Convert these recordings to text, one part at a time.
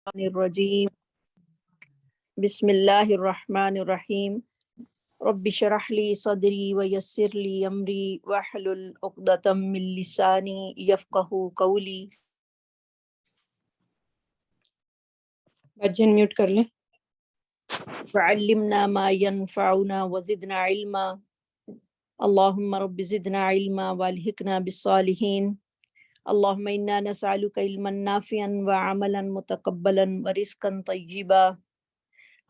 الرجیم بسم اللہ الرحمن الرحیم رب اشرح لی صدری ویسر لی امری واحلل عقدۃ من لسانی یفقہوا قولی۔ بچن میوٹ کر لیں۔ وعلمنا ما ينفعنا وزدنا علما اللہم رب زدنا علما والحقنا بالصالحین۔ اللہم انا نسألک علما نافعا وعملا متقبلا ورزقا طیبا۔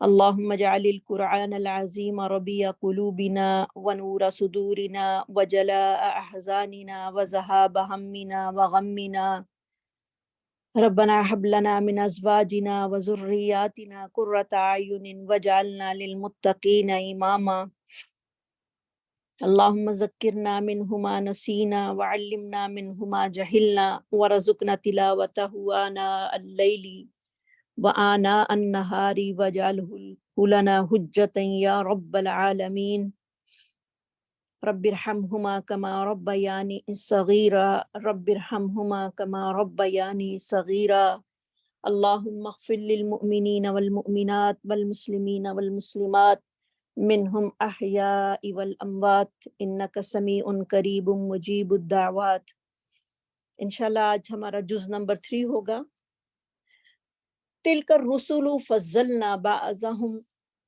اللہم اجعل القرآن العظیم ربیع قلوبنا ونور صدورنا وجلاء احزاننا وذہاب ہمنا وغمنا۔ ربنا ہب لنا من ازواجنا وذریاتنا قرۃ اعین واجعلنا للمتقین اماما۔ اللہم ذکرنا منہ ما نسینا وعلمنا منہ ما جہلنا ورزقنا تلاوتہ آناء اللیل وآناء النہار واجعلہ لنا حجۃ یا رب العالمین۔ رب ارحمہما کما ربیانی صغیرا رب ارحمہما کما ربیانی صغیرا۔ اللہم اغفر للمؤمنین والمؤمنات والمسلمین والمسلمات منہم احیاء والاموات انک سمیع قریب مجیب الدعوات۔ انشاءاللہ آج ہمارا جز نمبر 3 ہوگا۔ تلک الرسل فضلنا بعضهم،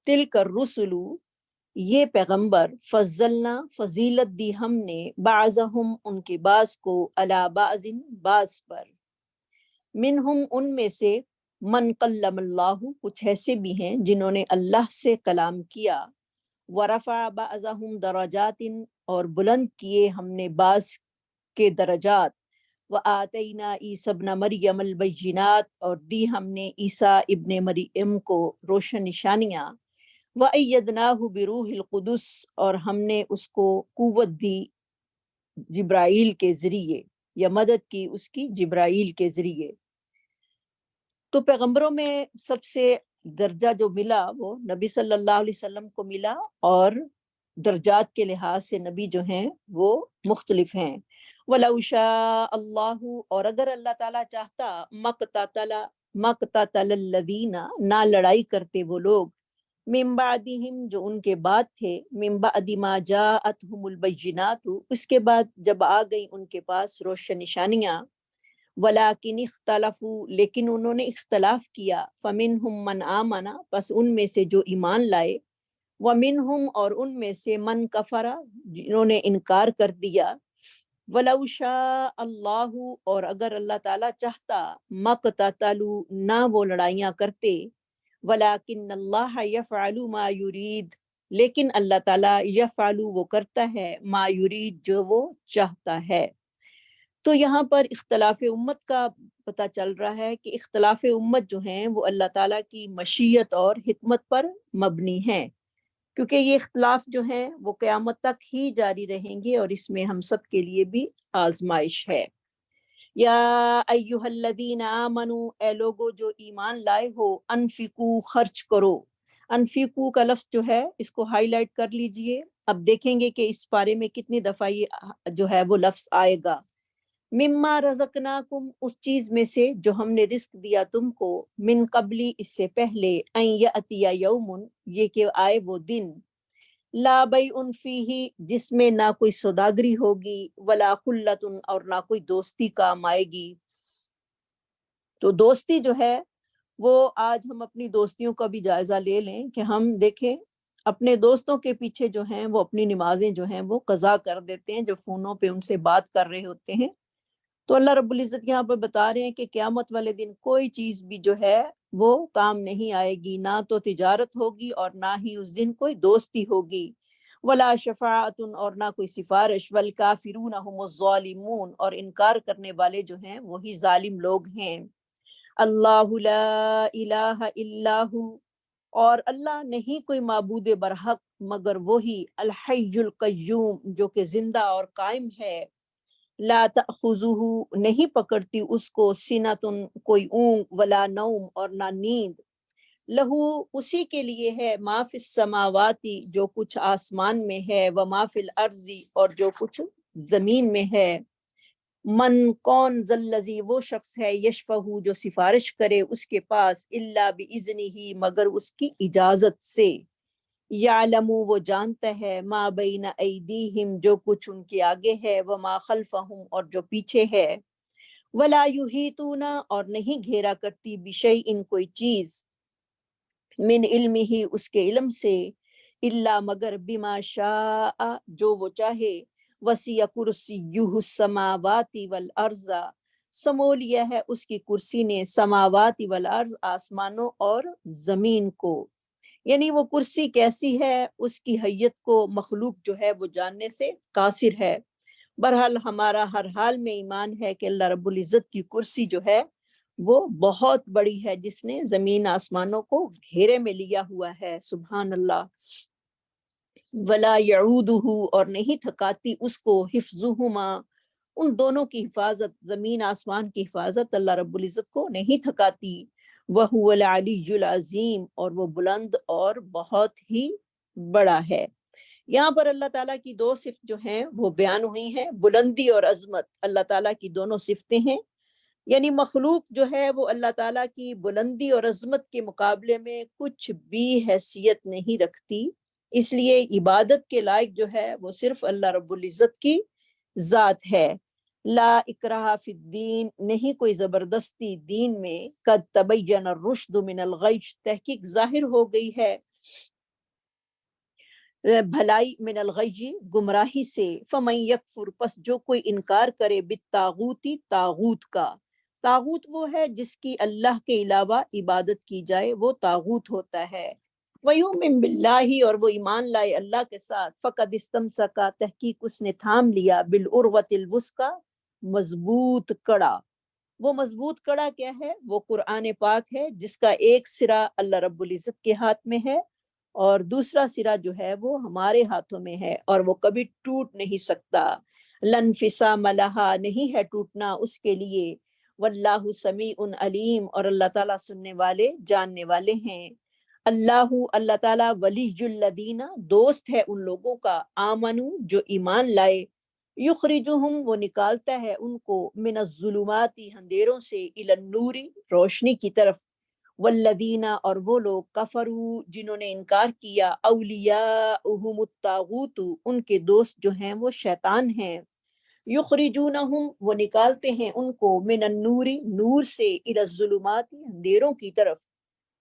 تلک الرسل یہ پیغمبر، فضلنا فضیلت دی ہم نے، بعضهم ان کے بعض کو، علی بعض بعض پر، منہم ان میں سے، من کلم اللہ کچھ ایسے بھی ہیں جنہوں نے اللہ سے کلام کیا، ورفع بعضهم درجات اور بلند کیے ہم نے بعض کے درجات، وآتینا عیسی ابن مریم البینات اور دی ہم نے عیسیٰ ابن مریم کو روشن نشانیاں، وأیدناہ بروح القدس اور ہم نے اس کو قوت دی جبرائیل کے ذریعے، یا مدد کی اس کی جبرائیل کے ذریعے۔ تو پیغمبروں میں سب سے درجہ جو ملا وہ نبی صلی اللہ علیہ وسلم کو ملا، اور درجات کے لحاظ سے نبی جو ہیں وہ مختلف ہیں۔ وَلَوْ شَاءَ اللَّهُ اور اگر اللہ تعالیٰ چاہتا، مَقْتَتَلَ الَّذِينَ نہ لڑائی کرتے وہ لوگ، مِن بَعْدِهِمْ جو ان کے بعد تھے، مِن بَعْدِ مَا جَاءَتْهُمُ الْبَيِّنَاتُ اس کے بعد جب آ گئی ان کے پاس روشن نشانیاں، وَلَٰكِنِ اخْتَلَفُوا لیکن انہوں نے اختلاف کیا، فَمِنْهُمْ مَنْ آمَنَ بس ان میں سے جو ایمان لائے، وَمِنْهُمْ اور ان میں سے من کفر جنہوں نے انکار کر دیا، وَلَوْ شَاءَ اللَّهُ اور اگر اللہ تعالیٰ چاہتا، مَقْتَتَلُوا نہ وہ لڑائیاں کرتے، وَلَٰكِنَّ اللَّهَ يَفْعَلُ مَا يُرِيدُ لیکن اللہ تعالیٰ يَفْعَلُ وہ کرتا ہے، ما يُرِيد جو وہ چاہتا ہے۔ تو یہاں پر اختلاف امت کا پتہ چل رہا ہے کہ اختلاف امت جو ہیں وہ اللہ تعالیٰ کی مشیت اور حکمت پر مبنی ہیں، کیونکہ یہ اختلاف جو ہیں وہ قیامت تک ہی جاری رہیں گے، اور اس میں ہم سب کے لیے بھی آزمائش ہے۔ یا ایہا الذین آمنوا اے لوگو جو ایمان لائے ہو، انفقوا خرچ کرو۔ انفقوا کا لفظ جو ہے اس کو ہائی لائٹ کر لیجئے، اب دیکھیں گے کہ اس بارے میں کتنی دفعہ یہ جو ہے وہ لفظ آئے گا۔ مما رزقناکم اس چیز میں سے جو ہم نے رزق دیا تم کو، من قبلی اس سے پہلے، ان یاتی یوم یہ کہ آئے وہ دن، لا بیع فیہ جس میں نہ کوئی سوداگری ہوگی، ولا خلۃ اور نہ کوئی دوستی کام آئے گی۔ تو دوستی جو ہے وہ آج ہم اپنی دوستیوں کا بھی جائزہ لے لیں کہ ہم دیکھیں اپنے دوستوں کے پیچھے جو ہیں وہ اپنی نمازیں جو ہیں وہ قضا کر دیتے ہیں جب فونوں پہ ان سے بات کر رہے ہوتے ہیں۔ تو اللہ رب العزت یہاں پر بتا رہے ہیں کہ قیامت والے دن کوئی چیز بھی جو ہے وہ کام نہیں آئے گی، نہ تو تجارت ہوگی اور نہ ہی اس دن کوئی دوستی ہوگی، ولا شفاعت اور نہ کوئی سفارش، والکافرون هم الظالمون اور انکار کرنے والے جو ہیں وہی ظالم لوگ ہیں۔ اللہ لا الہ الا ہو اور اللہ نہیں کوئی معبود برحق مگر وہی، الحی القیوم جو کہ زندہ اور قائم ہے، لا تأخذہ نہیں پکڑتی اس کو، سنۃ کوئی اونگ، ولا نوم اور نہ نیند، لہو اسی کے لیے ہے، ما فی السماواتی جو کچھ آسمان میں ہے، وما فی الارض اور جو کچھ زمین میں ہے، من کون ذلذی وہ شخص ہے یشفہو جو سفارش کرے اس کے پاس الا باذنہ مگر اس کی اجازت سے، یعلم وہ جانتا ہے ما بین ایدیہم جو کچھ ان کے آگے ہے، وما خلفہم اور جو پیچھے ہے، ولا یحیطون اور نہیں گھیرا کرتی بشیء کوئی چیز، من علمہ اس کے علم سے، الا مگر بما شاء جو وہ چاہے، وسیع کرسیہ السماوات والارض سمو لیا ہے اس کی کرسی نے سماوات والارض آسمانوں اور زمین کو، یعنی وہ کرسی کیسی ہے اس کی حیت کو مخلوق جو ہے وہ جاننے سے قاصر ہے۔ بہرحال ہمارا ہر حال میں ایمان ہے کہ اللہ رب العزت کی کرسی جو ہے وہ بہت بڑی ہے، جس نے زمین آسمانوں کو گھیرے میں لیا ہوا ہے، سبحان اللہ۔ ولا یعودہ اور نہیں تھکاتی اس کو حفظہما ان دونوں کی حفاظت، زمین آسمان کی حفاظت اللہ رب العزت کو نہیں تھکاتی، وہو العلی العظیم اور وہ بلند اور بہت ہی بڑا ہے۔ یہاں پر اللہ تعالیٰ کی دو صفت جو ہیں وہ بیان ہوئی ہیں، بلندی اور عظمت اللہ تعالیٰ کی دونوں صفتیں ہیں، یعنی مخلوق جو ہے وہ اللہ تعالیٰ کی بلندی اور عظمت کے مقابلے میں کچھ بھی حیثیت نہیں رکھتی، اس لیے عبادت کے لائق جو ہے وہ صرف اللہ رب العزت کی ذات ہے۔ لا اکراہ فی الدین نہیں کوئی زبردستی دین میں، قد تبین الرشد من الغی تحقیق ظاہر ہو گئی ہے بھلائی، من الغی گمراہی سے، فمن یکفر پس جو کوئی انکار کرے بالطاغوتی طاغوت کا، طاغوت وہ ہے جس کی اللہ کے علاوہ عبادت کی جائے، وہ طاغوت ہوتا ہے، ویؤمن باللہ اور وہ ایمان لائے اللہ کے ساتھ، فقد استمسک تحقیق اس نے تھام لیا، بالعروۃ الوثقی مضبوط کڑا، وہ مضبوط کڑا کیا ہے؟ وہ قرآن پاک ہے جس کا ایک سرا اللہ رب العزت کے ہاتھ میں ہے اور دوسرا سرا جو ہے وہ ہمارے ہاتھوں میں ہے اور وہ کبھی ٹوٹ نہیں سکتا، لن فسام لہا نہیں ہے ٹوٹنا اس کے لیے، واللہ سمیع علیم اور اللہ تعالیٰ سننے والے جاننے والے ہیں۔ اللہ تعالیٰ ولی الذین دوست ہے ان لوگوں کا، آمنو جو ایمان لائے، یخرجہم وہ نکالتا ہے ان کو، من الظلمات اندھیروں سے، الی النور روشنی کی طرف، والذین اور وہ لوگ کفروا جنہوں نے انکار کیا، اولیاءہم الطاغوت ان کے دوست جو ہیں وہ شیطان ہیں، یخرجونہم وہ نکالتے ہیں ان کو، من النور نور سے، الی الظلمات اندھیروں کی طرف،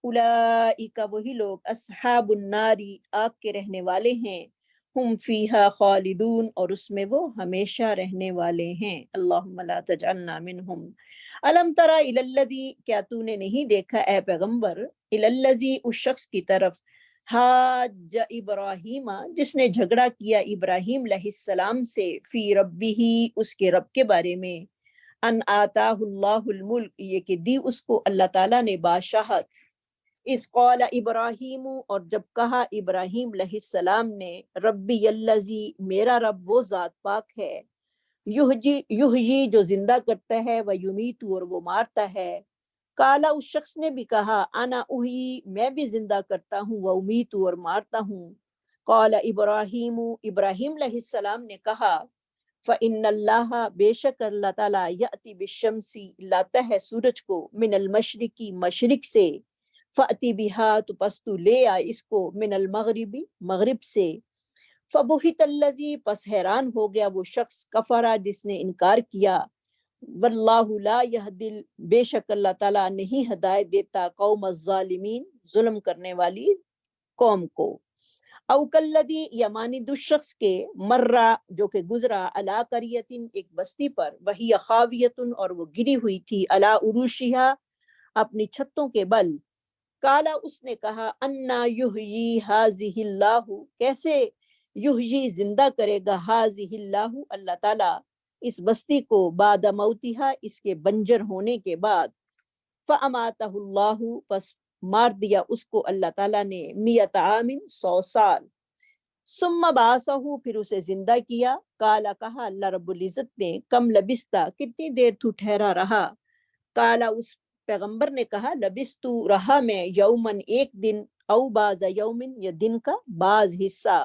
اولئک وہی لوگ، اصحاب النار آگ کے رہنے والے ہیں، ہم فیہا خالدون اور اس میں وہ ہمیشہ رہنے والے ہیں، اللہم لا تجعلنا منہم۔ الم تری الی الذی کیا تو نے نہیں دیکھا اے پیغمبر، الی الذی اس شخص کی طرف، حاج ابراہیم جس نے جھگڑا کیا ابراہیم علیہ السلام سے، فی ربہ اس کے رب کے بارے میں، ان آتاہ اللہ الملک یہ کہ دی اس کو اللہ تعالیٰ نے بادشاہت، اس قال ابراہیم اور جب کہا ابراہیم علیہ السلام نے، ربی الذی میرا رب وہ ذات پاک ہے، یحیی جو زندہ کرتا ہے، و یمیت اور وہ مارتا ہے، کالا اس شخص نے بھی کہا، انا احیی میں بھی زندہ کرتا ہوں، و امیت اور مارتا ہوں، قال ابراہیم ابراہیم علیہ السلام نے کہا، فإن اللہ بے شک اللہ تعالیٰ یأتی بالشمس لاتا ہے سورج کو، من المشرقی مشرق سے، فأتی بہا تو پس تو لے آ اس کو، من المغربی مغرب سے، فبہت الذی پس حیران ہو گیا وہ شخص، کفرا جس نے انکار کیا، واللہ لا یہدی بے شک اللہ تعالیٰ نہیں ہدایت دیتا، قوم الظالمین ظلم کرنے والی قوم کو، او کلذی یا مانند اس شخص کے، مرہ جو کہ گزرا، علی قریۃ ایک بستی پر، وہی خاویۃ اور وہ گری ہوئی تھی، علی عروشہا اپنی چھتوں کے بل، کالا اس نے کہا، انا یحیی ہذہ اللہ کیسے یحیی زندہ کرے گا، ہذہ اللہ اللہ تعالیٰ اس بستی کو، بعد موتہا اس کے بنجر ہونے کے بعد، فاماتہ اللہ پس مار دیا اس کو اللہ تعالیٰ نے، 100 عام 100 سال، ثم بعثہ پھر اسے زندہ کیا، کالا کہا اللہ رب العزت نے، کم لبثت کتنی دیر تو ٹھہرا رہا، کالا اس پیغمبر نے کہا، لبثت رہا میں، یومن ایک دن، او بعض یومن یا دن کا بعض حصہ،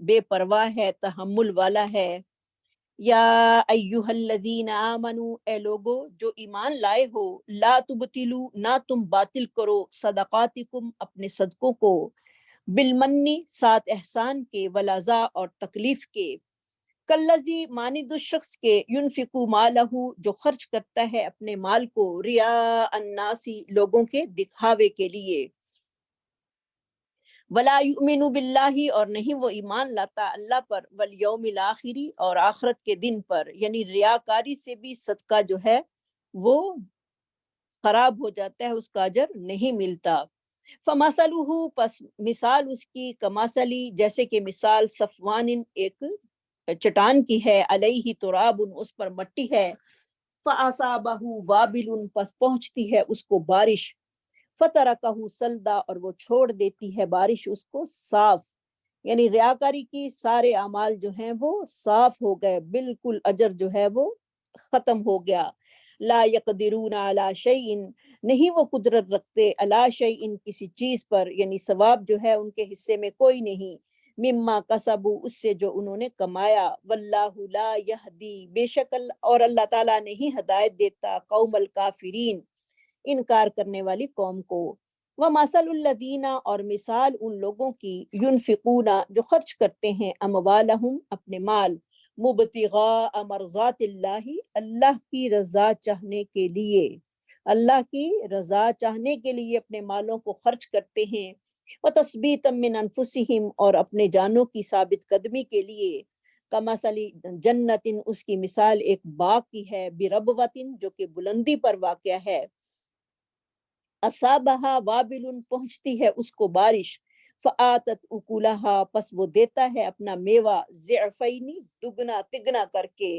بے پرواہ ہے، تحمل والا ہے۔ یا ایہا الذین آمنو، اے لوگو جو ایمان لائے ہو، لا تبتلو، نہ تم باطل کرو، صدقاتکم، اپنے صدقوں کو، بالمنی، ساتھ احسان کے، ولازا، اور تکلیف کے، کلذی، مانند اس شخص کے، ینفقو مالہ، جو خرچ کرتا ہے اپنے مال کو، ریا الناسی، لوگوں کے دکھاوے کے لیے، ولا یؤمن باللہ، اور نہیں وہ ایمان لاتا اللہ پر، والیوم الاخری، اور آخرت کے دن پر، یعنی ریاکاری سے بھی صدقہ جو ہے وہ خراب ہو جاتا ہے، اس کا اجر نہیں ملتا۔ فمثلہ، پس مثال اس کی، کمثلی، جیسے کہ مثال، صفوان، ایک چٹان کی ہے، علیہ تراب، اس پر مٹی ہے، فاصابہ وابل، پس پہنچتی ہے اس کو بارش، فترکہ سلدا، اور وہ چھوڑ دیتی ہے بارش اس کو صاف، یعنی ریاکاری کی سارے اعمال جو ہیں وہ صاف ہو گئے، بالکل اجر جو ہے وہ ختم ہو گیا۔ لا یقدرون علی شیء، نہیں وہ قدرت رکھتے، علی شیء، کسی چیز پر، یعنی ثواب جو ہے ان کے حصے میں کوئی نہیں، مما کسبوا، اس سے جو انہوں نے کمایا، واللہ لا یہدی، بے شک اور اللہ تعالیٰ نہیں ہدایت دیتا، قوم الکافرین، انکار کرنے والی قوم کو۔ وَمَثَلُ الَّذِينَ، اور مثال ان لوگوں کی، ينفقون، جو خرچ کرتے ہیں، اموالہم، اپنے مال، مبتغاء مرضات اللہ، اللہ کی رضا چاہنے کے لیے، اللہ کی رضا چاہنے کے لیے اپنے مالوں کو خرچ کرتے ہیں، وَتَثْبِيتًا مِّنْ أَنفُسِهِمْ، اور اپنے جانوں کی ثابت قدمی کے لیے، کمثل جنت، اس کی مثال ایک باغ کی ہے، بربوۃ، جو کہ بلندی پر واقع ہے، اصابہا وابل، پہنچتی ہے اس کو بارش، فآتت اکلہا، پس وہ دیتا ہے اپنا میوہ، ضعفین، دگنا تگنا کر کے،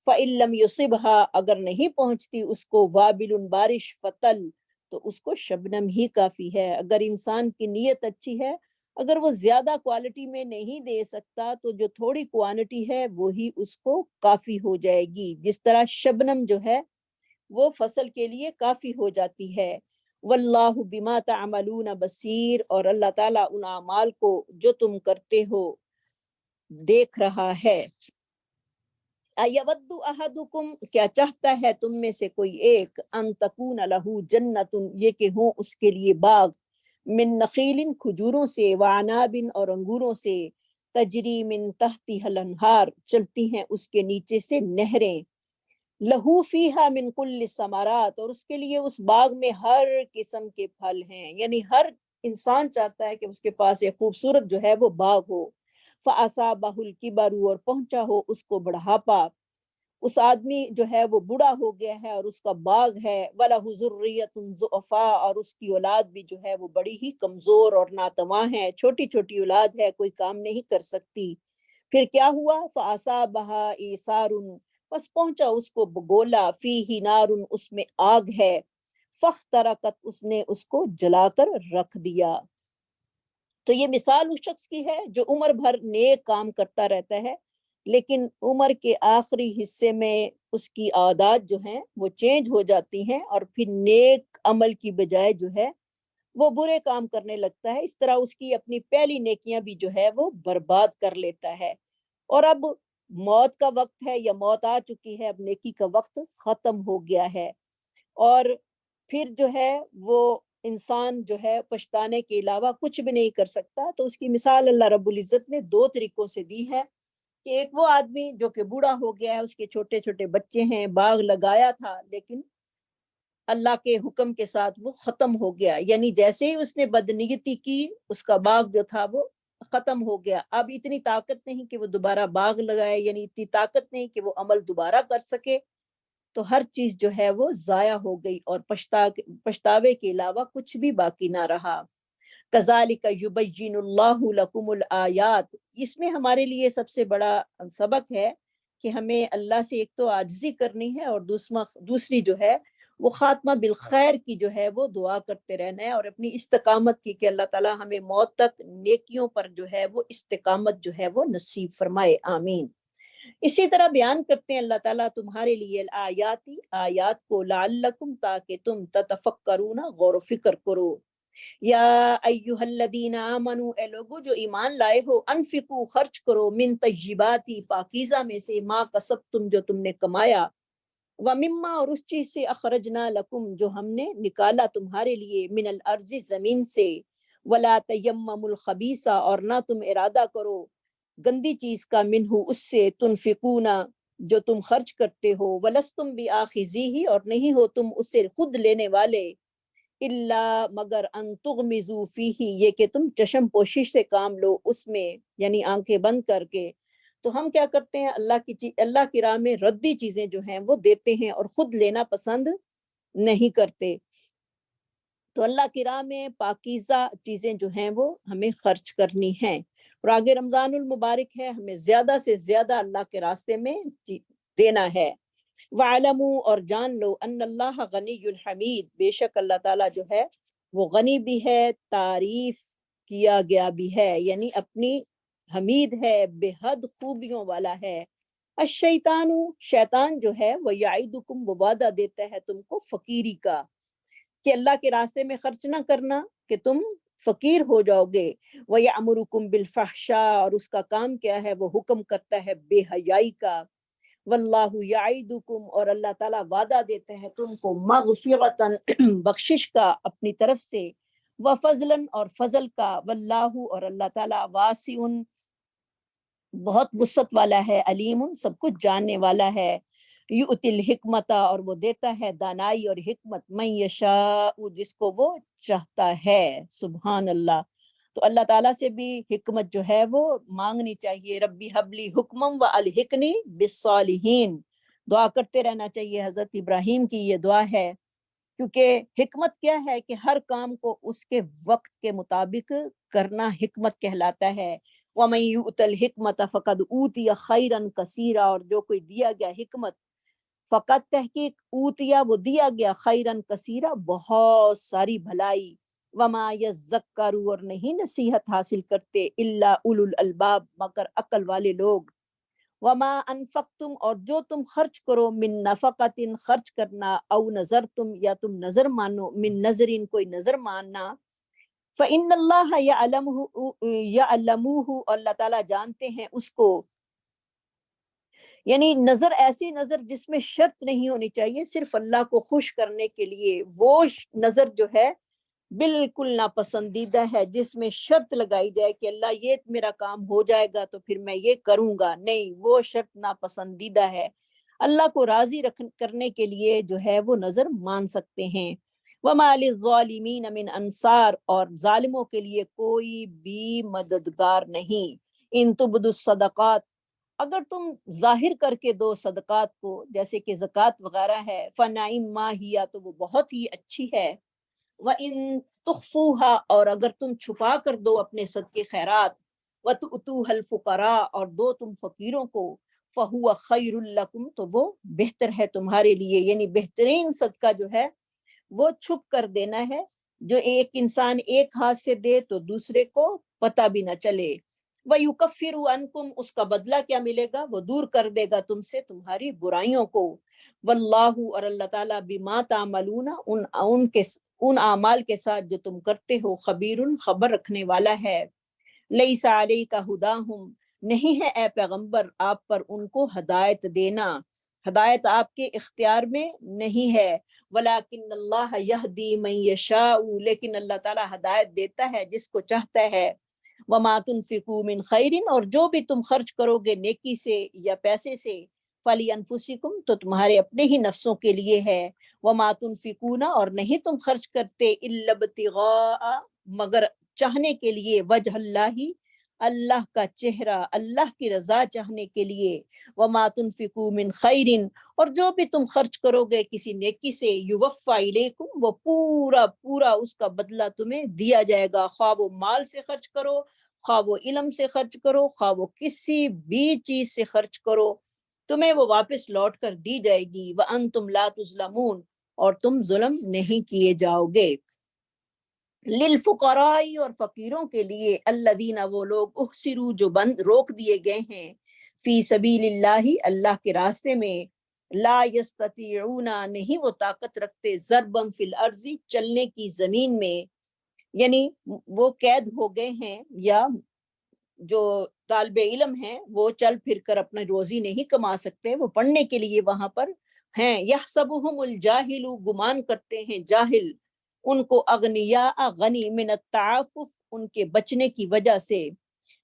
فإن لم یصبھا، اگر نہیں پہنچتی اس کو وابل، بارش، فتل، تو اس کو شبنم ہی کافی ہے۔ اگر انسان کی نیت اچھی ہے، اگر وہ زیادہ کوالٹی میں نہیں دے سکتا تو جو تھوڑی کوانٹی ہے وہی اس کو کافی ہو جائے گی، جس طرح شبنم جو ہے وہ فصل کے لیے کافی ہو جاتی ہے۔ واللہ بما تعملون بصیر، اور اللہ تعالیٰ ان اعمال کو جو تم کرتے ہو دیکھ رہا ہے۔ ایود احدکم، کیا چاہتا ہے تم میں سے کوئی ایک، ان تکون لہ جنت، یہ کہ ہوں اس کے لیے باغ، من نخیل، کھجوروں سے، وعناب، اور انگوروں سے، تجری من تحتها الانہار، چلتی ہیں اس کے نیچے سے نہریں، لہو فیہا من کل الثمرات، اور اس کے لیے اس باغ میں ہر قسم کے پھل ہیں، یعنی ہر انسان چاہتا ہے کہ اس کے پاس ایک خوبصورت جو ہے وہ باغ ہو، فاصابہ الکبر، اور پہنچا ہو اس کو بڑھاپا، اس آدمی جو ہے وہ بوڑھا ہو گیا ہے اور اس کا باغ ہے، وَلَهُ ذُرِّيَّةٌ ضُعَفَاء، اور اس کی اولاد بھی جو ہے وہ بڑی ہی کمزور اور ناتواں ہے، چھوٹی چھوٹی اولاد ہے، کوئی کام نہیں کر سکتی۔ پھر کیا ہوا، فَأَصَابَهَا إِيصَارٌ، بس پہنچا اس کو بگولا، فِيهِ نَارٌ، اس میں آگ ہے، فَاخْتَرَقَتْ، اس نے اس کو جلا کر رکھ دیا۔ تو یہ مثال اس شخص کی ہے جو عمر بھر نیک کام کرتا رہتا ہے، لیکن عمر کے آخری حصے میں اس کی عادات جو ہیں وہ چینج ہو جاتی ہیں، اور پھر نیک عمل کی بجائے جو ہے وہ برے کام کرنے لگتا ہے، اس طرح اس کی اپنی پہلی نیکیاں بھی جو ہے وہ برباد کر لیتا ہے، اور اب موت کا وقت ہے یا موت آ چکی ہے، اب نیکی کا وقت ختم ہو گیا ہے، اور پھر جو ہے وہ انسان جو ہے پچھتانے کے علاوہ کچھ بھی نہیں کر سکتا۔ تو اس کی مثال اللہ رب العزت نے دو طریقوں سے دی ہے، کہ ایک وہ آدمی جو کہ بوڑھا ہو گیا ہے، اس کے چھوٹے چھوٹے بچے ہیں، باغ لگایا تھا لیکن اللہ کے حکم کے ساتھ وہ ختم ہو گیا، یعنی جیسے ہی اس نے بدنیتی کی اس کا باغ جو تھا وہ ختم ہو گیا، اب اتنی طاقت نہیں کہ وہ دوبارہ باغ لگائے، یعنی اتنی طاقت نہیں کہ وہ عمل دوبارہ کر سکے، تو ہر چیز جو ہے وہ ضائع ہو گئی، اور پچھتاوے کے علاوہ کچھ بھی باقی نہ رہا۔ کذالک یبین اللہ لکم الآیات، اس میں ہمارے لیے سب سے بڑا سبق ہے کہ ہمیں اللہ سے ایک تو عاجزی کرنی ہے، اور دوسری جو ہے وہ خاتمہ بالخیر کی جو ہے وہ دعا کرتے رہنا ہے، اور اپنی استقامت کی، کہ اللہ تعالی ہمیں موت تک نیکیوں پر جو ہے وہ استقامت جو ہے وہ نصیب فرمائے، آمین۔ اسی طرح بیان کرتے ہیں اللہ تعالیٰ تمہارے لیے آیات کو، لعلکم، تاکہ تم تتفکرون، غور و فکر کرو، یا ایھا الذین آمنوا، اے لوگو جو ایمان لائے ہو، انفقوا خرچ کرو، من طیباتی پاکیزہ میں سے، ما کسبتم جو تم نے کمایا، ومما اور اس چیز سے، اخرجنا لکم جو ہم نے نکالا تمہارے لیے، من الارض زمین سے، ولا تیمموا الخبیث اور نہ تم ارادہ کرو گندی چیز کا، منہ اس سے، تنفقون جو تم خرچ کرتے ہو، ولستم بآخذیہ اور نہیں ہو تم اسے خود لینے والے، الا مگر ان تغمزوا فیہ یہ کہ تم چشم پوشی سے کام لو اس میں، یعنی آنکھیں بند کر کے۔ تو ہم کیا کرتے ہیں، اللہ کی راہ میں ردی چیزیں جو ہیں وہ دیتے ہیں اور خود لینا پسند نہیں کرتے۔ تو اللہ کی راہ میں پاکیزہ چیزیں جو ہیں وہ ہمیں خرچ کرنی ہیں، اور آگے رمضان المبارک ہے، ہمیں زیادہ سے زیادہ اللہ کے راستے میں دینا ہے۔ وَعَلَمُوا اور جان لو، ان اللہ غنی حمید، بے شک اللہ تعالیٰ جو ہے وہ غنی بھی ہے، تعریف کیا گیا بھی ہے، یعنی اپنی حمید ہے، بے حد خوبیوں والا ہے۔ الشیطان شیطان جو ہے، وہ یعیدکم وہ وعدہ دیتا ہے تم کو فقیری کا، کہ اللہ کے راستے میں خرچ نہ کرنا کہ تم فقیر ہو جاؤ گے۔ وَيَأْمُرُكُمْ بِالْفَحْشَاء اور اس کا کام کیا ہے، وہ حکم کرتا ہے بے حیائی کا۔ واللہ یعیدکم اور اللہ تعالیٰ وعدہ دیتا ہے تم کو، مغفرتاً بخشش کا اپنی طرف سے، وفضلاً اور فضل کا، واللہ اور اللہ تعالیٰ واسع بہت وسعت والا ہے، علیم سب کچھ جاننے والا ہے۔ یؤتی الحکمت اور وہ دیتا ہے دانائی اور حکمت، من یشاء جس کو وہ چاہتا ہے۔ سبحان اللہ۔ تو اللہ تعالیٰ سے بھی حکمت جو ہے وہ مانگنی چاہیے، ربی حبلی حکمم و الحقنی بالصالحین، دعا کرتے رہنا چاہیے۔ حضرت ابراہیم کی یہ دعا ہے، کیونکہ حکمت کیا ہے کہ ہر کام کو اس کے وقت کے مطابق کرنا حکمت کہلاتا ہے۔ وَمَن يُؤْتَ الْحِكْمَةَ فَقَدْ أُوتِيَ خَيْرًا كَثِيرًا اور جو کوئی دیا گیا حکمت، فقط تحقیق، اوتیا وہ دیا گیا، خیرن کثیرہ بہت ساری بھلائی، وما یذکر اور نہیں نصیحت حاصل کرتے، الا اولو الالباب مگر عقل والے لوگ۔ وما انفقتم اور جو تم خرچ کرو، من نفقت خرچ کرنا، او نظر تم یا تم نظر مانو، من نظرین کوئی نظر ماننا، فإن اللہ یعلمہ اللہ تعالیٰ جانتے ہیں اس کو، یعنی نظر ایسی نظر جس میں شرط نہیں ہونی چاہیے، صرف اللہ کو خوش کرنے کے لیے، وہ نظر جو ہے بالکل ناپسندیدہ ہے، جس میں شرط لگائی جائے کہ اللہ یہ میرا کام ہو جائے گا تو پھر میں یہ کروں گا، نہیں، وہ شرط ناپسندیدہ ہے۔ اللہ کو راضی کرنے کے لیے جو ہے وہ نظر مان سکتے ہیں۔ وَمَا لِلظَّالِمِينَ مِنْ انصار اور ظالموں کے لیے کوئی بھی مددگار نہیں۔ ان تبدوا الصدقات اگر تم ظاہر کر کے دو صدقات کو، جیسے کہ زکوٰۃ وغیرہ ہے، فنعم ما ہی تو وہ بہت ہی اچھی ہے، وَإِن تخفوها اور اگر تم چھپا کر دو اپنے صدقے خیرات، وَتُؤْتُوهَا الْفُقَرَاء اور دو تم فقیروں کو، فَهُوَ خَيْرٌ لَكُمْ تو وہ بہتر ہے تمہارے لیے، یعنی بہترین صدقہ جو ہے وہ چھپ کر دینا ہے، جو ایک انسان ایک ہاتھ سے دے تو دوسرے کو پتہ بھی نہ چلے۔ وَيُكَفِّرُ عَنْكُمْ اس کا بدلہ کیا ملے گا، وہ دور کر دے گا تم سے تمہاری برائیوں کو۔ واللہ اور اللہ تعالیٰ بما تعملون ان اعمال کے ساتھ جو تم کرتے ہو، خبیر خبر رکھنے والا ہے۔ لیس علیک ہداہم نہیں ہے اے پیغمبر آپ پر ان کو ہدایت دینا، ہدایت آپ کے اختیار میں نہیں ہے، ولیکن اللہ یہدی من یشاء لیکن اللہ تعالیٰ ہدایت دیتا ہے جس کو چاہتا ہے۔ وما تنفقوا من خیر اور جو بھی تم خرچ کرو گے نیکی سے یا پیسے سے، فلانفسکم تو تمہارے اپنے ہی نفسوں کے لیے ہے، وما تنفقون اور نہیں تم خرچ کرتے، الا ابتغاء مگر چاہنے کے لیے، وجہ اللہ اللہ کا چہرہ، اللہ کی رضا چاہنے کے لیے، وما تنفقوا من خیر اور جو بھی تم خرچ کرو گے کسی نیکی سے، یوفا الیکم وہ پورا پورا اس کا بدلہ تمہیں دیا جائے گا، خواہ وہ مال سے خرچ کرو، خواہ وہ علم سے خرچ کرو، خواہ وہ کسی بھی چیز سے خرچ کرو، تمہیں وہ واپس لوٹ کر دی جائے گی، وانتم لا تظلمون اور تم ظلم نہیں کیے جاؤ گے۔ للفقراء اور فقیروں کے لیے، الذین وہ لوگ احصروا جو بند روک دیے گئے ہیں، فی سبیل اللہ اللہ کے راستے میں، لا یستطیعون نہیں وہ طاقت رکھتے، ضربا فی الارض چلنے کی زمین میں، یعنی وہ قید ہو گئے ہیں، یا جو طالب علم ہیں وہ چل پھر کر اپنا روزی نہیں کما سکتے، وہ پڑھنے کے لیے وہاں پر ہیں۔ یحسبہم الجاہل، گمان کرتے ہیں جاہل ان کو، اغنیاء غنی، من التعفف ان کے بچنے کی وجہ سے،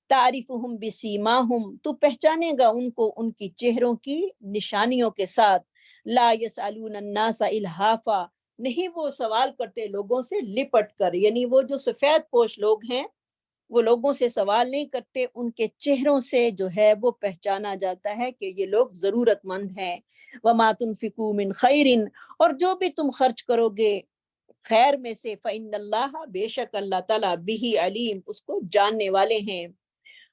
تعریفہم بسیماہم تو پہچانے گا ان کو ان کی چہروں کی نشانیوں کے ساتھ، لا یسألون الناس الحافا نہیں وہ سوال کرتے لوگوں سے لپٹ کر، یعنی وہ جو سفید پوش لوگ ہیں وہ لوگوں سے سوال نہیں کرتے، ان کے چہروں سے جو ہے وہ پہچانا جاتا ہے کہ یہ لوگ ضرورت مند ہیں۔ وما تنفقوا من خیر، اور جو بھی تم خرچ کرو گے خیر میں سے، فإن اللہ بے شک اللہ تعالیٰ بہ علیم اس کو جاننے والے ہیں۔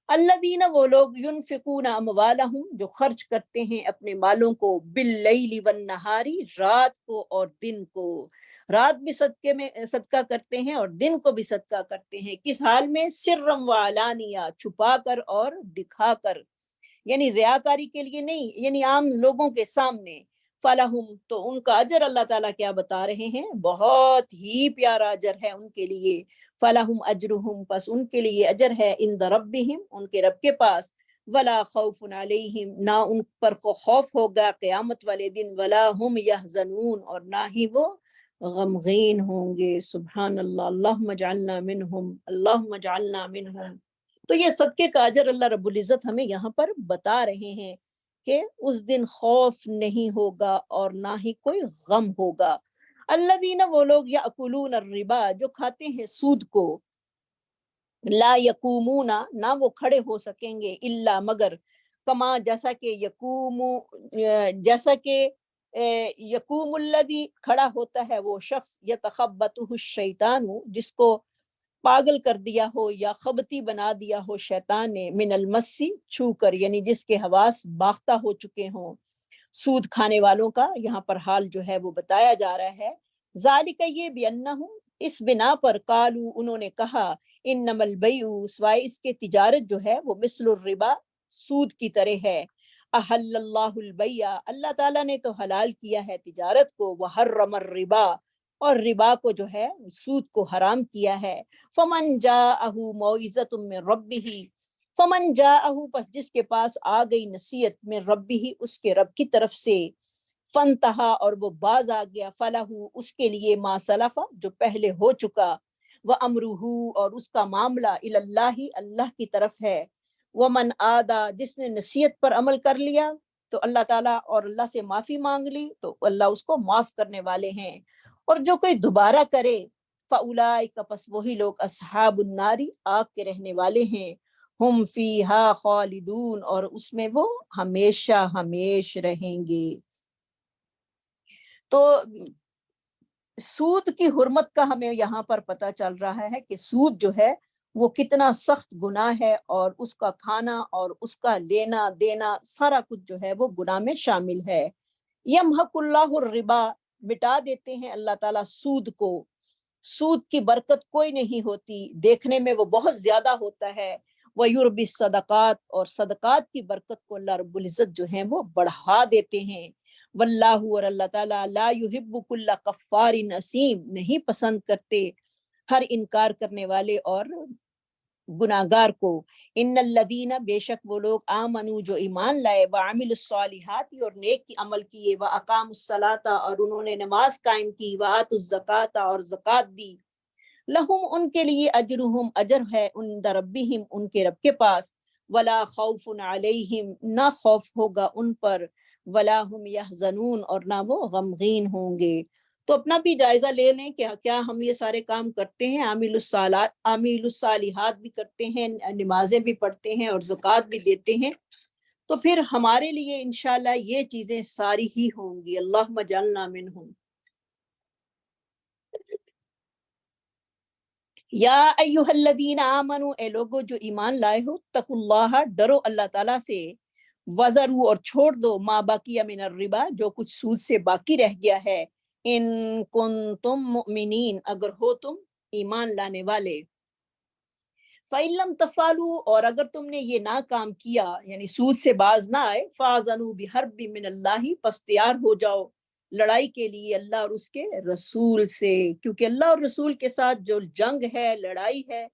الذین وہ لوگ ینفقون اموالہم جو خرچ کرتے ہیں اپنے مالوں کو، باللیل والنہاری رات کو اور دن کو، رات بھی صدقے میں صدقہ کرتے ہیں اور دن کو بھی صدقہ کرتے ہیں، کس حال میں؟ سرم و علانیہ چھپا کر اور دکھا کر، یعنی ریاکاری کے لیے نہیں، یعنی عام لوگوں کے سامنے۔ فلہم تو ان کا اجر اللہ تعالیٰ کیا بتا رہے ہیں، بہت ہی پیارا اجر ہے ان کے لیے۔ فلہم اجرہم پس ان کے لیے اجر ہے، عند ربہم ان کے رب کے پاس، ولا خوف علیہم نہ ان پر خوف ہوگا قیامت والے دن، ولا ہم یحزنون اور نہ ہی وہ غمگین ہوں گے۔ سبحان اللہ، اللہم اجعلنا منہم، اللہم اجعلنا منہم۔ تو یہ صدقے کا اجر اللہ رب العزت ہمیں یہاں پر بتا رہے ہیں کہ اس دن خوف نہیں ہوگا اور نہ ہی کوئی غم ہوگا۔ الذین وہ لوگ یأکلون الربا جو کھاتے ہیں سود کو، لا یقومون نہ وہ کھڑے ہو سکیں گے، الا مگر، کما جیسا کہ یقوم جیسا کہ یقوم الذی کھڑا ہوتا ہے وہ شخص، یتخبطہ الشیطان جس کو پاگل کر دیا ہو یا خبتی بنا دیا ہو شیطان نے، من المسی چھو کر، یعنی جس کے حواس باختہ ہو چکے ہوں۔ سود کھانے والوں کا یہاں پر حال جو ہے وہ بتایا جا رہا ہے۔ ذالک یہ بانہم اس بنا پر، قالو انہوں نے کہا، انما البیع سوائے اس کے تجارت جو ہے وہ مثل الربا سود کی طرح ہے، احل اللہ البیع اللہ تعالیٰ نے تو حلال کیا ہے تجارت کو، وحرم الربا اور ربا کو جو ہے سود کو حرام کیا ہے۔ فمن جاءہ موعظۃ من ربہ فمن جاءہ پس جس کے پاس آ گئی نصیحت من ربہ اس کے رب کی طرف سے، فانتہا اور وہ باز آ گیا، فلہ اس کے لیے ما سلف جو پہلے ہو چکا، وامرہ اور اس کا معاملہ الی اللہ اللہ کی طرف ہے، ومن آدا جس نے نصیحت پر عمل کر لیا تو اللہ تعالیٰ اور اللہ سے معافی مانگ لی تو اللہ اس کو معاف کرنے والے ہیں، اور جو کوئی دوبارہ کرے فاولئک پس وہی لوگ اصحاب النار آگ کے رہنے والے ہیں، ہم فیہا خالدون اور اس میں وہ ہمیشہ ہمیش رہیں گے۔ تو سود کی حرمت کا ہمیں یہاں پر پتہ چل رہا ہے کہ سود جو ہے وہ کتنا سخت گناہ ہے، اور اس کا کھانا اور اس کا لینا دینا سارا کچھ جو ہے وہ گناہ میں شامل ہے۔ یمحق اللہ الربا مٹا دیتے ہیں اللہ تعالیٰ سود کو، سود کی برکت کوئی نہیں ہوتی، دیکھنے میں وہ بہت زیادہ ہوتا ہے، وَيُرْبِ الصَّدَقَاتِ اور صدقات کی برکت کو اللہ رب العزت جو ہیں وہ بڑھا دیتے ہیں۔ واللہ اور اللہ تعالیٰ لا یحب کل کفار اثیم نہیں پسند کرتے ہر انکار کرنے والے اور گناہگار کو۔ ان الذین بے شک وہ لوگ آمنو جو ایمان لائے، وعملوا الصالحات اور نیک کی عمل کیے، واقاموا الصلاۃ اور انہوں نے نماز قائم کی، وآتوا الزکاۃ اور زکوٰۃ دی، لہم ان کے لیے اجرہم اجر ہے، عند ربہم ان کے رب کے پاس، ولا خوف علیہم نہ خوف ہوگا ان پر، ولا ہم یحزنون اور نہ وہ غمگین ہوں گے۔ تو اپنا بھی جائزہ لے لیں کہ کیا ہم یہ سارے کام کرتے ہیں، عامل الصالحات بھی کرتے ہیں، نمازیں بھی پڑھتے ہیں اور زکوٰۃ بھی دیتے ہیں، تو پھر ہمارے لیے انشاءاللہ یہ چیزیں ساری ہی ہوں گی۔ اللہم اجعلنا منہم۔ یا ایہا الذین آمنو اے لوگو جو ایمان لائے ہو، اتقوا اللہ ڈرو اللہ تعالیٰ سے، وذروا اور چھوڑ دو ما بقی من الربا جو کچھ سود سے باقی رہ گیا ہے، ان کنتم مؤمنین اگر ہو تم ایمان لانے والے، فَإِن لَمْ تَفْعَلُوا اور اگر تم نے یہ نہ کام کیا یعنی سود سے باز نہ آئے، فَآذَنُوا بِحَرْبٍ مِّنَ اللَّهِ پس تیار ہو جاؤ لڑائی کے لیے اللہ اور اس کے رسول سے، کیونکہ اللہ اور رسول کے ساتھ جو جنگ ہے، لڑائی ہے،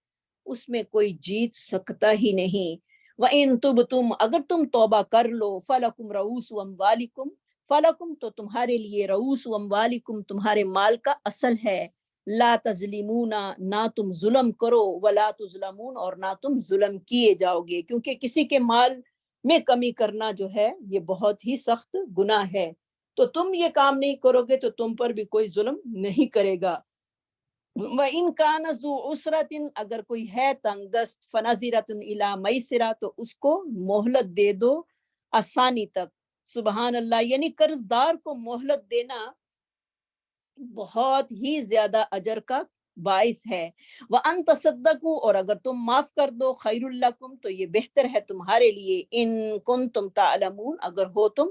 اس میں کوئی جیت سکتا ہی نہیں۔ وَإِن تُبْتُمْ، اگر تم توبہ کر لو، فَلَكُمْ رُؤُوسُ أَمْوَالِكُمْ، فَلَكُمْ تو تمہارے لیے، رؤوس اموالکم تمہارے مال کا اصل ہے، لا تظلمون نہ تم ظلم کرو، ولا تظلمون اور نہ تم ظلم کیے جاؤ گے، کیونکہ کسی کے مال میں کمی کرنا جو ہے یہ بہت ہی سخت گناہ ہے، تو تم یہ کام نہیں کرو گے تو تم پر بھی کوئی ظلم نہیں کرے گا۔ وَإِن كَانَ ذُو عُسْرَةٍ، اگر کوئی ہے تنگ دست، فَنَظِرَةٌ إِلَىٰ مَيْسَرَةٍ تو اس کو مہلت دے دو آسانی تک۔ سبحان اللہ، یعنی قرض دار کو مہلت دینا بہت ہی زیادہ اجر کا باعث ہے۔ وَأَن تَصَدَّقُوا، اور اگر تم معاف کر دو، خَيْرٌ لَكُمْ تو یہ بہتر ہے تمہارے لیے، إِن كُنتُمْ تَعْلَمُونَ اگر ہو تم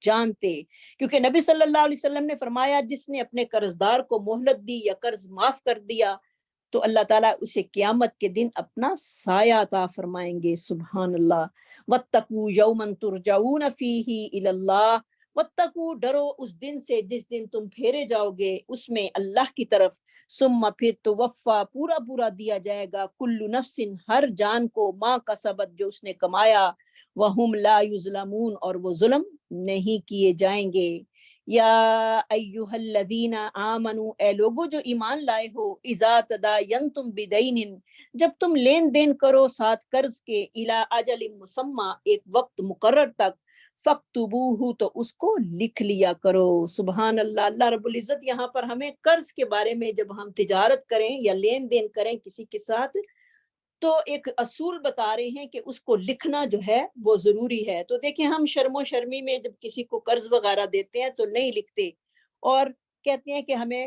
جانتے، کیونکہ نبی صلی اللہ علیہ وسلم نے فرمایا جس نے اپنے قرض دار کو مہلت دی یا قرض معاف کر دیا تو اللہ تعالیٰ اسے قیامت کے دن اپنا سایہ عطا فرمائیں گے۔ سبحان اللہ۔ وَاتَّقُوا يَوْمًا تُرْجَعُونَ فِيهِ إِلَى اللَّهِ، وَاتَّقُوا ڈرو اس دن سے جس دن تم پھیرے جاؤ گے اس میں اللہ کی طرف، ثم پھر توفا پورا پورا دیا جائے گا، کل نفس ہر جان کو، ما کسبت جو اس نے کمایا، وہم لا یظلمون اور وہ ظلم نہیں کیے جائیں گے۔ یا ایہا الذین آمنوا، اے لوگو جو ایمان لائے ہو، اذا تداینتم بدین جب تم لین دین کرو ساتھ قرض کے، الی اجل مسمی ایک وقت مقرر تک، فَاكْتُبُوهُ تو اس کو لکھ لیا کرو۔ سبحان اللہ۔ اللہ رب العزت یہاں پر ہمیں قرض کے بارے میں، جب ہم تجارت کریں یا لین دین کریں کسی کے ساتھ، تو ایک اصول بتا رہے ہیں کہ اس کو لکھنا جو ہے وہ ضروری ہے۔ تو دیکھیں ہم شرم و شرمی میں جب کسی کو قرض وغیرہ دیتے ہیں تو نہیں لکھتے، اور کہتے ہیں کہ ہمیں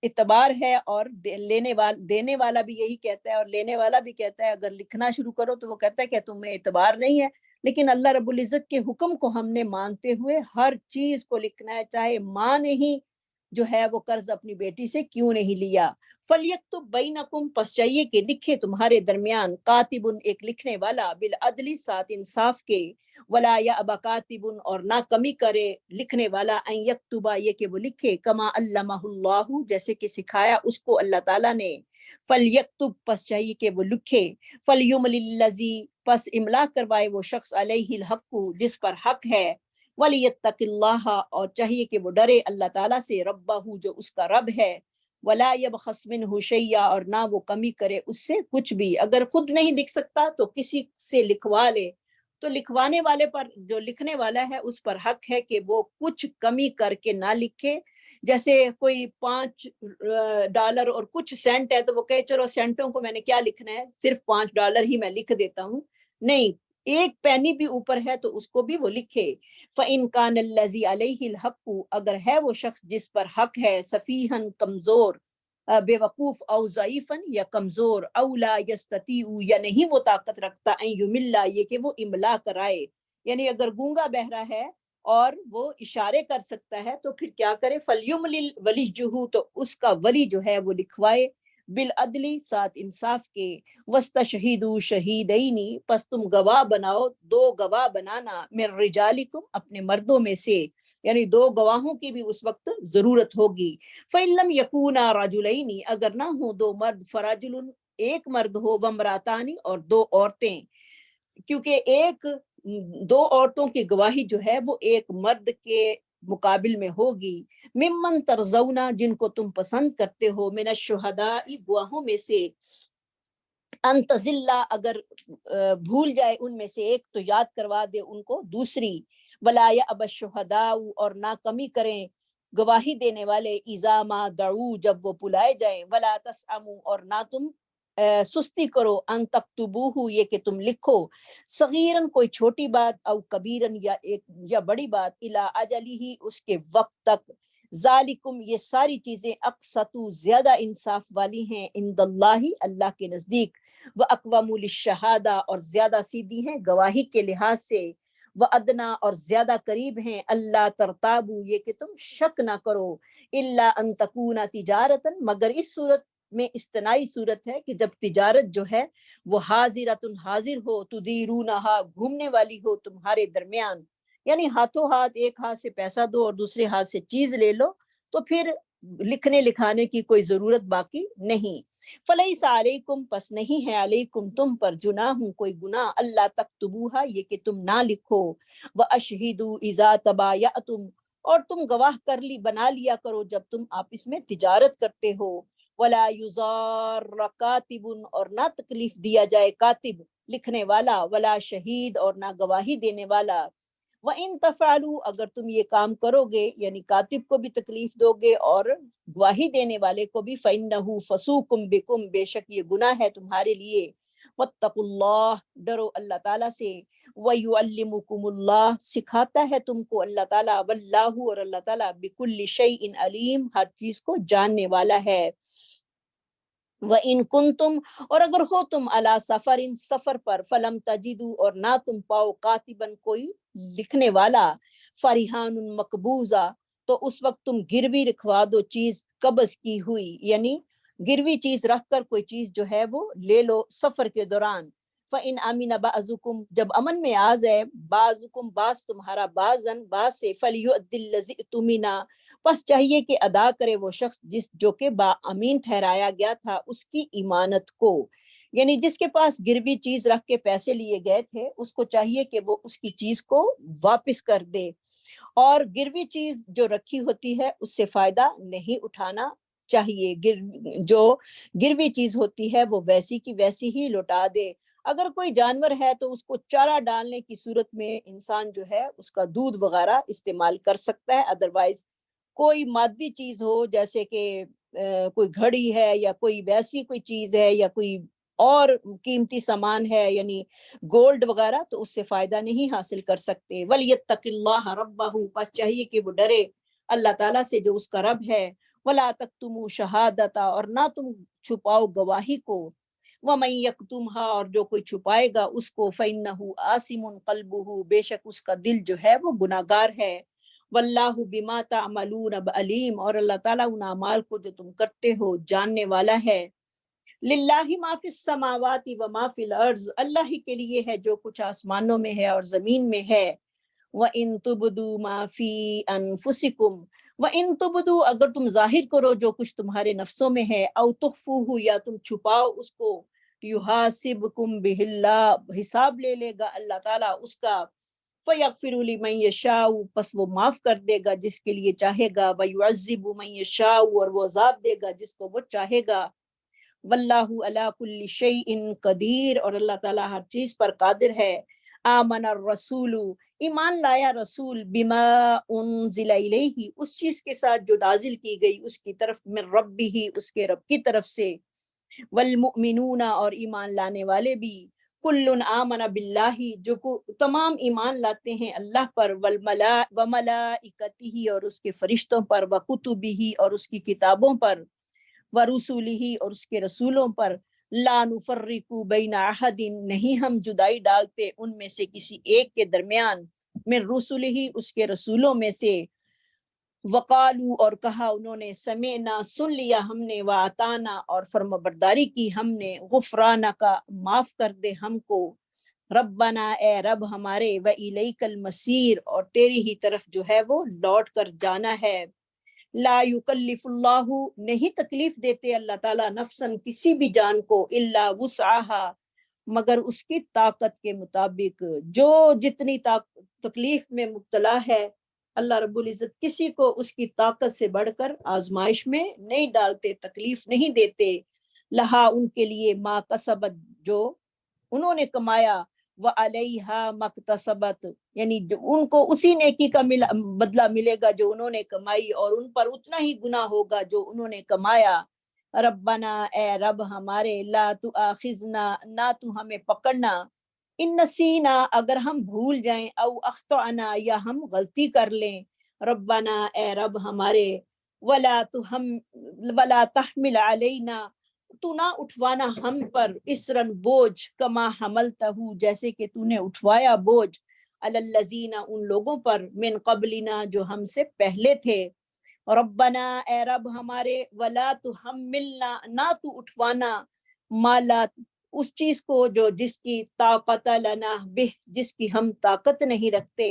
اعتبار ہے، اور دینے والا بھی یہی کہتا ہے اور لینے والا بھی کہتا ہے اگر لکھنا شروع کرو تو وہ کہتا ہے کہ تمہیں اعتبار نہیں ہے، لیکن اللہ رب العزت کے حکم کو ہم نے مانتے ہوئے ہر چیز کو لکھنا ہے، چاہے ماں نے ہی جو ہے وہ قرض اپنی بیٹی سے کیوں نہیں لیا۔ فَلْيَكْتُبْ بَيْنَكُمْ پس چاہیے کہ لکھے تمہارے درمیان، کاتب ایک لکھنے والا، بالعدل ساتھ انصاف کے، ولا یأبا کاتب اور نہ کمی کرے لکھنے والا، ان یکتبا یہ کہ وہ لکھے، کما علمہ اللہ جیسے کہ سکھایا اس کو اللہ تعالیٰ نے، فَلْيَكْتُبْ پس چاہیے کہ وہ لکھے، فَلْيُمْلِ الَّذِي پس املا کروائے وہ شخص، علیہ الحق جس پر حق ہے، وَلْيَتَّقِ اللَّهَ اور چاہیے کہ وہ ڈرے اللہ تعالیٰ سے، ربہ جو اس کا رب ہے، ولا يبخس منه شيئا اور نہ وہ کمی کرے اس سے کچھ بھی، اگر خود نہیں لکھ سکتا تو کسی سے لکھوا لے، تو لکھوانے والے پر، جو لکھنے والا ہے اس پر حق ہے کہ وہ کچھ کمی کر کے نہ لکھے، جیسے کوئی $5 اور کچھ سینٹ ہے تو وہ کہے چلو سینٹوں کو میں نے کیا لکھنا ہے، صرف $5 ہی میں لکھ دیتا ہوں، نہیں، ایک پینی بھی اوپر ہے تو اس کو بھی وہ لکھے۔ فَإِن كَانَ الَّذِي عَلَيْهِ الْحَقُّ اگر ہے وہ شخص جس پر حق ہے، سفیہن کمزور، بے وقوف، او ضعیفن یا کمزور، او لا یستطیع یا نہیں وہ طاقت رکھتا، ان یملا یہ کہ وہ املا کرائے، یعنی اگر گونگا بہرا ہے اور وہ اشارے کر سکتا ہے تو پھر کیا کرے، فلیملل ولیجہ تو اس کا ولی جو ہے وہ لکھوائے، بالعدلی ساتھ انصاف کے، وَاسْتَشْهِدُوا شَهِیدَیْنِ پس تم گواہ بناؤ، دو گواہ بنانا، من رجالکم اپنے مردوں میں سے، یعنی دو گواہوں کی بھی اس وقت ضرورت ہوگی۔ فَإِن لَمْ يَكُونَا رَجُلَيْنِ اگر نہ ہو دو مرد، فرجل ایک مرد ہو، وامرأتان اور دو عورتیں، کیونکہ دو عورتوں کی گواہی جو ہے وہ ایک مرد کے مقابل میں ہوگی، ممن ترضونا جن کو تم پسند کرتے ہو، من الشہداء گواہوں میں سے، ان تزلہ اگر بھول جائے ان میں سے ایک تو یاد کروا دے ان کو دوسری، ولا یأبى الشہداء اور نہ کمی کریں گواہی دینے والے، اذا ما دعو جب وہ بلائے جائیں، ولا تسأموا اور نہ تم سستی کرو، ان تکتبوہ یہ کہ تم لکھو، صغیرن کوئی چھوٹی بات، او کبیرن یا بڑی بات، الی اجلہ اس کے وقت تک، ذالکم یہ ساری چیزیں، اقسطو زیادہ انصاف والی ہیں، عند اللہ اللہ کے نزدیک، وَأَقْوَمُ لِلشَّهَادَةِ اور زیادہ سیدھی ہیں گواہی کے لحاظ سے، وَأَدْنَا اور زیادہ قریب ہیں، اللہ ترتابو یہ کہ تم شک نہ کرو، الا ان تکون تجارتن مگر اس صورت میں استنائی صورت ہے کہ جب تجارت جو ہے وہ حاضرۃ حاضر ہو، تدیرونہا گھومنے والی ہو تمہارے درمیان، یعنی ہاتھوں ہاتھ ایک ہاتھ سے پیسہ دو اور دوسرے ہاتھ سے چیز لے لو تو پھر لکھنے لکھانے کی کوئی ضرورت باقی نہیں۔ فلیس علیکم، پس نہیں ہے علیکم تم پر، جناح کوئی گناہ، اللہ تکتبوہا یہ کہ تم نہ لکھو، واشہدوا اذا تبایعتم اور تم گواہ کر لی بنا لیا کرو جب تم آپس میں تجارت کرتے ہو، ولا یضار کاتب اور نہ تکلیف دیا جائے کاتب لکھنے والا، ولا شہید اور نہ گواہی دینے والا، وَإِن تَفْعَلُوا اگر تم یہ کام کرو گے یعنی کاتب کو بھی تکلیف دو گے اور گواہی دینے والے کو بھی، فَإِنَّهُ فَسُوقٌ بِكُمْ بے شک یہ گناہ ہے تمہارے لیے، وَاتَّقُوا اللَّهَ ڈرو اللہ تعالیٰ سے، وَيُعَلِّمُكُمُ اللَّهُ سکھاتا ہے تم کو اللہ تعالیٰ، وَاللَّهُ اور اللہ تعالیٰ بِكُلِّ شَيْءٍ علیم ہر چیز کو جاننے والا ہے۔ وَإِن كُنتُمْ اور اگر ہو تم علی سفر سفر پر، فلم تجدوا اور نہ تم پاؤ کاتباً کوئی لکھنے والا، فرحان مقبوضہ تو اس وقت تم گروی رکھوا دو چیز قبض کی ہوئی، یعنی گروی چیز رکھ کر کوئی چیز جو ہے وہ لے لو سفر کے دوران۔ فَإِنْ أَمِنَ بَعْضُكُمْ جب امن میں آ جائے بعضکم بعض تمہارا بعضاً بعض سے، فَلْيُؤْدِّ الَّذِي اؤْتُمِنَ پس چاہیے کہ ادا کرے وہ شخص جو کہ با امین ٹھہرایا گیا تھا اس کی امانت کو، یعنی جس کے پاس گروی چیز رکھ کے پیسے لیے گئے تھے اس کو چاہیے کہ وہ اس کی چیز کو واپس کر دے، اور گروی چیز جو رکھی ہوتی ہے اس سے فائدہ نہیں اٹھانا چاہیے، جو گروی چیز ہوتی ہے وہ ویسی کی ویسی ہی لوٹا دے۔ اگر کوئی جانور ہے تو اس کو چارہ ڈالنے کی صورت میں انسان جو ہے اس کا دودھ وغیرہ استعمال کر سکتا ہے، ادروائز کوئی مادی چیز ہو جیسے کہ کوئی گھڑی ہے یا کوئی ویسی کوئی چیز ہے یا کوئی اور قیمتی سامان ہے یعنی گولڈ وغیرہ، تو اس سے فائدہ نہیں حاصل کر سکتے۔ وَلْيَتَّقِ اللَّهَ رَبَّهُ پس چاہیے کہ وہ ڈرے اللہ تعالیٰ سے جو اس کا رب ہے، وَلَا تَكْتُمُوا شَهَادَةَ اور نہ تم چھپاؤ گواہی کو، وَمَن يَكْتُمْهَا اور جو کوئی چھپائے گا اس کو، فَإِنَّهُ آثِمٌ قَلْبُهُ بے شک اس کا دل جو ہے وہ گناہگار ہے، واللہ بما تعملون علیم اور اللہ تعالیٰ ان اعمال کو جو تم کرتے ہو جاننے والا ہے۔ للہ ما فی السماوات و ما فی الارض اللہ ہی کے لیے ہے جو کچھ آسمانوں میں ہے اور زمین میں ہے۔ وَإِن تُبْدُوا مَا فِي أَنفُسِكُمْ وَإِن تُبْدُوا اگر تم ظاہر کرو جو کچھ تمہارے نفسوں میں ہے، أَوْ تُخْفُوهُ یا تم چھپاؤ اس کو، يُحَاسِبْكُمْ بِهِ اللَّهُ حساب لے لے گا اللہ تعالیٰ اس کا، فَيَغْفِرُ لِمَن يَشَاءُ پس وہ معاف کر دے گا جس کے لیے چاہے گا، وَيُعَذِّبُ مَن يَشَاءُ اور وہ عذاب دے گا جس کو وہ چاہے گا، واللہ علی کل شیء قدیر اور اللہ تعالیٰ ہر چیز پر قادر ہے۔ آمن الرسول ایمان لایا رسول، بما انزل الیہ اس چیز کے ساتھ جو نازل کی گئی اس کی طرف، من ربہ اس کے رب کی طرف سے، والمؤمنون اور ایمان لانے والے بھی، کل آمن باللہ جو تمام ایمان لاتے ہیں اللہ پر، وملائکتہ اور اس کے فرشتوں پر، وکتبہ اور اس کی کتابوں پر، ورسولہ اور اس کے رسولوں پر، لا نفرق بین احد نہیں ہم جدائی ڈالتے ان میں سے کسی ایک کے درمیان، من رسولہ اس کے رسولوں میں سے، وقالو اور کہا انہوں نے، سمعنا سن لیا ہم نے، واطانا اور فرمانبرداری کی ہم نے، غفرانک معاف کر دے ہم کو، ربنا اے رب ہمارے، وإلیک المصیر اور تیری ہی طرف جو ہے وہ لوٹ کر جانا ہے۔ لا یکلف اللہ نہیں تکلیف دیتے اللہ تعالیٰ نفساً کسی بھی جان کو، الا وسعها مگر اس کی طاقت کے مطابق، جو جتنی تکلیف میں مبتلا ہے اللہ رب العزت کسی کو اس کی طاقت سے بڑھ کر آزمائش میں نہیں ڈالتے، تکلیف نہیں دیتے، لہا ان کے لیے ما کسبت جو انہوں نے کمایا، وعلیہا مکتسبت یعنی جو ان کو اسی نیکی کا بدلہ ملے گا جو انہوں نے کمائی، اور ان پر اتنا ہی گناہ ہوگا جو انہوں نے کمایا۔ ربنا اے رب ہمارے، لا تؤاخذنا نہ تو ہمیں پکڑنا، ان نسینا اگر ہم بھول جائیں، او اخطأنا یا ہم غلطی کر لیں، ربنا اے رب ہمارے، ولا تحمل علینا تو نہ اٹھوانا ہم پر، اسرن بوجھ، کما حملتہ جیسے کہ تو نے اٹھوایا بوجھ، علی الذین ان لوگوں پر، من قبلنا جو ہم سے پہلے تھے، ربنا اے رب ہمارے، ولا تحملنا نہ تو اٹھوانا، ما لا اس چیز کو جو جس کی طاقت لنا بہ جس کی ہم طاقت نہیں رکھتے،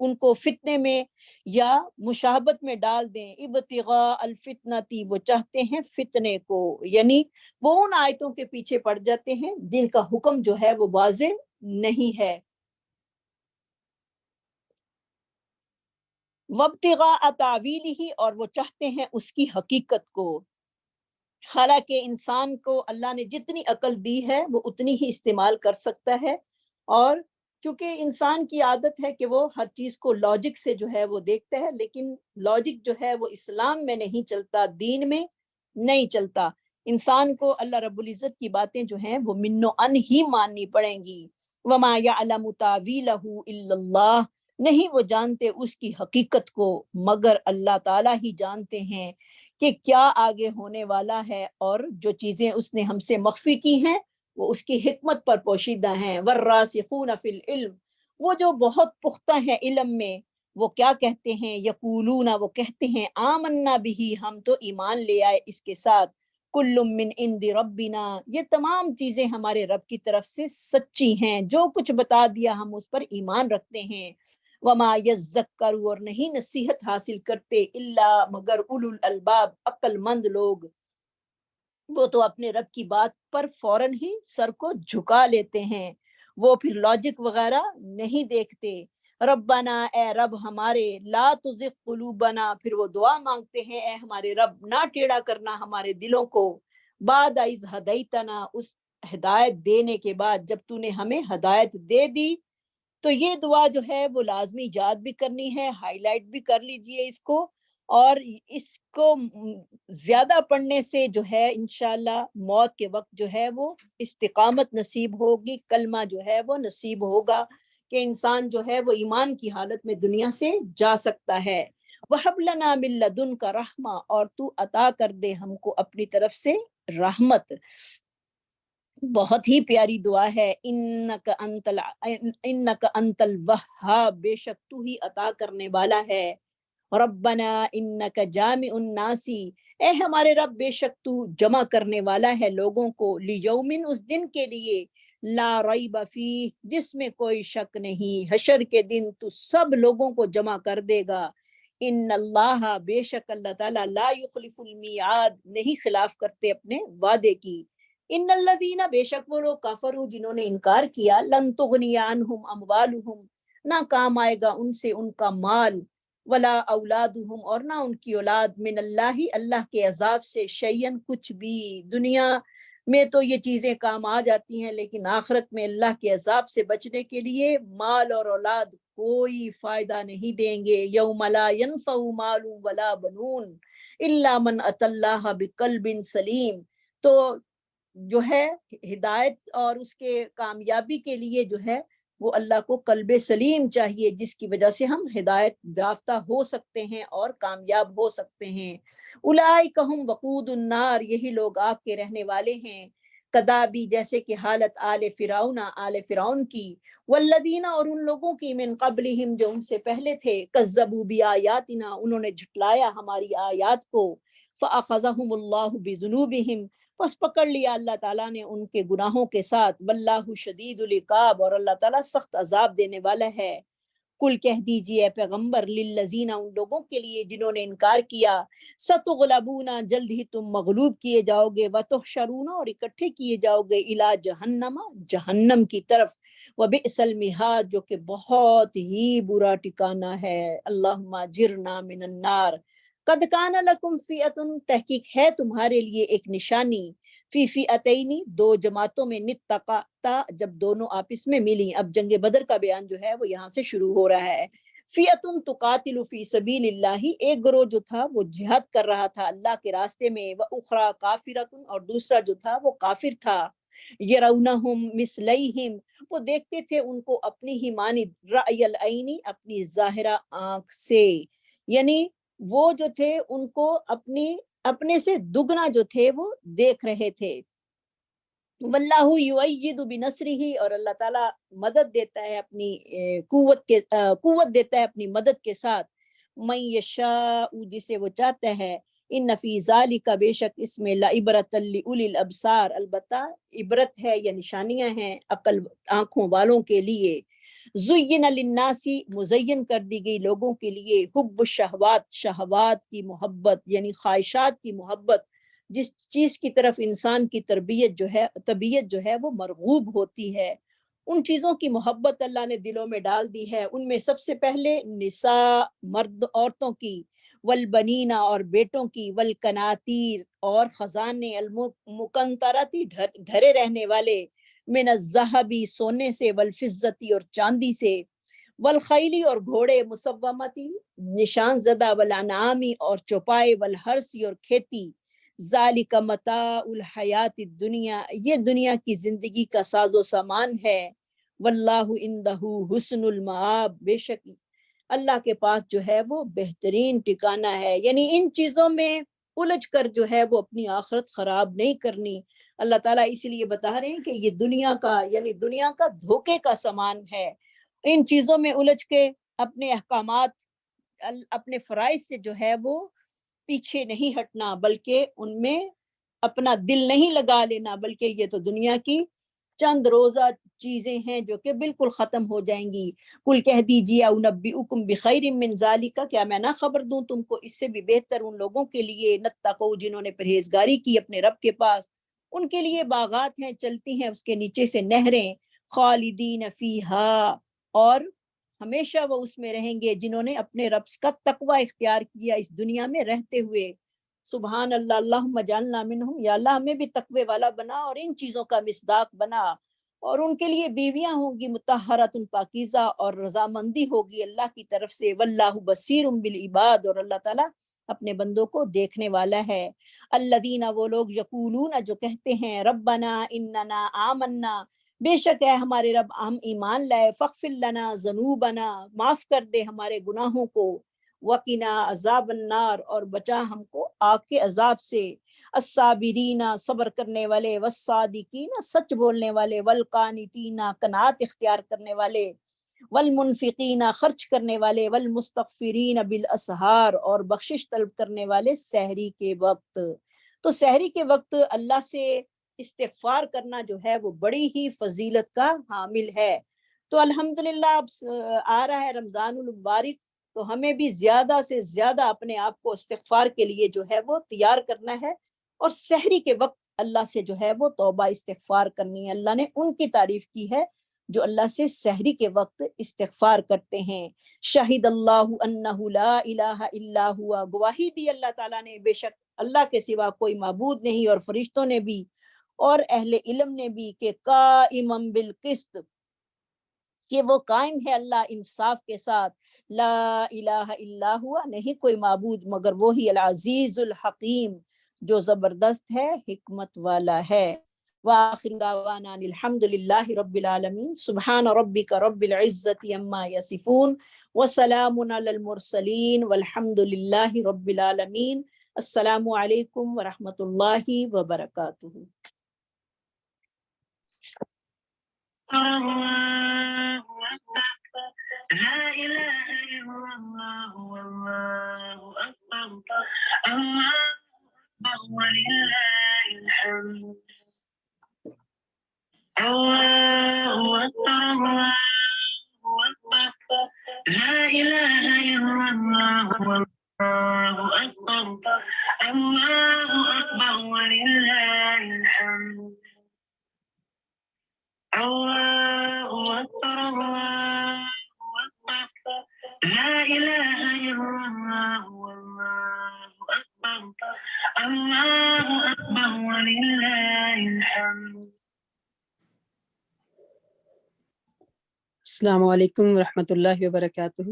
ان کو فتنے میں یا مشابہت میں ڈال دیں. ابتغاء الفتنتی، وہ چاہتے ہیں فتنے کو، یعنی وہ ان آیتوں کے پیچھے پڑ جاتے ہیں جن کا حکم جو ہے وہ واضح نہیں ہے. وابتغاء تاویلہ، اور وہ چاہتے ہیں اس کی حقیقت کو. حالانکہ انسان کو اللہ نے جتنی عقل دی ہے وہ اتنی ہی استعمال کر سکتا ہے، اور کیونکہ انسان کی عادت ہے کہ وہ ہر چیز کو لاجک سے جو ہے وہ دیکھتا ہے، لیکن لاجک جو ہے وہ اسلام میں نہیں چلتا، دین میں نہیں چلتا. انسان کو اللہ رب العزت کی باتیں جو ہیں وہ من و ان ہی ماننی پڑیں گی. وما یعلم تاویلہ الا اللہ، نہیں وہ جانتے اس کی حقیقت کو مگر اللہ تعالیٰ ہی جانتے ہیں کہ کیا آگے ہونے والا ہے، اور جو چیزیں اس نے ہم سے مخفی کی ہیں وہ اس کی حکمت پر پوشیدہ ہیں. والراسخون فی العلم، وہ جو بہت پختہ ہیں علم میں، وہ کیا کہتے ہیں؟ یقولون، وہ کہتے ہیں آمنا بہ، ہم تو ایمان لے آئے اس کے ساتھ. کل من عند ربنا، یہ تمام چیزیں ہمارے رب کی طرف سے سچی ہیں، جو کچھ بتا دیا ہم اس پر ایمان رکھتے ہیں. وما یذکر، اور نہیں نصیحت حاصل کرتے، الا مگر اولو الالباب، عقل مند لوگ. وہ تو اپنے رب کی بات پر فوراً ہی سر کو جھکا لیتے ہیں، وہ پھر لاجک وغیرہ نہیں دیکھتے. ربنا، اے رب ہمارے، لا تزغ قلوبنا، پھر وہ دعا مانگتے ہیں اے ہمارے رب نہ ٹیڑھا کرنا ہمارے دلوں کو، بعد اذ ہدیتنا، اس ہدایت دینے کے بعد، جب تو نے ہمیں ہدایت دے دی. تو یہ دعا جو ہے وہ لازمی یاد بھی کرنی ہے، ہائی لائٹ بھی کر لیجئے اس کو، اور اس کو زیادہ پڑھنے سے جو ہے انشاءاللہ موت کے وقت جو ہے وہ استقامت نصیب ہوگی، کلمہ جو ہے وہ نصیب ہوگا، کہ انسان جو ہے وہ ایمان کی حالت میں دنیا سے جا سکتا ہے. وَهَبْ لَنَا مِن لَّدُنْكَ رَحْمَةً، اور تو عطا کر دے ہم کو اپنی طرف سے رحمت. بہت ہی پیاری دعا ہے. انک انت الوہاب، بے شک تو ہی عطا کرنے والا ہے. ربنا انک جامع الناس، اے ہمارے رب بے شک تو جمع کرنے والا ہے لوگوں کو، لیومن، اس دن کے لیے، لا ریب فیہ، جس میں کوئی شک نہیں، حشر کے دن تو سب لوگوں کو جمع کر دے گا. ان اللہ، بے شک اللہ تعالیٰ، لا یخلف المیعاد، نہیں خلاف کرتے اپنے وعدے کی. ان الذین، بے شک وہ لوگ، کفروا، جنہوں نے انکار کیا، لن تغنی عنہم اموالہم، نہ کام آئے گا ان سے ان کا مال، ولا اولادہم، اور نہ ان کی اولاد، من اللہ، اللہ کے عذاب سے، شیئن، کچھ بھی. دنیا میں تو یہ چیزیں کام آ جاتی ہیں، لیکن آخرت میں اللہ کے عذاب سے بچنے کے لیے مال اور اولاد کوئی فائدہ نہیں دیں گے. یوم لا ینفع مال ولا بنون الا من اتى اللہ بقلب سلیم. تو جو ہے ہدایت اور اس کے کامیابی کے لیے جو ہے وہ اللہ کو قلب سلیم چاہیے، جس کی وجہ سے ہم ہدایت یافتہ ہو سکتے ہیں اور کامیاب ہو سکتے ہیں. اولئک هم وقود النار، یہی لوگ آگ کے رہنے والے ہیں. کدابی، جیسے کہ حالت آل فرعون، آل فرعون کی، والذین، اور ان لوگوں کی، من قبلہم، جو ان سے پہلے تھے، کذبوا بآیاتنا، انہوں نے جھٹلایا ہماری آیات کو، فأخذہم اللہ بذنوبہم، پس پکڑ لیا اللہ تعالیٰ نے ان کے گناہوں کے ساتھ. واللہ شدید العقاب، اور اللہ تعالیٰ سخت عذاب دینے والا ہے. کل کہہ دیجئے اے پیغمبر، للذین، ان لوگوں کے لیے جنہوں نے انکار کیا، ستغلبون، جلد ہی تم مغلوب کیے جاؤ گے، وتحشرون، اور اکٹھے کیے جاؤ گے، الی جہنم، جہنم کی طرف، وبئس المہاد، جو کہ بہت ہی برا ٹھکانہ ہے. اللہم اجرنا من النار. قد کان لکم فئۃ، تحقیق ہے تمہارے لیے ایک نشانی، فی فئتین، دو جماعتوں میں، نتقاتا، جب دونوں آپس میں ملی. اب جنگ بدر کا بیان جو ہے وہ یہاں سے شروع ہو رہا ہے. فئۃ تقاتل فی سبیل اللہ، ایک گروہ جو تھا وہ جہاد کر رہا تھا اللہ کے راستے میں، واخری کافرۃ، اور دوسرا جو تھا وہ کافر تھا. یرونہم مثلیہم، وہ دیکھتے تھے ان کو اپنی ہی مانند، رأی العین، اپنی ظاہرہ آنکھ سے، یعنی وہ جو تھے ان کو اپنے سے دگنا جو تھے وہ دیکھ رہے تھے. واللہ یؤید بنصرہ، اور اللہ تعالیٰ مدد دیتا ہے اپنی قوت دیتا ہے اپنی مدد کے ساتھ. من یشاء، جسے وہ چاہتا ہے. ان فی ذالک، بے شک اس میں، لعبرۃ لأولی الابصار، البتہ عبرت ہے یا نشانیاں ہیں عقل آنکھوں والوں کے لیے. زین للناسی مزین کر دی گئی لوگوں کے لیے حب الشہوات شہوات کی محبت یعنی خواہشات کی محبت، جس چیز کی طرف انسان کی طبیعت جو ہے وہ مرغوب ہوتی ہے، ان چیزوں کی محبت اللہ نے دلوں میں ڈال دی ہے۔ ان میں سب سے پہلے نساء مرد عورتوں کی، والبنینا اور بیٹوں کی، والکناتیر اور خزانے، المقنطرتی دھرے رہنے والے، من الذہبی سونے سے، والفضتی اور چاندی سے، والخیلی اور گھوڑے، مسومتی نشان زدہ، والانعامی اور چوپائے، والحرثی اور کھیتی، ذالک متاع الحیات الدنیا یہ دنیا کی زندگی کا ساز و سامان ہے، واللہ عندہ حسن المآب بے شک اللہ کے پاس جو ہے وہ بہترین ٹھکانہ ہے۔ یعنی ان چیزوں میں الجھ کر جو ہے وہ اپنی آخرت خراب نہیں کرنی۔ اللہ تعالیٰ اسی لیے بتا رہے ہیں کہ یہ دنیا کا یعنی دنیا کا دھوکے کا سامان ہے۔ ان چیزوں میں الجھ کے اپنے احکامات اپنے فرائض سے جو ہے وہ پیچھے نہیں ہٹنا، بلکہ ان میں اپنا دل نہیں لگا لینا، بلکہ یہ تو دنیا کی چند روزہ چیزیں ہیں جو کہ بالکل ختم ہو جائیں گی۔ کل کہہ دیجیے اونبئکم بخیر من ذالک، کیا میں نہ خبر دوں تم کو اس سے بھی بہتر ان لوگوں کے لیے، نتقوا جنہوں نے پرہیزگاری کی اپنے رب کے پاس، ان کے لیے باغات ہیں چلتی ہیں اس کے نیچے سے نہریں، خالدین فیہا اور ہمیشہ وہ اس میں رہیں گے، جنہوں نے اپنے رب کا تقوی اختیار کیا اس دنیا میں رہتے ہوئے۔ سبحان اللہ، اللہم اجعلنا منہم، یا اللہ ہمیں بھی تقوی والا بنا اور ان چیزوں کا مصداق بنا۔ اور ان کے لیے بیویاں ہوں گی مطہرات پاکیزہ، اور رضامندی ہوگی اللہ کی طرف سے، واللہ بصیر بالعباد، اور اللہ تعالیٰ اپنے بندوں کو دیکھنے والا ہے۔ الذین وہ لوگ یقولون جو کہتے ہیں ربنا اننا آمنا بے شک ہے ہمارے رب ہم ایمان لائے، فاغفر لنا ذنوبنا معاف کر دے ہمارے گناہوں کو، وقنا عذاب النار اور بچا ہم کو آگ کے عذاب سے، الصابرین صبر کرنے والے، والصادقین سچ بولنے والے، والقانتین قناعت اختیار کرنے والے، والمنفقین خرچ کرنے والے، والمستغفرین بالاسحار اور بخشش طلب کرنے والے سحری کے وقت۔ تو سحری کے وقت اللہ سے استغفار کرنا جو ہے وہ بڑی ہی فضیلت کا حامل ہے۔ تو الحمدللہ اب آ رہا ہے رمضان المبارک، تو ہمیں بھی زیادہ سے زیادہ اپنے آپ کو استغفار کے لیے جو ہے وہ تیار کرنا ہے، اور سحری کے وقت اللہ سے جو ہے وہ توبہ استغفار کرنی ہے۔ اللہ نے ان کی تعریف کی ہے جو اللہ سے سحری کے وقت استغفار کرتے ہیں۔ شہد اللہ انہ لا الہ الا ہوا، گواہی دی اللہ تعالیٰ نے بے شک اللہ کے سوا کوئی معبود نہیں، اور فرشتوں نے بھی اور اہل علم نے بھی، کہ قائما بالقسط، کہ وہ قائم ہے اللہ انصاف کے ساتھ، لا الہ الا ہوا نہیں کوئی معبود مگر وہی، العزیز الحکیم جو زبردست ہے حکمت والا ہے۔ وآخر دعوانا ان الحمد للہ رب العالمین، سبحان ربک رب العزت عما یصفون، وسلام علی المرسلین، والحمد للہ رب العالمین۔ السلام علیکم ورحمۃ اللہ وبرکاتہ۔ الله أكبر، لا إله إلا الله، والله أكبر، الله أكبر ولله الحمد، الله أكبر، الله أكبر، لا إله إلا الله، والله أكبر، الله أكبر ولله الحمد، الله أكبر، الله أكبر، لا إله إلا الله، والله أكبر، الله أكبر ولله الحمد۔ السلام علیکم ورحمۃ اللہ وبرکاتہ۔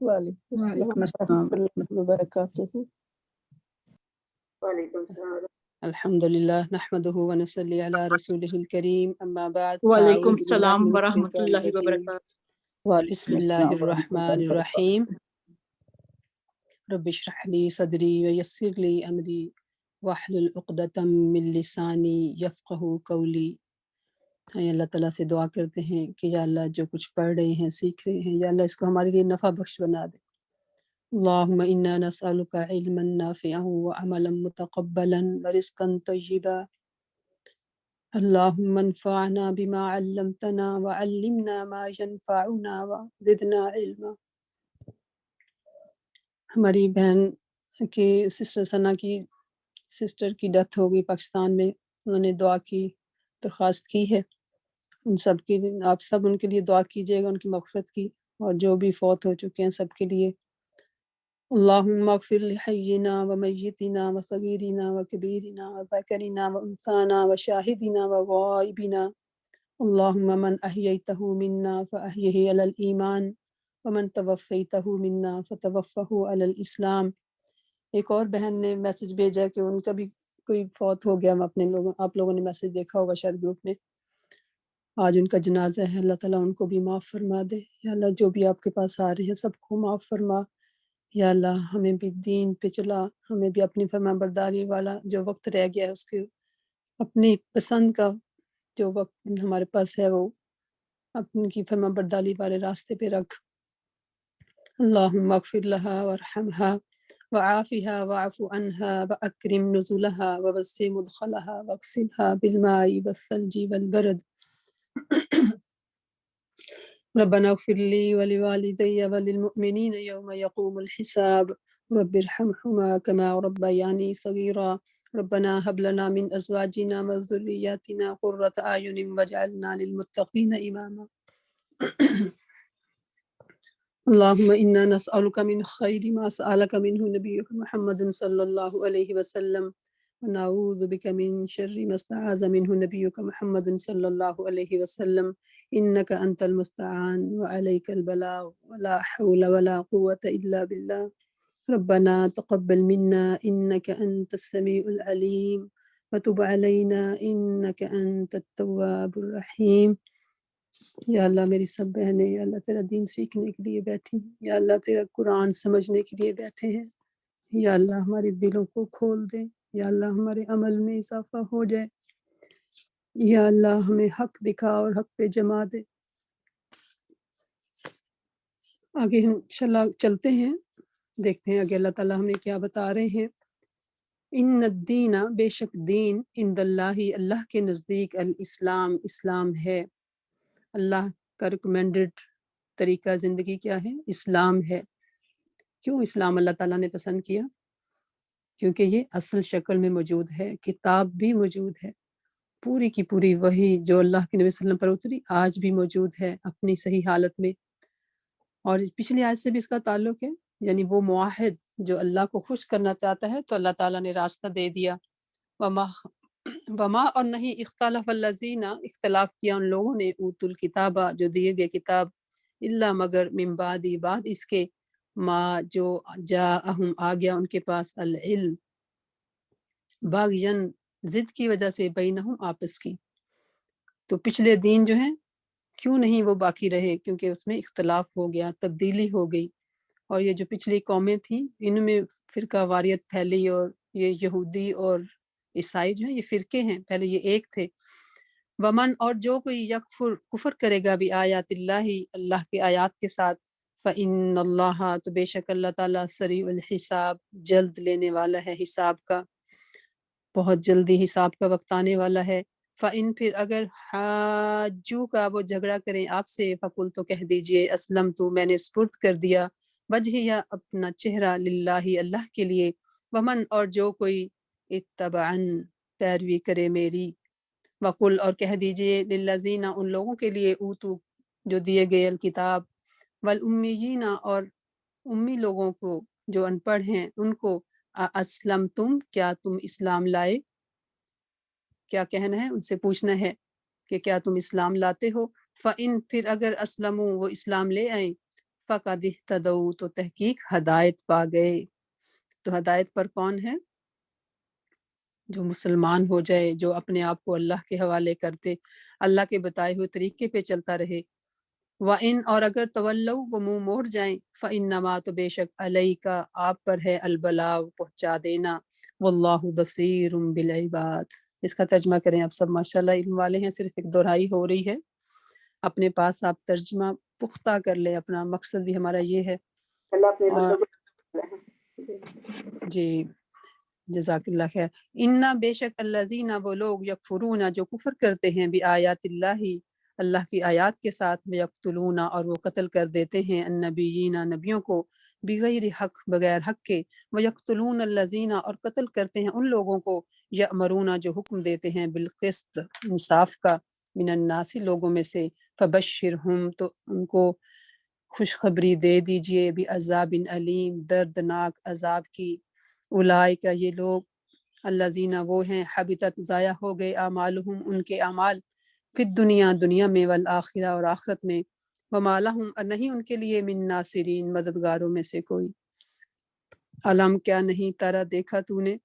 وعلیکم السلام ورحمۃ اللہ وبرکاتہ۔ وعلیکم السلام۔ الحمد للہ نحمده ونصلی علی رسولہ الکریم، اما بعد، وعلیکم اعوذ باللہ السلام من ورحمۃ الشیطان اللہ الرجیم، وبرکاتہ۔ بسم اللہ الرحمن الرحیم، رب اشرح لی صدری ویسر لی امری واحلل عقدۃ من لسانی یفقہوا قولی۔ اللہ تعالیٰ سے دعا کرتے ہیں کہ یا اللہ جو کچھ پڑھ رہے ہیں سیکھ رہے ہیں، یا اللہ اس کو ہمارے لیے نفع بخش بنا دے۔ اللہم انا نسألک علما نافعا وعملا متقبلا ورزقا طیبا۔ اللهم انفعنا بما علمتنا وعلمنا ما ينفعنا وزدنا علما۔ ہماری بہن کی سسٹر ثنا کی سسٹر کی ڈیتھ ہو گئی پاکستان میں، انہوں نے دعا کی درخواست کی ہے، ان سب کی آپ سب ان کے لیے دعا کیجیے گا، ان کی مغفرت کی، اور جو بھی فوت ہو چکے ہیں سب کے لیے۔ اللہم اغفر لحینا ومیتنا وصغیرنا وکبیرنا وذکرنا وانثانا وشاہدنا وغائبنا، اللہم من احییتہ منا فاحیہ علی الایمان ومن توفیتہ منا فتوفہ علی الاسلام۔ ایک اور بہن نے میسج بھیجا کہ ان کا بھی کوئی فوت ہو گیا، آپ لوگوں نے میسج دیکھا ہوگا شاید گروپ میں، آج ان کا جنازہ ہے، اللہ تعالیٰ ان کو بھی معاف فرما دے۔ یا اللہ جو بھی آپ کے پاس آ رہے ہیں سب کو معاف فرما، یا اللہ ہمیں بھی دین پہ چلا، ہمیں بھی اپنی فرما برداری والا جو وقت رہ گیا ہے اس کے اپنی پسند کا جو وقت ہمارے پاس ہے وہ اپنی کی فرما برداری والے راستے پہ رکھ۔ اللہم اغفر لہا وارحمہا وعافها واعف عنها واکرم نزلها ووسع مدخلها واغسلها بالماء والثلج والبرد۔ ربنا اغفر لي ولوالدي وللمؤمنين يوم يقوم الحساب رب ارحمهما كما ربياني صغيرا ربنا هب لنا من ازواجنا وذرياتنا قرة اعين واجعلنا للمتقين اماما۔ اللهم إنا نسألك من خير ما سألك منه نبيك محمد صلى الله عليه وسلم ونعوذ بك من شر ما استعاذ منه نبيك محمد صلى الله عليه وسلم إنك أنت المستعان وعليك البلاغ ولا حول ولا قوة إلا بالله۔ ربنا تقبل منا إنك أنت السميع العليم وتب علينا إنك أنت التواب الرحيم۔ یا اللہ میری سب بہنیں یا اللہ تیرا دین سیکھنے کے لیے بیٹھی ہیں، یا اللہ تیرا قرآن سمجھنے کے لیے بیٹھے ہیں، یا اللہ ہمارے دلوں کو کھول دے، یا اللہ ہمارے عمل میں اضافہ ہو جائے، یا اللہ ہمیں حق دکھا اور حق پہ جما دے۔ آگے ہم انشاءاللہ چلتے ہیں، دیکھتے ہیں آگے اللہ تعالیٰ ہمیں کیا بتا رہے ہیں۔ ان الدین، بے شک دین، عند اللہ، اللہ کے نزدیک، الاسلام، اسلام ہے۔ اللہ کا ریکمینڈڈ طریقہ زندگی کیا ہے؟ اسلام ہے۔ کیوں اسلام اللہ تعالیٰ نے پسند کیا؟ کیونکہ یہ اصل شکل میں موجود ہے، کتاب بھی موجود ہے، پوری کی پوری وحی جو اللہ کے نبی صلی اللہ علیہ وسلم پر اتری آج بھی موجود ہے اپنی صحیح حالت میں۔ اور پچھلی آیت سے بھی اس کا تعلق ہے، یعنی وہ معاہد جو اللہ کو خوش کرنا چاہتا ہے تو اللہ تعالیٰ نے راستہ دے دیا۔ وما اور نہیں اختلاف الذین، اختلاف کیا ان لوگوں نے، اوت الکتابہ جو دیے گئے کتاب، الا مگر من بعد، بعد اس کے، ما جو جاءہم آ گیا ان کے پاس، العلم باغین ضد کی وجہ سے، بینہم آپس کی۔ تو پچھلے دین جو ہیں کیوں نہیں وہ باقی رہے؟ کیونکہ اس میں اختلاف ہو گیا، تبدیلی ہو گئی، اور یہ جو پچھلی قومیں تھیں ان میں فرقہ واریت پھیلی، اور یہ یہودی اور عیسائی جو ہیں یہ فرقے ہیں، پہلے یہ ایک تھے۔ ومن اور جو کوئی یکفر کفر کرے گا بھی آیات اللہ، اللہ کے آیات کے ساتھ، فإن اللہ تو بے شک اللہ تعالیٰ سریع الحساب جلد لینے والا ہے حساب کا، بہت جلدی حساب کا وقت آنے والا ہے۔ فإن پھر اگر حاجو کا وہ جھگڑا کریں آپ سے، فقل تو کہہ دیجئے اسلم تو میں نے سپرد کر دیا، وجہیہ اپنا چہرہ، للہ اللہ کے لیے، ومن اور جو کوئی اتبعن پیروی کرے میری، وقل اور کہہ دیجئے للذین ان لوگوں کے لیے، اوتو جو دیے گئے الکتاب، والامیین اور امی لوگوں کو جو ان پڑھ ہیں ان کو، اسلم تم کیا تم اسلام لائے؟ کیا کہنا ہے؟ ان سے پوچھنا ہے کہ کیا تم اسلام لاتے ہو؟ فإن پھر اگر اسلموا وہ اسلام لے آئیں، فقد اہتدوا تو تحقیق ہدایت پا گئے۔ تو ہدایت پر کون ہے؟ جو مسلمان ہو جائے، جو اپنے آپ کو اللہ کے حوالے کرتے، اللہ کے بتائے ہوئے طریقے پہ چلتا رہے۔ وَإِنْ اور اگر تولوا وہ منہ موڑ جائیں، فإنما تو بے شک علیک آپ پر ہے، البلاغ پہنچا دینا، واللہ بصیر بالعباد۔ اس کا ترجمہ کریں آپ سب، ماشاءاللہ علم والے ہیں، صرف ایک دہرائی ہو رہی ہے، اپنے پاس آپ ترجمہ پختہ کر لیں، اپنا مقصد بھی ہمارا یہ ہے۔ اللہ اپنے اور بندوں کو جی جزاک اللہ خیر۔ انا بے شک الذین وہ لوگ یکفرون جو کفر کرتے ہیں بآیات اللہ اللہ کی آیات کے ساتھ، یقتلون اور وہ قتل کر دیتے ہیں النبیین نبیوں کو بغیر حق بغیر حق کے، ویقتلون الذین اور قتل کرتے ہیں ان لوگوں کو یأمرون جو حکم دیتے ہیں بالقسط انصاف کا، من الناس لوگوں میں سے، فبشرہم تو ان کو خوشخبری دے دیجئے بعذاب علیم دردناک عذاب کی، اولئک یہ لوگ الذین وہ ہیں حبطت ضائع ہو گئے اعمالہم ان کے اعمال فی الدنیا دنیا میں والآخرہ اور آخرت میں، وما لہم اور نہیں ان کے لیے من ناصرین مددگاروں میں سے کوئی۔ علم کیا نہیں ترا دیکھا تو نے،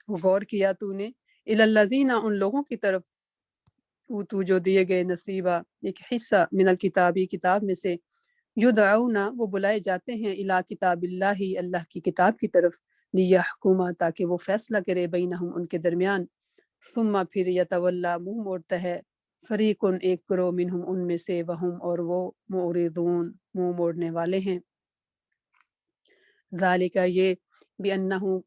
غور کیا تو نے، الی الذین ان لوگوں کی طرف اوتو جو دیے گئے نصیبہ ایک حصہ من الکتابی کتاب میں سے، یدعون وہ بلائے جاتے ہیں الی کتاب اللہ اللہ کی کتاب کی طرف، لیحکما تاکہ وہ فیصلہ کرے بینہم ان کے درمیان، ثم پھر یتولا منہ موڑتا ہے فریقن ایک گروہ منہم ان میں سے، وہم اور وہ معرضون منہ موڑنے والے ہیں، ذالک یہ بانہم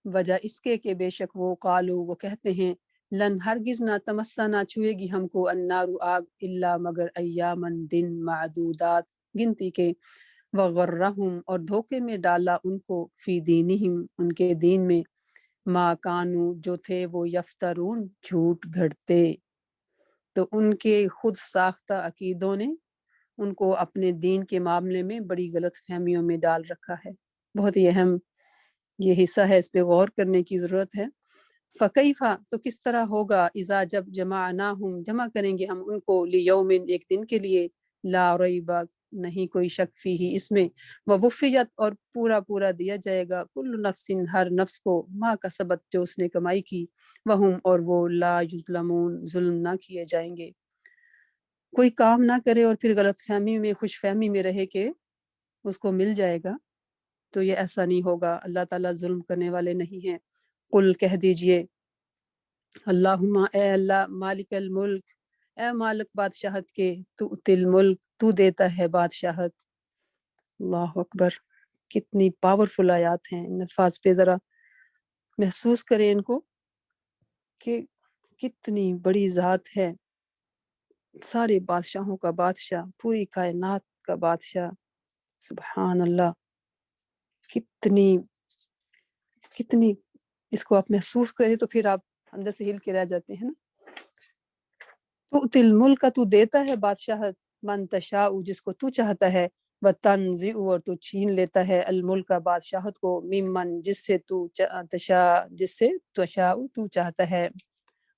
وجہ اس کے کہ بے شک وہ قالو وہ کہتے ہیں لن ہرگز نہ تمسا نہ چھوئے گی ہم کو النار آگ الا مگر ایامن دن معدودات گنتی کے، وغرہم اور دھوکے میں ڈالا ان کو فی دینہم ان کے دین میں، ما کانو جو تھے وہ یفترون جھوٹ گھڑتے، تو ان کے خود ساختہ عقیدوں نے ان کو اپنے دین کے معاملے میں بڑی غلط فہمیوں میں ڈال رکھا ہے۔ بہت ہی اہم یہ حصہ ہے، اس پہ غور کرنے کی ضرورت ہے۔ فکیفا تو کس طرح ہوگا، اذا جب جمعناہم جمع کریں گے ہم ان کو، لیومن ایک دن کے لیے، لا ریب نہیں کوئی شک فیہ اس میں، ووفیت اور پورا پورا دیا جائے گا کل نفس ہر نفس کو ما کسبت جو اس نے کمائی کی، وہم اور وہ لا یظلمون ظلم نہ کیے جائیں گے۔ کوئی کام نہ کرے اور پھر غلط فہمی میں خوش فہمی میں رہے کہ اس کو مل جائے گا، تو یہ ایسا نہیں ہوگا، اللہ تعالیٰ ظلم کرنے والے نہیں ہیں۔ قل کہہ دیجئے اللہم اے اللہ مالک الملک اے مالک بادشاہت کے، تو الملک تو دیتا ہے بادشاہت۔ اللہ اکبر، کتنی پاورفل آیات ہیں، ان الفاظ پہ ذرا محسوس کریں ان کو کہ کتنی بڑی ذات ہے، سارے بادشاہوں کا بادشاہ، پوری کائنات کا بادشاہ، سبحان اللہ، کتنی کتنی اس کو آپ محسوس کریں تو پھر آپ اندر سے ہل کے رہ جاتے ہیں نا۔ تؤتی الملک تو دیتا ہے بادشاہت، من تشاء جس کو تو چاہتا ہے، وتنزع اور تو چھین لیتا ہے الملک بادشاہت کو، ممن جس سے تو تشاء جس سے تشاء تو چاہتا ہے،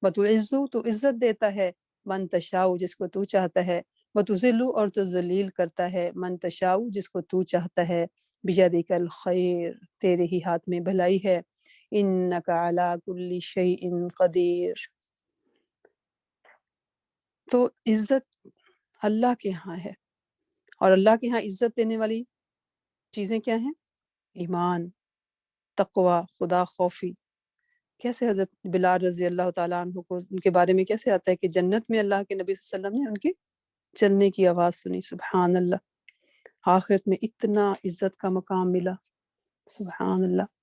وتعز تو عزت دیتا ہے من تشاء جس کو تو چاہتا ہے، وتذل اور تو ذلیل کرتا ہے من تشاء جس کو تو چاہتا ہے، بیدک الخیر تیرے ہی ہاتھ میں بھلائی ہے، انک علی کل شیء قدیر۔ تو عزت اللہ کے ہاں ہے، اور اللہ کے ہاں عزت دینے والی چیزیں کیا ہیں؟ ایمان، تقوی، خدا خوفی۔ کیسے حضرت بلال رضی اللہ تعالیٰ عنہ کو ان کے بارے میں کیسے آتا ہے کہ جنت میں اللہ کے نبی صلی اللہ علیہ وسلم نے ان کے چلنے کی آواز سنی، سبحان اللہ، آخرت میں اتنا عزت کا مقام ملا، سبحان اللہ۔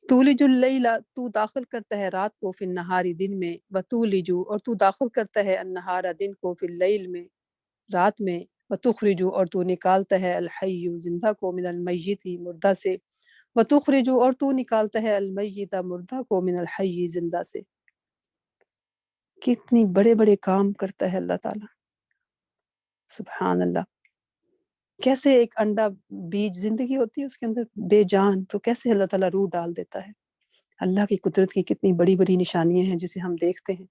تولج اللیل تو داخل کرتا ہے رات کو فی النہاری دن میں، وتولج اور تو داخل کرتا ہے النہار دن کو فی اللیل میں رات میں، وتخرج اور تو نکالتا ہے الحی زندہ کو من المیت مردہ سے، وتخرج اور تو نکالتا ہے المیت مردہ کو من الحی زندہ سے۔ کتنی بڑے بڑے کام کرتا ہے اللہ تعالیٰ، سبحان اللہ۔ کیسے ایک انڈا بیج زندگی ہوتی ہے اس کے اندر بے جان، تو کیسے اللہ تعالیٰ روح ڈال دیتا ہے۔ اللہ کی قدرت کی کتنی بڑی بڑی نشانیاں ہیں جسے ہم دیکھتے ہیں۔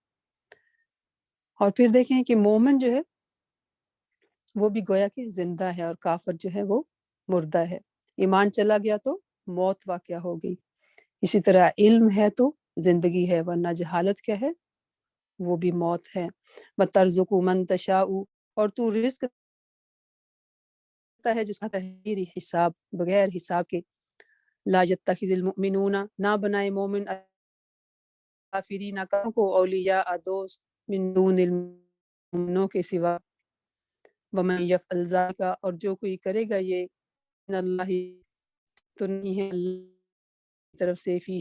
اور پھر دیکھیں کہ مومن جو ہے وہ بھی گویا کہ زندہ ہے، اور کافر جو ہے وہ مردہ ہے۔ ایمان چلا گیا تو موت واقع ہو گئی، اسی طرح علم ہے تو زندگی ہے، ورنہ جہالت کیا ہے؟ وہ بھی موت ہے۔ وَتَرْزُقُ مَن تَشَاءُ اور تو رزق دیتا ہے جس کا تحریر حساب بغیر حساب کے، لا يتخذ المؤمنون نہ بنائے مومن کافرین کافروں کو اولیاء دوست من دون المؤمنوں کے سوا، ومن یفعل ذلک اور جو کوئی کرے گا یہ، ان اللہ تو نہیں ہے اللہ کی طرف سے فی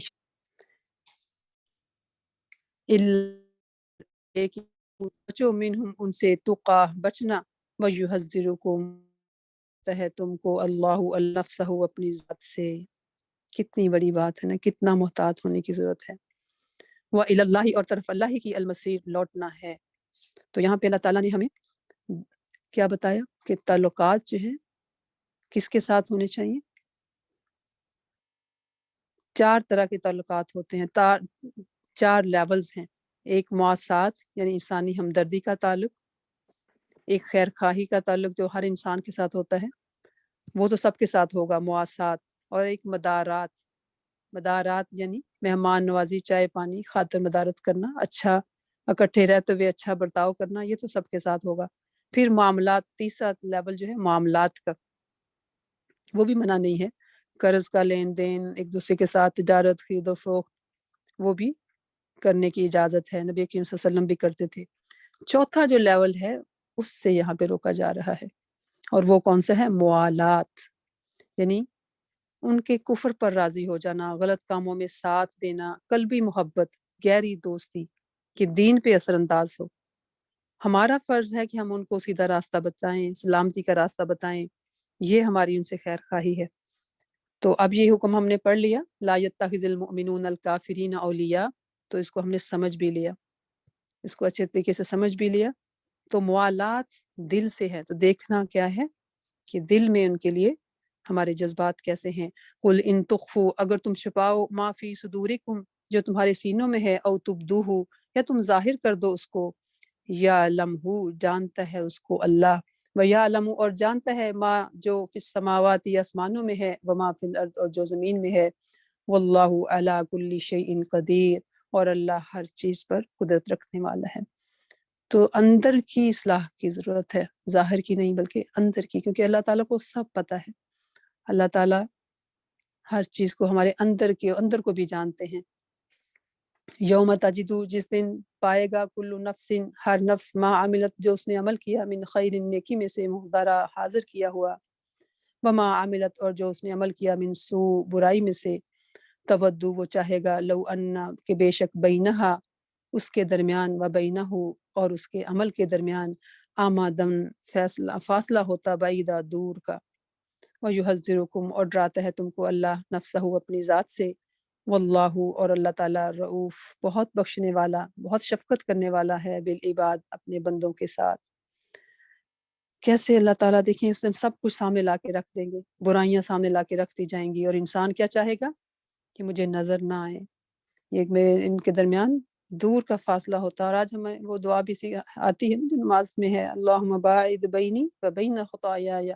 ایک بچو منہم ان سے تقا بچنا ویحذرکم ہے تم کو اللہ نفسہ اپنی ذات سے. کتنی بڑی بات ہے نا، کتنا محتاط ہونے کی ضرورت ہے. وَإِلَى اللَّهِ اور طرف اللہ ہی کی المصیر لوٹنا ہے. تو یہاں پہ اللہ تعالیٰ نے ہمیں کیا بتایا کہ تعلقات جو ہیں کس کے ساتھ ہونے چاہیے. 4 طرح کے تعلقات ہوتے ہیں، 4 لیولز ہیں. ایک مواسات یعنی انسانی ہمدردی کا تعلق، ایک خیر خواہی کا تعلق جو ہر انسان کے ساتھ ہوتا ہے، وہ تو سب کے ساتھ ہوگا مواسات. اور ایک مدارات یعنی مہمان نوازی، چائے پانی، خاطر مدارت کرنا، اچھا اکٹھے رہتے ہوئے اچھا برتاؤ کرنا، یہ تو سب کے ساتھ ہوگا. پھر معاملات، تیسرا لیول جو ہے معاملات کا، وہ بھی منع نہیں ہے. قرض کا لین دین، ایک دوسرے کے ساتھ تجارت، خرید و فروخت، وہ بھی کرنے کی اجازت ہے، نبی کریم صلی اللہ علیہ وسلم بھی کرتے تھے. چوتھا جو لیول ہے اس سے یہاں پہ روکا جا رہا ہے، اور وہ کون سا ہے؟ موالات، یعنی ان کے کفر پر راضی ہو جانا، غلط کاموں میں ساتھ دینا، قلبی محبت، گہری دوستی کہ دین پہ اثر انداز ہو. ہمارا فرض ہے کہ ہم ان کو سیدھا راستہ بتائیں، سلامتی کا راستہ بتائیں، یہ ہماری ان سے خیر خواہی ہے. تو اب یہ حکم ہم نے پڑھ لیا، لا یتخذ المؤمنون الکافرین اولیاء، تو اس کو ہم نے سمجھ بھی لیا، اس کو اچھے طریقے سے سمجھ بھی لیا. تو موالات دل سے ہے، تو دیکھنا کیا ہے کہ دل میں ان کے لیے ہمارے جذبات کیسے ہیں. قل ان تخفوا، اگر تم چھپاؤ، ما فی صدورکم، جو تمہارے سینوں میں ہے، او تبدوہ، یا تم ظاہر کر دو اس کو، یعلمہ، جانتا ہے اس کو اللہ، ویعلم، اور جانتا ہے، ما، جو فی السماوات، آسمانوں میں ہے، وما فی الارض، اور جو زمین میں ہے، واللہ علی کل شیء قدیر، اور اللہ ہر چیز پر قدرت رکھنے والا ہے. تو اندر کی اصلاح کی ضرورت ہے، ظاہر کی نہیں بلکہ اندر کی، کیونکہ اللہ تعالیٰ کو سب پتہ ہے. اللہ تعالیٰ ہر چیز کو، ہمارے اندر کو بھی جانتے ہیں. یوم تجدو، جس دن پائے گا، کل نفس، ہر نفس، ما عملت، جو اس نے عمل کیا، من خیر، نیکی میں سے، محضرا، حاضر کیا ہوا، وما عملت، اور جو اس نے عمل کیا، من سوء، برائی میں سے، تودو، وہ چاہے گا، لو انا، کہ بے شک، بینہا، اس کے درمیان، و بینہ، اور اس کے عمل کے درمیان، آمادن، فاصلہ ہوتا، بعیدہ، دور کا. وَيُحَذِّرُكُمْ، اور ڈراتا ہے تم کو اللہ، نفسہ، اپنی ذات سے. واللہ، اور اللہ تعالیٰ، رؤوف، بہت بخشنے والا، بہت شفقت کرنے والا ہے، بالعباد، اپنے بندوں کے ساتھ. کیسے اللہ تعالیٰ، دیکھیں اس دن سب کچھ سامنے لا کے رکھ دیں گے، برائیاں سامنے لا کے رکھ دی جائیں گی، اور انسان کیا چاہے گا کہ مجھے نظر نہ آئے. یہ میرے ان کے درمیان دور کا فاصلہ ہوتا. اور آج ہمیں وہ دعا بھی آتی ہے جو نماز میں ہے، اللہم باعد بینی و بین خطایای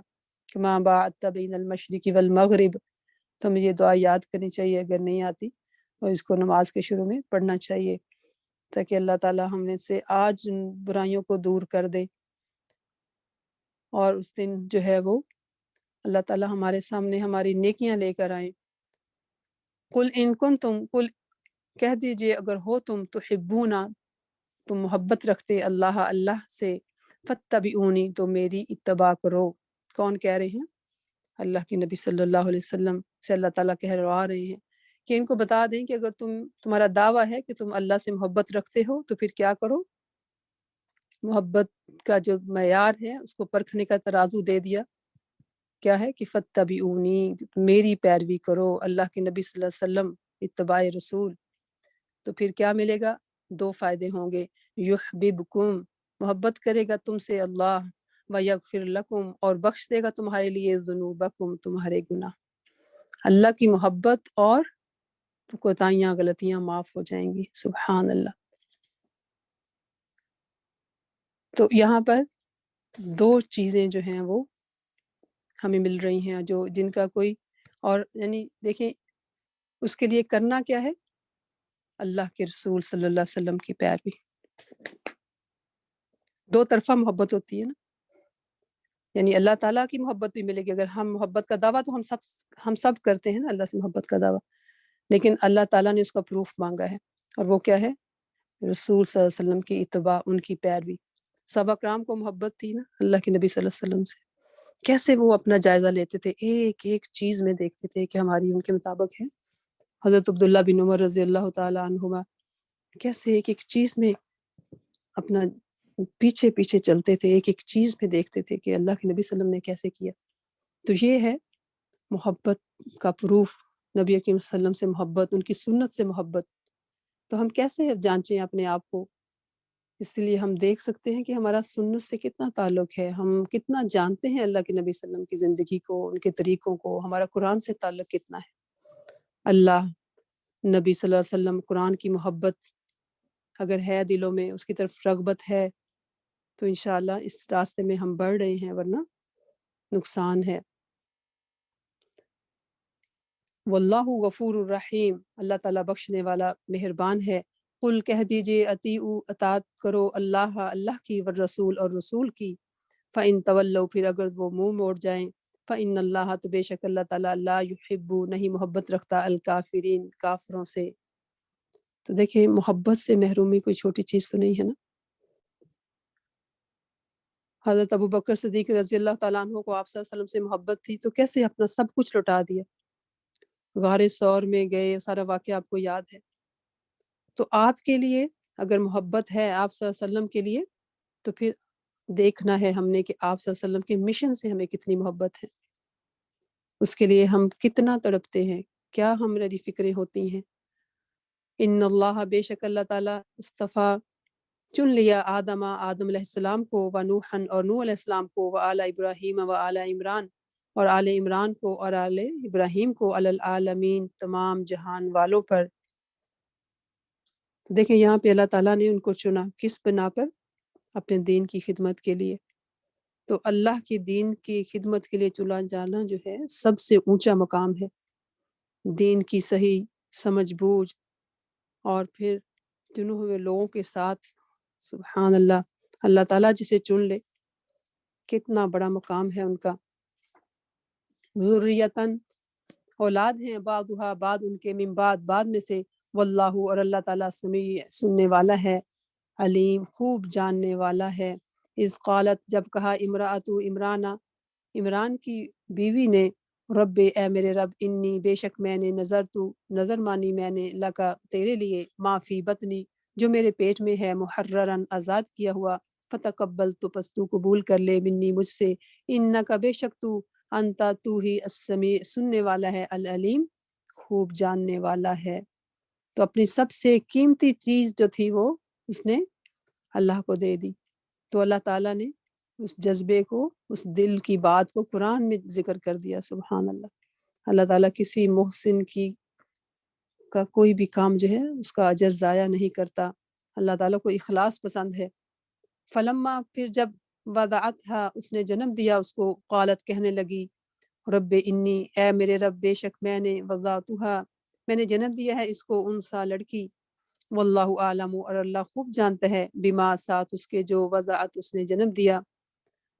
کما باعدت بین المشرق والمغرب. تو مجھے دعا یاد کرنی چاہیے، اگر نہیں آتی تو اس کو نماز کے شروع میں پڑھنا چاہیے، تاکہ اللہ تعالیٰ ہم میں سے آج ان برائیوں کو دور کر دے، اور اس دن جو ہے وہ اللہ تعالیٰ ہمارے سامنے ہماری نیکیاں لے کر آئیں. قل ان کنتم، قل کہہ دیجئے، اگر ہو تم، تحبونا، تم محبت رکھتے، اللہ سے، فاتبعونی، تو میری اتباع کرو. کون کہہ رہے ہیں؟ اللہ کے نبی صلی اللہ علیہ وسلم سے اللہ تعالیٰ کہلوا رہے ہیں کہ ان کو بتا دیں کہ اگر تمہارا دعویٰ ہے کہ تم اللہ سے محبت رکھتے ہو، تو پھر کیا کرو؟ محبت کا جو معیار ہے اس کو پرکھنے کا ترازو دے دیا. کیا ہے کہ فاتبعونی، میری پیروی کرو، اللہ کے نبی صلی اللہ علیہ وسلم، اتباع رسول. تو پھر کیا ملے گا؟ 2 فائدے ہوں گے. یحببکم، محبت کرے گا تم سے اللہ، ویغفر لکم، اور بخش دے گا تمہارے لیے، ذنوبکم، تمہارے گناہ. اللہ کی محبت اور کوتاہیاں، غلطیاں معاف ہو جائیں گی. سبحان اللہ. تو یہاں پر 2 چیزیں جو ہیں وہ ہمیں مل رہی ہیں، جو جن کا کوئی اور، یعنی دیکھیں اس کے لیے کرنا کیا ہے؟ اللہ کے رسول صلی اللہ علیہ وسلم کی پیروی. 2 طرفہ محبت ہوتی ہے نا، یعنی اللہ تعالیٰ کی محبت بھی ملے گی. اگر ہم محبت کا دعویٰ تو ہم سب کرتے ہیں نا اللہ سے محبت کا دعویٰ، لیکن اللہ تعالیٰ نے اس کا پروف مانگا ہے، اور وہ کیا ہے؟ رسول صلی اللہ علیہ وسلم کی اتباع، ان کی پیروی. صحابہ کرام کو محبت تھی نا اللہ کے نبی صلی اللہ علیہ وسلم سے، کیسے وہ اپنا جائزہ لیتے تھے، ایک ایک چیز میں دیکھتے تھے کہ ہماری ان کے مطابق ہے۔ حضرت عبداللہ بن عمر رضی اللہ تعالیٰ عنہما کیسے ایک ایک چیز میں اپنا پیچھے پیچھے چلتے تھے، ایک ایک چیز میں دیکھتے تھے کہ اللہ کے نبی صلی اللہ علیہ وسلم نے کیسے کیا۔ تو یہ ہے محبت کا پروف، نبی کریم صلی اللہ علیہ وسلم سے محبت، ان کی سنت سے محبت۔ تو ہم کیسے جانچیں اپنے آپ کو؟ اس لیے ہم دیکھ سکتے ہیں کہ ہمارا سنت سے کتنا تعلق ہے، ہم کتنا جانتے ہیں اللہ کے نبی صلی اللہ علیہ وسلم کی زندگی کو، ان کے طریقوں کو، ہمارا قرآن سے تعلق کتنا ہے۔ اللہ، نبی صلی اللہ علیہ وسلم، قرآن کی محبت اگر ہے دلوں میں، اس کی طرف رغبت ہے، تو انشاءاللہ اس راستے میں ہم بڑھ رہے ہیں، ورنہ نقصان ہے۔ واللہ غفور الرحیم، اللہ تعالیٰ بخشنے والا مہربان ہے۔ قل کہہ دیجئے اطیعوا، اطاعت کرو اللہ کی، والرسول اور رسول کی۔ فَإِن تولوا، پھر اگر وہ منہ موڑ جائیں، فَإِنَّ اللَّهَ، تو بے شک اللہ تعالیٰ لا يحب، نہیں محبت رکھتا، الکافرین، کافروں سے۔ تو دیکھیں محبت سے محرومی کوئی چھوٹی چیز تو نہیں ہے نا۔ حضرت ابو بکر صدیق رضی اللہ تعالیٰ عنہ کو آپ صلی اللہ علیہ وسلم سے محبت تھی، تو کیسے اپنا سب کچھ لوٹا دیا، غار ثور میں گئے، سارا واقعہ آپ کو یاد ہے۔ تو آپ کے لیے اگر محبت ہے آپ صلی اللہ علیہ وسلم کے لیے، تو پھر دیکھنا ہے ہم نے کہ آپ صلی اللہ علیہ وسلم کے مشن سے ہمیں کتنی محبت ہے، اس کے لیے ہم کتنا تڑپتے ہیں، کیا ہماری فکریں ہوتی ہیں۔ ان اللہ، بے شک اللہ تعالیٰ، اصطفیٰ، چن لیا آدم علیہ السلام کو، و نوحًا، اور نوح علیہ السلام کو، و آل ابراہیم، و آل عمران، اور آل عمران کو اور آل ابراہیم کو، علی العالمین، تمام جہان والوں پر۔ دیکھیں یہاں پہ اللہ تعالیٰ نے ان کو چنا کس بنا پر؟ اپنے دین کی خدمت کے لیے۔ تو اللہ کی دین کی خدمت کے لیے چنا جانا جو ہے سب سے اونچا مقام ہے۔ دین کی صحیح سمجھ بوجھ اور پھر چنے ہوئے لوگوں کے ساتھ، سبحان اللہ، اللہ تعالیٰ جسے چن لے کتنا بڑا مقام ہے ان کا۔ ذریتاً، اولاد ہیں، بعضها، بعد ان کے، من بعد میں سے، واللہ، اور اللہ تعالیٰ سمیع، سننے والا ہے، علیم، خوب جاننے والا ہے۔ اذ قالت، جب کہا، امرأۃ عمران کی بیوی نے، رب، اے میرے رب، انی، بے شک میں نے، نظر مانی میں نے، لکا، تیرے لیے، ما فی بطنی، جو میرے پیٹ میں ہے، محررن، آزاد کیا ہوا، فتقبل، تو پس تو قبول کر لے، منی، مجھ سے، انکا، بے شک تو، انتا، تو ہی، السمیع، سننے والا ہے، العلیم، خوب جاننے والا ہے۔ تو اپنی سب سے قیمتی چیز جو تھی وہ اس نے اللہ کو دے دی۔ تو اللہ تعالیٰ نے اس جذبے کو، اس دل کی بات کو قرآن میں ذکر کر دیا، سبحان اللہ۔ اللہ تعالیٰ کسی محسن کا کوئی بھی کام جو ہے اس کا اجر ضائع نہیں کرتا، اللہ تعالیٰ کو اخلاص پسند ہے۔ فلما، پھر جب، وضعتها، اس نے جنم دیا اس کو، قالت، کہنے لگی، رب انی، اے میرے رب، بے شک میں نے، وضعتها، میں نے جنم دیا ہے اس کو، انسا، لڑکی، واللہ عالم، اور اللہ خوب جانتا ہے، بما، ساتھ اس کے، جو وضعت، اس نے جنم دیا،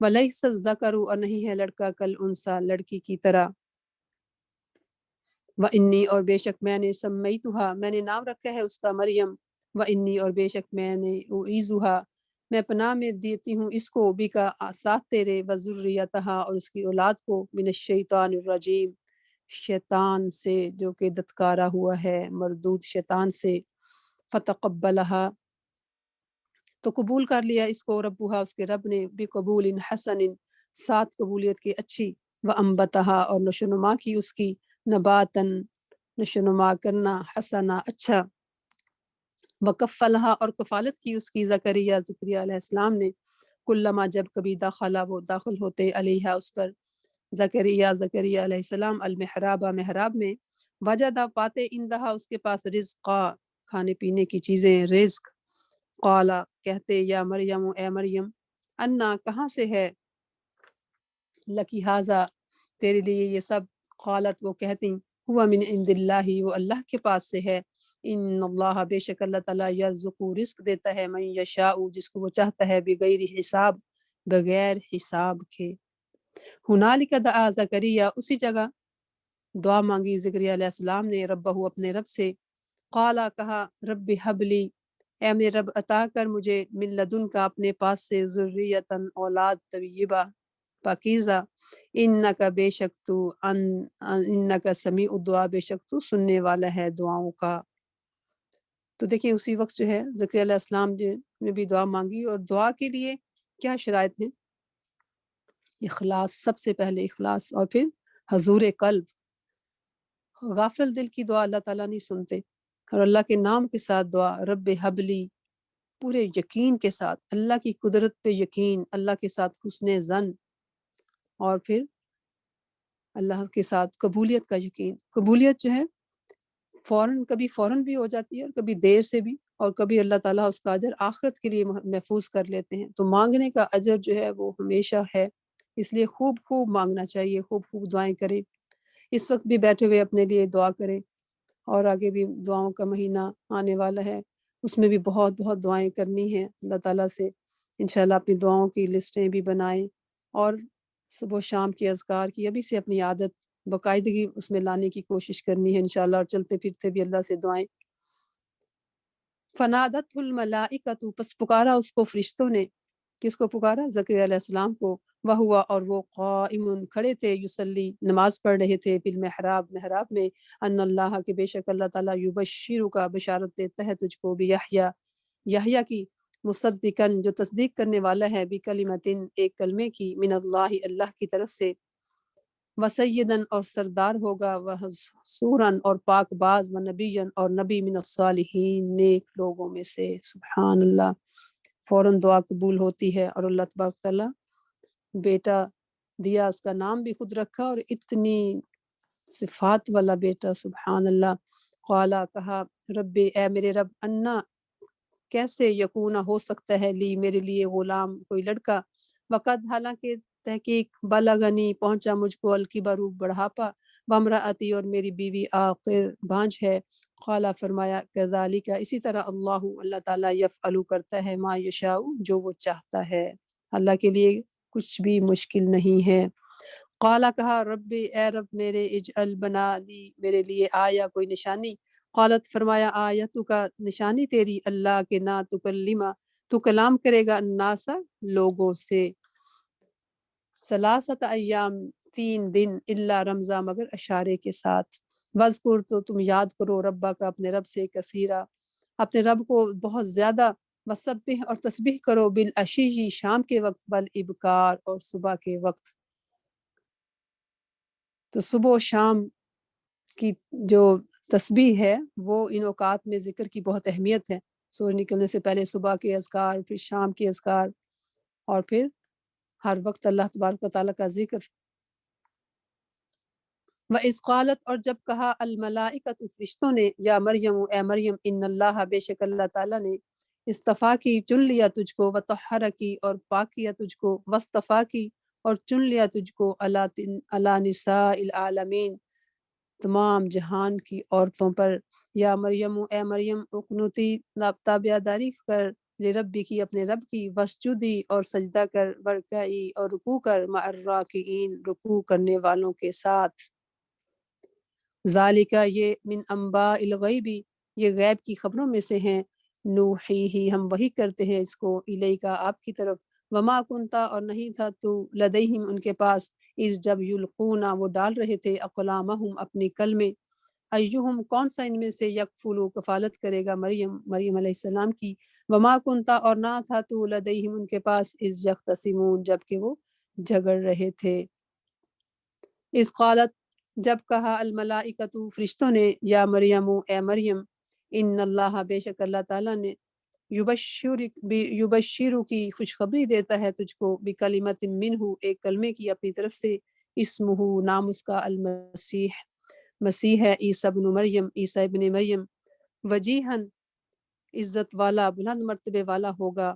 ولیس الذکر، اور نہیں ہے لڑکا، کل انسا، لڑکی کی طرح، وانی، اور بے شک میں نے، سمیتها، میں نے نام رکھا ہے اس کا مریم، وانی، اور بے شک میں نے، اعیذها، میں پناہ میں دیتی ہوں اس کو، بھی کا، ساتھ تیرے، وذریتها، اور اس کی اولاد کو، من الشیطان الرجیم، شیطان سے جو کہ دتکارا ہوا ہے، مردود شیطان سے۔ فتقبلها، تو قبول کر لیا اس کو، ربها، اس کے رب نے، بقبول حسن، ساتھ قبولیت کی اچھی، وانبتها، اور نشوونما کی اس کی، نباتن، نشوونما کرنا، حسنا، اچھا، وکفلها، اور کفالت کی اس کی، زکریا علیہ السلام نے، کلما، جب کبھی، داخلہ، وہ داخل ہوتے، علیہا، اس پر، زکریا علیہ السلام، المحراب، محراب میں، وجدہ، پاتے، اندہا، اس کے پاس، رزقا، کھانے پینے کی چیزیں، رزق، قالا، کہتے، یا مریم، اے مریم، انا، کہاں سے ہے، لکی ہاذا، تیرے لیے یہ سب، قالت، وہ کہتی، ہوا من عند اللہ، وہ اللہ کے پاس سے ہے، ان اللہ، بے شک اللہ تعالیٰ، یرزق، رزق دیتا ہے، من یشاء، جس کو وہ چاہتا ہے، بغیر حساب، بغیر حساب کے۔ ہنالک دعا زکریا، اسی جگہ دعا مانگی زکریا علیہ السلام نے، ربہ، اپنے رب سے، قالا، کہا، رب حبلی، اے میرے رب، عطا کر مجھے، من لدن کا، اپنے پاس سے، ذریتاً، اولاد، طیبہ، پاکیزہ، انکا بے شک تو انکا سمیع الدعا، بے شک تو سننے والا ہے دعاؤں کا۔ تو دیکھیں اسی وقت جو ہے زکریا علیہ السلام نے بھی دعا مانگی، اور دعا کے لیے کیا شرائط ہیں؟ اخلاص، سب سے پہلے اخلاص، اور پھر حضور قلب۔ غافل دل کی دعا اللہ تعالیٰ نہیں سنتے، اور اللہ کے نام کے ساتھ دعا، رب حبلی، پورے یقین کے ساتھ، اللہ کی قدرت پہ یقین، اللہ کے ساتھ حسن ظن، اور پھر اللہ کے ساتھ قبولیت کا یقین۔ قبولیت جو ہے کبھی فوراً بھی ہو جاتی ہے، اور کبھی دیر سے بھی، اور کبھی اللہ تعالیٰ اس کا اجر آخرت کے لیے محفوظ کر لیتے ہیں۔ تو مانگنے کا اجر جو ہے وہ ہمیشہ ہے، اس لیے خوب خوب مانگنا چاہیے، خوب خوب دعائیں کریں۔ اس وقت بھی بیٹھے ہوئے اپنے لیے دعا کریں، اور آگے بھی دعاؤں کا مہینہ آنے والا ہے، اس میں بھی بہت بہت دعائیں کرنی ہیں اللہ تعالیٰ سے۔ انشاءاللہ اپنی دعاؤں کی لسٹیں بھی بنائیں، اور صبح و شام کی اذکار کی ابھی سے اپنی عادت باقاعدگی اس میں لانے کی کوشش کرنی ہے انشاءاللہ، اور چلتے پھرتے بھی اللہ سے دعائیں۔ فنادت الملائکۃ، پس پکارا اس کو فرشتوں نے۔ کس کو پکارا؟ زکریا علیہ السلام کو۔ وہوا، اور وہ قائم، کھڑے تھے، یصلی، نماز پڑھ رہے تھے، فی المحراب، محراب میں، ان اللہ، کہ بے شک اللہ تعالیٰ، یبشرک کا بشارت دیتا ہے تجھ کو، بیحییٰ، یحییٰ کی، مصدقاً، جو تصدیق کرنے والا ہے، بکلمتن، ایک کلمے کی، من اللہ، اللہ کی طرف سے، وسیدن، اور سردار ہوگا، وحصوراً، اور پاک باز، ونبیًا، اور نبی، من الصالحین، نیک لوگوں میں سے۔ سبحان اللہ، فوراً دعا قبول ہوتی ہے، اور اللہ تبارک تعالیٰ بیٹا دیا، اس کا نام بھی خود رکھا، اور اتنی صفات والا بیٹا، سبحان اللہ۔ قالا، کہا، رب، اے میرے رب، انا، کیسے، یکون، ہو سکتا ہے، لی، میرے لیے، غلام، کوئی لڑکا، وقد، حالانکہ تحقیق، بلغنی، پہنچا مجھ کو، الکبر، بڑھاپا، وامرأتی، اور میری بیوی، عاقر، بانجھ ہے۔ قالا، فرمایا، کذالک، اسی طرح، اللہ تعالیٰ، یفعل، کرتا ہے، ما یشاء، جو وہ چاہتا ہے، اللہ کے لیے کچھ بھی مشکل نہیں ہے۔ قالا، کہا، رب، اے رب میرے، اجعل، بنا، لی، میرے لیے، آیا، کوئی نشانی۔ قالت، فرمایا، آیتو کا، نشانی تیری، اللہ کے نا تکلمہ، تو کلام کرے گا، الناس، لوگوں سے، ثلاثت ایام، 3 دن، الا رمضان، مگر اشارے کے ساتھ، وذکر، تو تم یاد کرو، ربا کا، اپنے رب سے، کثیرہ، اپنے رب کو بہت زیادہ، وسبح، اور تسبیح کرو، بالعشی، شام کے وقت، والابکار، اور صبح کے وقت۔ تو صبح و شام کی جو تسبیح ہے وہ ان اوقات میں ذکر کی بہت اہمیت ہے۔ سورج نکلنے سے پہلے صبح کے اذکار، پھر شام کے اذکار، اور پھر ہر وقت اللہ تبارک و تعالیٰ کا ذکر۔ وَإِذْ قَالَتْ، اور جب کہا، الملائکۃ، فرشتوں نے، یا مریم، اے مریم، ان اللہ، بے شک اللہ تعالیٰ نے، استفا کی، چن لیا تجھ کو، وطہر کی، اور پاک کیا تجھ کو، وصطفا کی، اور چن لیا تجھ کو، علی نساء العالمین، تمام جہان کی عورتوں پر۔ یا مریم، اے مریم، اقنتی، تابعداری کر، لربی کی، اپنے رب کی، وسجدی، اور سجدہ کر، ورکعی، اور رکوع کر، مع الراکعین، رکوع کرنے والوں کے ساتھ۔ ذالکہ، یہ، من انباء الغیبی، یہ غیب کی خبروں میں سے ہیں، نوحی ہی، ہم وحی کرتے ہیں اس کو، الیکا، آپ کی طرف، وما کنتا، اور نہیں تھا تو، لدیہم، ان کے پاس، اس جب، یلقونا، وہ ڈال رہے تھے، اقلامہم، اپنی کلمے، ایہم، کون سا ان میں سے، یکفلو، کفالت کرے گا، مریم علیہ السلام کی، وما کنتا، اور نہ تھا تو، لدیہم، ان کے پاس، اس یختصمون، جب کہ وہ جھگڑ رہے تھے۔ اس قالت، جب کہا، الملائکۃ، فرشتوں نے، یا مریم، اے مریم، ان اللہ، بے شک اللہ تعالیٰ نے، یبشر کی، خوشخبری دیتا ہے تجھ کو، بکلمت منہ، ایک کلمے کی، اپنی طرف سے، اسمہ، نام اس کا، المسیح، مسیح ہے، عیسیٰ ابن مریم، عیسیٰ ابن مریم، وجیہن، عزت والا، بلند مرتبے والا ہوگا،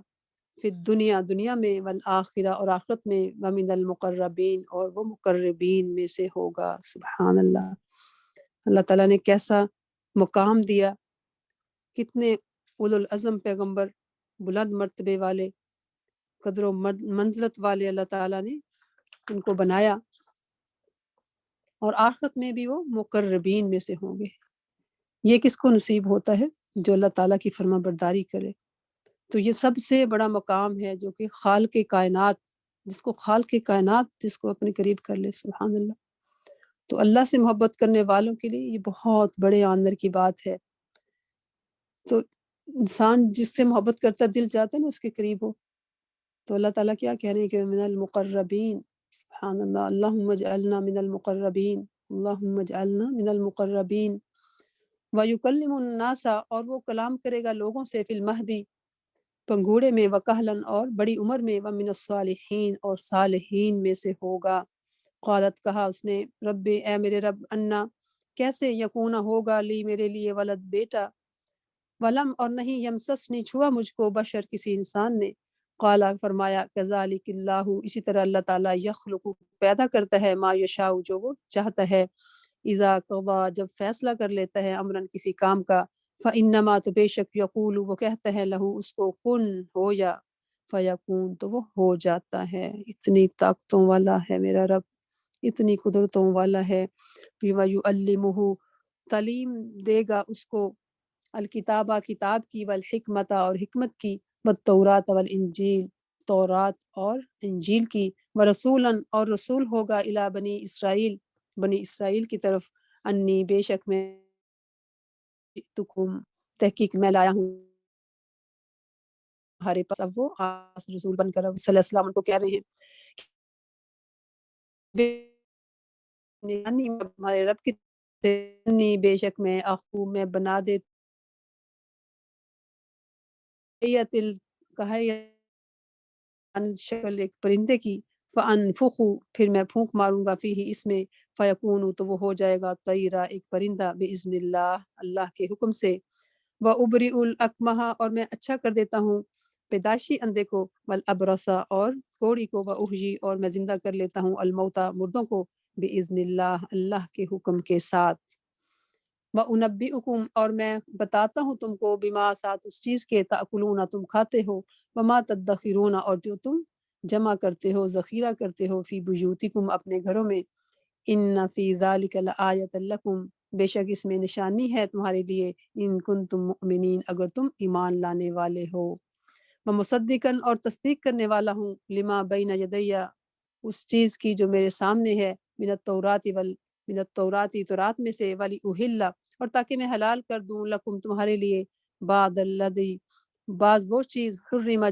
فی الدنیا، دنیا میں، والآخرہ، اور آخرت میں، ومن المقربین، اور وہ مقربین میں سے ہوگا۔ سبحان اللہ، اللہ تعالیٰ نے کیسا مقام دیا، کتنے اولو العزم پیغمبر، بلند مرتبے والے، قدر و منزلت والے اللہ تعالیٰ نے ان کو بنایا، اور آخرت میں بھی وہ مقربین میں سے ہوں گے۔ یہ کس کو نصیب ہوتا ہے؟ جو اللہ تعالیٰ کی فرما برداری کرے۔ تو یہ سب سے بڑا مقام ہے جو کہ خالق کائنات جس کو خالق کائنات جس کو اپنے قریب کر لے، سبحان اللہ۔ تو اللہ سے محبت کرنے والوں کے لیے یہ بہت بڑے آنر کی بات ہے۔ تو انسان جس سے محبت کرتا دل چاہتا ہے نا اس کے قریب ہو۔ تو اللہ تعالیٰ کیا کہہ رہے ہیں کہ من المقربین، سبحان اللہ، اللہم اجعلنا من المقربین، اللہم اجعلنا من المقربین۔ وَيُكَلِّمُ النَّاسَ، اور وہ کلام کرے گا لوگوں سے، فی المہدی، پنگھوڑے میں، وکہلن، اور بڑی عمر میں، ومن الصالحین، اور صالحین میں سے ہوگا۔ قالت، کہا اس نے، رب، اے میرے رب، انا، کیسے، یکون، ہوگا، لی، میرے لیے، ولد، بیٹا، ولم، اور نہیں، یمسسنی، چھوا مجھ کو، بشر، کسی انسان نے۔ قالا، فرمایا، کذالک اللہ، اسی طرح اللہ تعالیٰ، یخلق، پیدا کرتا ہے، ما یشاء، جو وہ چاہتا ہے، اذا قضا، جب فیصلہ کر لیتا ہے، امرن، کسی کام کا، فانما، تو بے شک، یقول، وہ کہتا ہے، لہو، اس کو، کن، ہو جا، فیکون، تو وہ ہو جاتا ہے۔ اتنی طاقتوں والا ہے میرا رب، اتنی قدرتوں والا ہے۔ وَيُعَلِّمُهُ، تعلیم دے گا اس کو، الکتابہ، کتاب کی، والحکمت، اور حکمت کی، والتورات والانجیل، تورات اور انجیل کی، ورسولاً، اور رسول ہوگا، الی بنی اسرائیل، بنی اسرائیل کی طرف، انی، بے شک میں، جئتکم، تحقیق میں لایا ہوں تمہارے پاس۔ اب وہ خاص رسول بن کر اب صلی اللہ علیہ وسلم ان کو کہہ رہے ہیں، انی، ہمارے رب کی، انی، بے شک میں، اخو، میں بنا دیتی، شکل ایک پرندے کی، فانفخ، پھر میں پھونک ماروں گا، فیہ، اس میں، فیکون، تو وہ ہو جائے گا، طیرا، ایک پرندہ، باذن اللہ، اللہ کے حکم سے۔ وابرئ الاکمہ، اور میں اچھا کر دیتا ہوں پیدائشی اندھے کو، والابرص، اور کوڑی کو، واحیی، اور میں زندہ کر لیتا ہوں، الموتى، مردوں کو، باذن اللہ، اللہ کے حکم کے ساتھ۔ وَأُنَبِّئُكُمْ، اور میں بتاتا ہوں تم کو، بما، ساتھ اس چیز کے، تأکلون، تم کھاتے ہو، وما تدخرون، اور جو تم جمع کرتے ہو، ذخیرہ کرتے ہو، فی بیوتکم، اپنے گھروں میں، ان فی ذلک لآیۃ لکم، بے شک اس میں نشانی ہے تمہارے لیے، ان کنتم مؤمنین، اگر تم ایمان لانے والے ہو۔ ومصدقاً، اور تصدیق کرنے والا ہوں، لما بین یدیہ، اس چیز کی جو میرے سامنے ہے، من التوراۃ من التوراۃ، تورات میں سے، ولی اہل، اور تاکہ میں حلال کر دوں، لکم، تمہارے لیے، بعد الذی، بعض وہ چیز، حرم،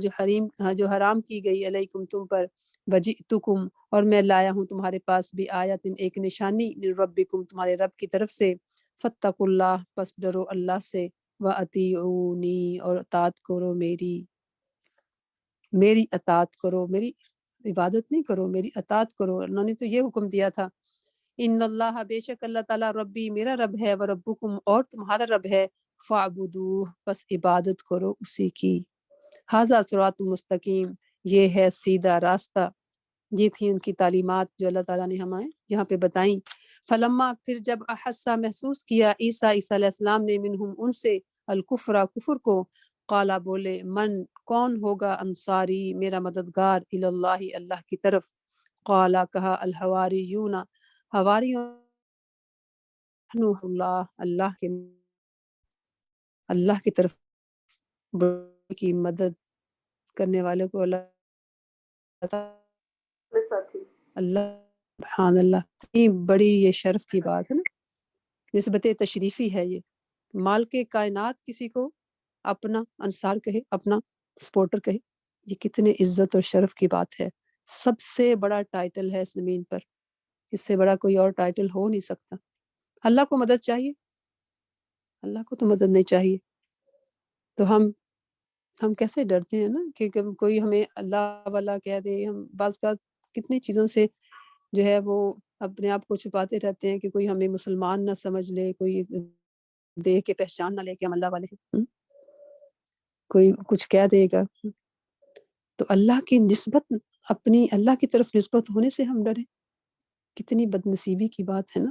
جو حرام کی گئی، علیکم، تم پر، وجئتکم، اور میں لایا ہوں تمہارے پاس، بھی آیت، ایک نشانی، من ربکم، تمہارے رب کی طرف سے، فاتقوا اللہ، پس ڈرو اللہ سے، واطیعونی، اور اطاعت کرو میری اطاعت کرو، میری عبادت نہیں کرو، میری اطاعت کرو۔ انہوں نے تو یہ حکم دیا تھا، ان اللہ، بے شک اللہ تعالیٰ، ربی، میرا رب ہے، وربکم، اور تمہارا رب ہے، فاعبدوہ، بس عبادت کرو اسی کی۔ ھذا صراط مستقیم، یہ ہے سیدھا راستہ۔ یہ تھی ان کی تعلیمات جو اللہ تعالیٰ نے ہمیں یہاں پہ بتائیں۔ فلما، پھر جب، احسا، محسوس کیا، عیسیٰ علیہ السلام نے، منہم، ان سے، الکفر، کفر کو، قالا، بولے، من، کون ہوگا، انصاری، میرا مددگار، اللہ، اللہ کی طرف۔ قالا، کہا، الحواریون، حواریوں، اللہ، اللہ کی طرف کی مدد کرنے والے کو اللہ سبحان اللہ، اتنی بڑی یہ شرف کی بات ہے نا، نسبت تشریفی ہے یہ۔ مالک کائنات کسی کو اپنا انصار کہے، اپنا سپورٹر کہے، یہ کتنے عزت اور شرف کی بات ہے۔ سب سے بڑا ٹائٹل ہے اس زمین پر، اس سے بڑا کوئی اور ٹائٹل ہو نہیں سکتا۔ اللہ کو مدد چاہیے، اللہ کو تو مدد نہیں چاہیے، تو ہم کیسے ڈرتے ہیں نا کہ کوئی ہمیں اللہ والا کہہ دے۔ ہم بعض کا کتنی چیزوں سے جو ہے وہ اپنے آپ کو چھپاتے رہتے ہیں کہ کوئی ہمیں مسلمان نہ سمجھ لے، کوئی دیکھ کے پہچان نہ لے کہ ہم اللہ والے ہیں، کوئی کچھ کہہ دے گا۔ تو اللہ کی نسبت، اپنی اللہ کی طرف نسبت ہونے سے ہم ڈریں، کتنی بد نصیبی کی بات ہے نا۔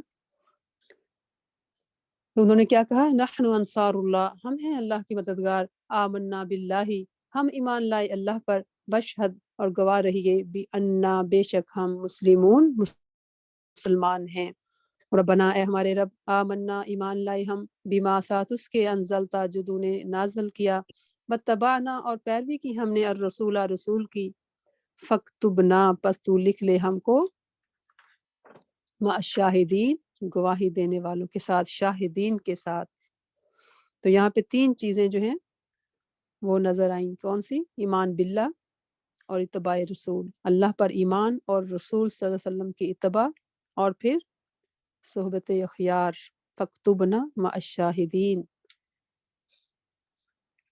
تو انہوں نے کیا کہا، نحن انصار اللہ، ہم ہیں اللہ کی مددگار، آمنا باللہ، ہم ایمان لائے اللہ پر، بشہد، اور گواہ رہیے، بأننا، بے شک ہم، مسلمون، مسلمان ہیں۔ ربنا، اے ہمارے رب، آمنا، ایمان لائے ہم، بما، ساتھ اس کے، انزلتا، جو تو نے نازل کیا، واتبعنا، اور پیروی کی ہم نے، الرسول، رسول کی، فَاكْتُبْنَا پس تو لکھ لے ہم کو مع الشاہدین گواہی دینے والوں کے ساتھ، شاہدین کے ساتھ۔ تو یہاں پہ 3 چیزیں جو ہیں وہ نظر آئیں، کون سی؟ ایمان باللہ اور اتباع رسول، اللہ پر ایمان اور رسول صلی اللہ علیہ وسلم کی اتباع، اور پھر صحبت اخیار، فَاكْتُبْنَا مع الشاہدین،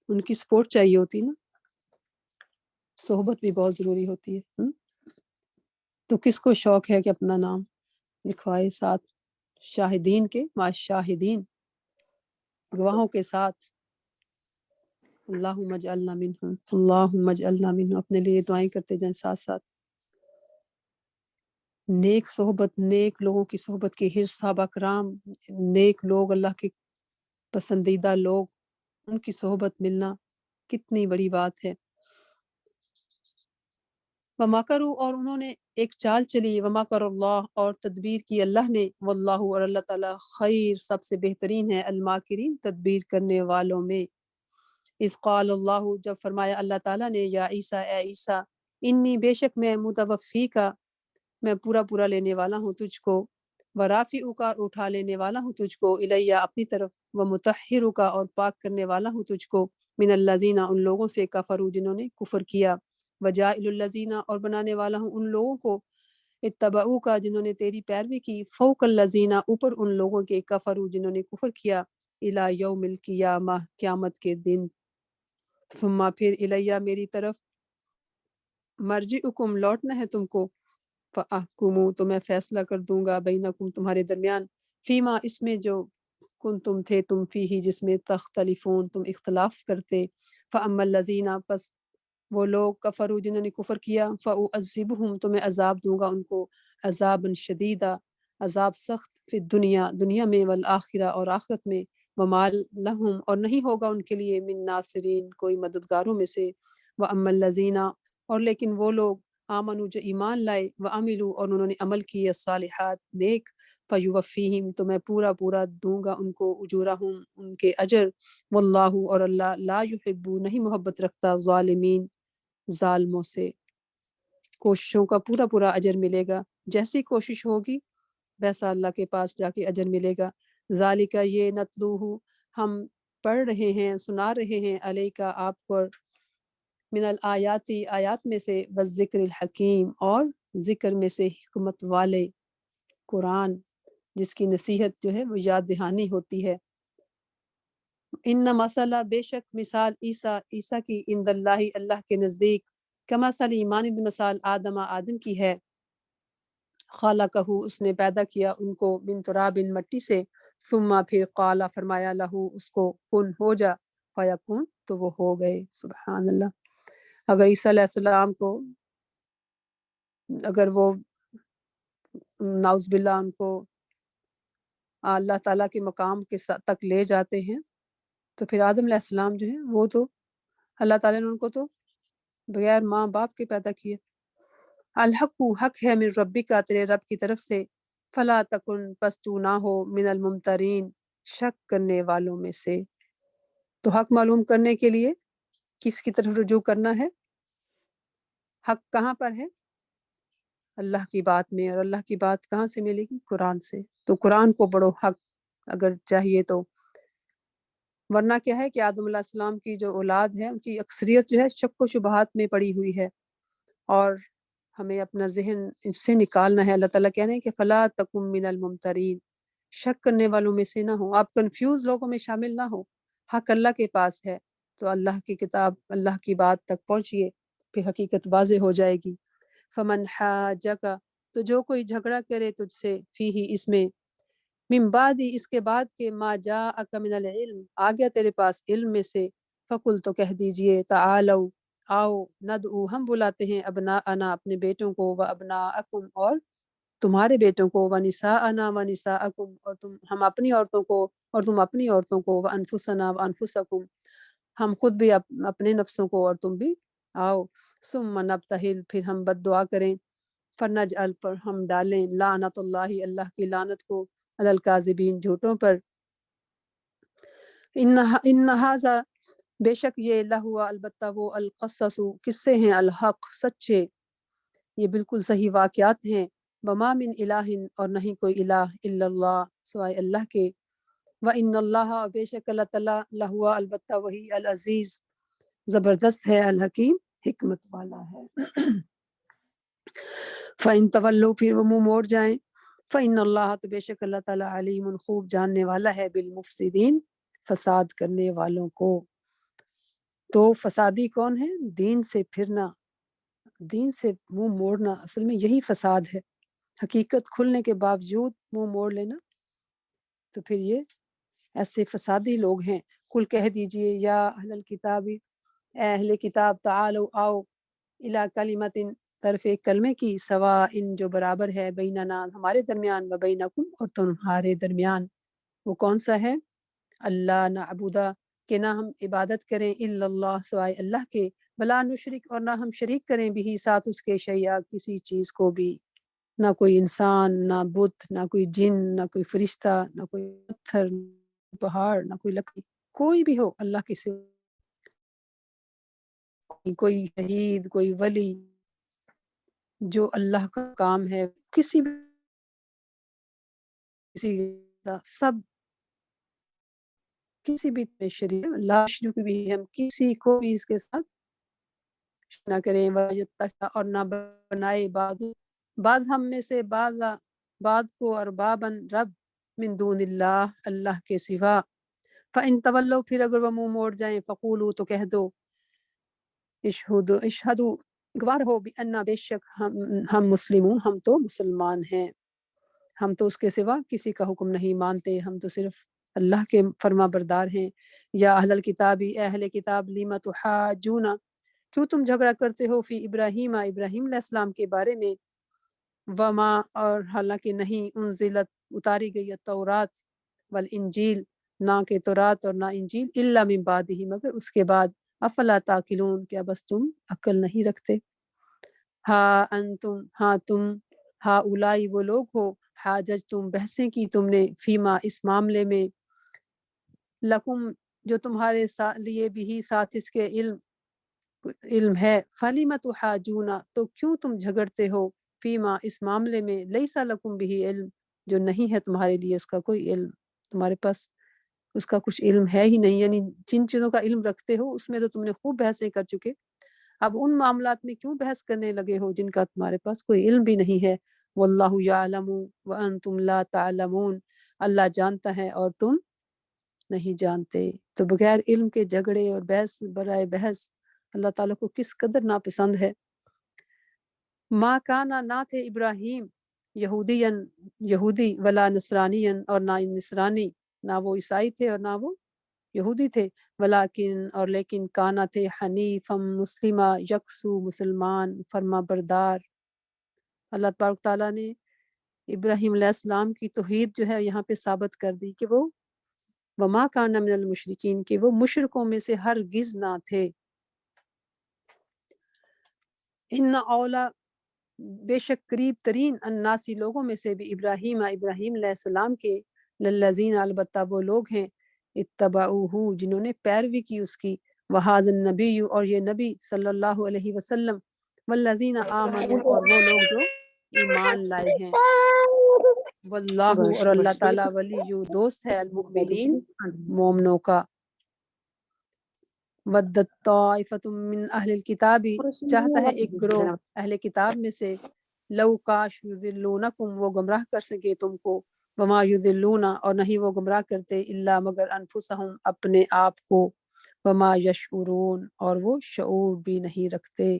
ان کی سپورٹ چاہیے ہوتی نا، صحبت بھی بہت ضروری ہوتی ہے۔ تو کس کو شوق ہے کہ اپنا نام لکھوائے ساتھ شاہدین کے، مع الشاہدین، گواہوں کے ساتھ۔ اللہم اجعلنا منہم، اللہم اجعلنا منہم، اپنے لیے دعائیں کرتے جائیں ساتھ ساتھ۔ نیک صحبت، نیک لوگوں کی صحبت کی حرص، صحابہ کرام، نیک لوگ، اللہ کے پسندیدہ لوگ، ان کی صحبت ملنا کتنی بڑی بات ہے۔ وَمَكَرُوا، اور انہوں نے ایک چال چلی، وَمَكَرَ اللَّهُ، اور تدبیر کی اللہ نے، واللہ، اور اللہ تعالیٰ، خیر، سب سے بہترین ہے، الماکرین، تدبیر کرنے والوں میں۔ اذ قال اللہ، جب فرمایا اللہ تعالیٰ نے، یا عیسیٰ، اے عیسیٰ، انی، بے شک میں، متوفی کا، میں پورا لینے والا ہوں تجھ کو، ورافعک، اور اٹھا لینے والا ہوں تجھ کو، الیہ، اپنی طرف، ومطہرک، اور پاک کرنے والا ہوں تجھ کو، من الذین، ان لوگوں سے، کفروا، جنہوں نے کفر کیا، وجائل الذین، اور بنانے والا ہوں ان لوگوں کو، اتبعوک، جنہوں نے تیری پیروی کی، فوق الذین، اوپر ان لوگوں کے، کفروا، جنہوں نے کفر کیا، الی یوم القیامہ، قیامت کے دن، ثم، پھر، الیہ، میری طرف، مرجعکم، لوٹنا ہے تم کو، فاحکموا، تو میں فیصلہ کر دوں گا، بینکم، تمہارے درمیان، فیما، اس میں جو تم تھے تم فیہ، جس میں تختلفون، تم اختلاف کرتے، فاما الذین، پس وہ لوگ، کفروا، جنہوں نے کفر کیا، فاعذبہم، تو میں عذاب دوں گا ان کو، عذابا شدیدا، عذاب سخت، فی الدنیا، دنیا میں، والآخرہ، اور آخرت میں، وما لہم، اور نہیں ہوگا ان کے لیے، من ناصرین، کوئی مددگاروں میں سے، واما الذین، اور لیکن وہ لوگ، آمنوا، جو ایمان لائے، وعملوا، اور انہوں نے عمل کیے، الصالحات، نیک، فیوفیہم، تو میں پورا دوں گا ان کو، اجورہم، ان کے اجر، واللہ، اور اللہ، لا یحب، نہیں محبت رکھتا، ظالمین، ظالموں سے۔ کوششوں کا پورا اجر ملے گا، جیسی کوشش ہوگی ویسا اللہ کے پاس جا کے اجر ملے گا۔ ذالک، یہ، نتلوہ، ہم پڑھ رہے ہیں، سنا رہے ہیں، علیکا، آپ کو، من الآیاتی، آیات میں سے، والذکر الحکیم، اور ذکر میں سے حکمت والے، قرآن، جس کی نصیحت جو ہے وہ یاد دہانی ہوتی ہے۔ ان مسئلہ، بے شک مثال، عیسیٰ کی، عند اللہ، اللہ کے نزدیک، کمثل، مانند مثال، آدم کی ہے، خلقہ، اس نے پیدا کیا ان کو، من تراب، مٹی سے، ثم، پھر، قال، فرمایا، لہو، اس کو، کن، ہو جا، فیکون، تو وہ ہو گئے۔ سبحان اللہ۔ اگر عیسیٰ علیہ السلام کو، اگر وہ، نعوذ باللہ، ان کو اللہ تعالیٰ کے مقام کے تک لے جاتے ہیں، تو پھر آدم علیہ السلام جو ہیں وہ تو اللہ تعالیٰ نے ان کو تو بغیر ماں باپ کے پیدا کیے۔ الحق، حق ہے، من ربک، تیرے رب کی طرف سے، فلا تکن، پس تو نہ ہو، من الممترین، شک کرنے والوں میں سے۔ تو حق معلوم کرنے کے لیے کس کی طرف رجوع کرنا ہے؟ حق کہاں پر ہے؟ اللہ کی بات میں، اور اللہ کی بات کہاں سے ملے گی؟ قرآن سے۔ تو قرآن کو پڑھو، حق اگر چاہیے تو، ورنہ کیا ہے کہ آدم علیہ السلام کی جو اولاد ہے ان کی اکثریت جو ہے شک و شبہات میں پڑی ہوئی ہے، اور ہمیں اپنا ذہن اس سے نکالنا ہے۔ اللہ تعالیٰ کہہ رہے ہیں کہ فلا تکم من الممترین، شک کرنے والوں میں سے نہ ہو، آپ کنفیوز لوگوں میں شامل نہ ہو۔ حق اللہ کے پاس ہے، تو اللہ کی کتاب، اللہ کی بات تک پہنچیے، پھر حقیقت واضح ہو جائے گی۔ فمن حاجک، تو جو کوئی جھگڑا کرے تجھ سے، فیہ، اس میں، من بعد، اس کے بعد کہ، ما جاءک من العلم، آ گیا تیرے پاس علم میں سے، فقل، تو کہہ دیجئے، تعالوا، آؤ، ندعو، ہم بلاتے ہیں، ابناءنا، اپنے بیٹوں کو، و ابناءکم، اور تمہارے بیٹوں کو، و نساءنا، و نساءکم، اور ہم اپنی عورتوں کو، اور تم اپنی عورتوں کو، و انفسنا، و انفسکم، ہم خود بھی اپنے نفسوں کو، اور تم بھی آؤ، ثم نبتہل، پھر ہم بد دعا کریں، فنجعل، پر ہم ڈالیں، لعنت اللہ، اللہ کی لعنت کو، علی الکاذبین، جھوٹوں پر، ان ھذا، بے شک یہ، لہوا، البتہ وہ، القصص، قصے ہیں، الحق، سچے، یہ بالکل صحیح واقعات ہیں. وما من الہ اور نہیں کوئی الہ الا اللہ سوائے اللہ کے. وان اللہ اور بے شک اللہ تعالیٰ لہوا البتہ وہی العزیز زبردست ہے الحکیم حکمت والا ہے. فَإِن تولوا پھر وہ منہ موڑ جائیں. فَإِنَّ اللَّهَ تو بے شک اللہ تعالیٰ علیم خوب جاننے والا ہے بالمفسدین فساد کرنے والوں کو. تو فسادی کون ہے؟ دین سے پھرنا، دین سے منہ موڑنا، اصل میں یہی فساد ہے. حقیقت کھلنے کے باوجود منہ موڑ لینا تو پھر یہ ایسے فسادی لوگ ہیں. کل کہہ دیجئے یا اہل الکتاب، اے اہل کتاب، تعالو آؤ الی کلمۃ طرف ایک کلمے کی، سواء جو برابر ہے، بیننا ہمارے درمیان، و بینکم اور تمہارے درمیان. وہ کون سا ہے؟ اللہ نعبد کہ نہ ہم عبادت کریں، الا اللہ سوائے اللہ کے، ولا نشرک اور نہ ہم شریک کریں بھی ساتھ اس کے شیئا کسی چیز کو بھی. نہ کوئی انسان، نہ بت، نہ کوئی جن، نہ کوئی فرشتہ، نہ کوئی پتھر، نہ پہاڑ، نہ کوئی لکڑی، کوئی بھی ہو اللہ کے سوا، کوئی شہید، کوئی ولی، جو اللہ کا کام ہے، کسی بھی سب کسی بھی شریک لا شریک بھی، ہم کسی کو بھی اس کے ساتھ نہ کریں. اور نہ بنائے بعد ہم میں سے بعد کو اربابن رب من دون اللہ اللہ کے سوا. فَإِن تولوا پھر اگر وہ منہ موڑ جائیں، فقولوا تو کہہ دو، اشہدو گواہ ہو، بِأَنَّا بے شک ہم مسلمون ہم تو مسلمان ہیں، ہم تو اس کے سوا کسی کا حکم نہیں مانتے، ہم تو صرف اللہ کے فرما بردار ہیں. یا اہل الکتاب، اے اہل کتاب، لِمَ تُحَاجُّونَ کیوں تم جھگڑا کرتے ہو، فی ابراہیم ابراہیم علیہ السلام کے بارے میں، وما اور حالانکہ نہیں، انزلت اتاری گئی التورات والانجیل نہ کہ تورات اور نہ انجیل، الا من بعدہ مگر اس کے بعد. افلا تاکلون کیا بس تم عقل نہیں رکھتے. ہاں تم اولائی وہ لوگ ہو، حاجج تم بحثیں کی تم نے، فیما اس معاملے میں، لکم جو تمہارے لیے بھی ساتھ اس کے علم ہے، فَلِمَ تُحَاجُونَ تو کیوں تم جھگڑتے ہو، فیما اس معاملے میں، لیسا لکم بھی علم جو نہیں ہے تمہارے لیے اس کا کوئی علم، تمہارے پاس اس کا کچھ علم ہے ہی نہیں. یعنی جن چیزوں کا علم رکھتے ہو اس میں تو تم نے خوب بحثیں کر چکے، اب ان معاملات میں کیوں بحث کرنے لگے ہو جن کا تمہارے پاس کوئی علم بھی نہیں ہے. واللہ یعلم وانتم لا تعلمون اللہ جانتا ہے اور تم نہیں جانتے. تو بغیر علم کے جھگڑے اور بحث برائے بحث اللہ تعالیٰ کو کس قدر ناپسند ہے. ما کانا نہ تھے ابراہیم یہودی ولا نصرانین اور نہ نصرانی، نہ وہ عیسائی تھے اور نہ وہ یہودی تھے، ولیکن اور لیکن کانا تھے حنیفم مسلمہ یکسو مسلمان فرما بردار. اللہ تبارک تعالیٰ نے ابراہیم علیہ السلام کی توحید جو ہے یہاں پہ ثابت کر دی کہ وہ وما کانا من المشرکین کہ وہ مشرکوں میں سے ہرگز نہ تھے. ان اولا بے شک قریب ترین الناسی لوگوں میں سے بھی ابراہیم علیہ السلام کے، للذین البتہ وہ لوگ ہیں، اتبعوہ جنہوں نے پیروی کی اس کی، وہذا النبی اور یہ نبی صلی اللہ علیہ وسلم، والذین آمنوا اور وہ لوگ جو ایمان لائے ہیں. واللہ اور اللہ تعالیٰ ولی دوست ہے المؤمنین مومنوں کا. ودت طائفۃ من اہل الکتاب چاہتا ہے ایک گروہ اہل کتاب میں سے، لو کاش یضلونکم وہ گمراہ کر سکے تم کو، وما یضلون اور نہیں وہ گمراہ کرتے، الا مگر انفسہم اپنے آپ کو، وما یشعرون اور وہ شعور بھی نہیں رکھتے.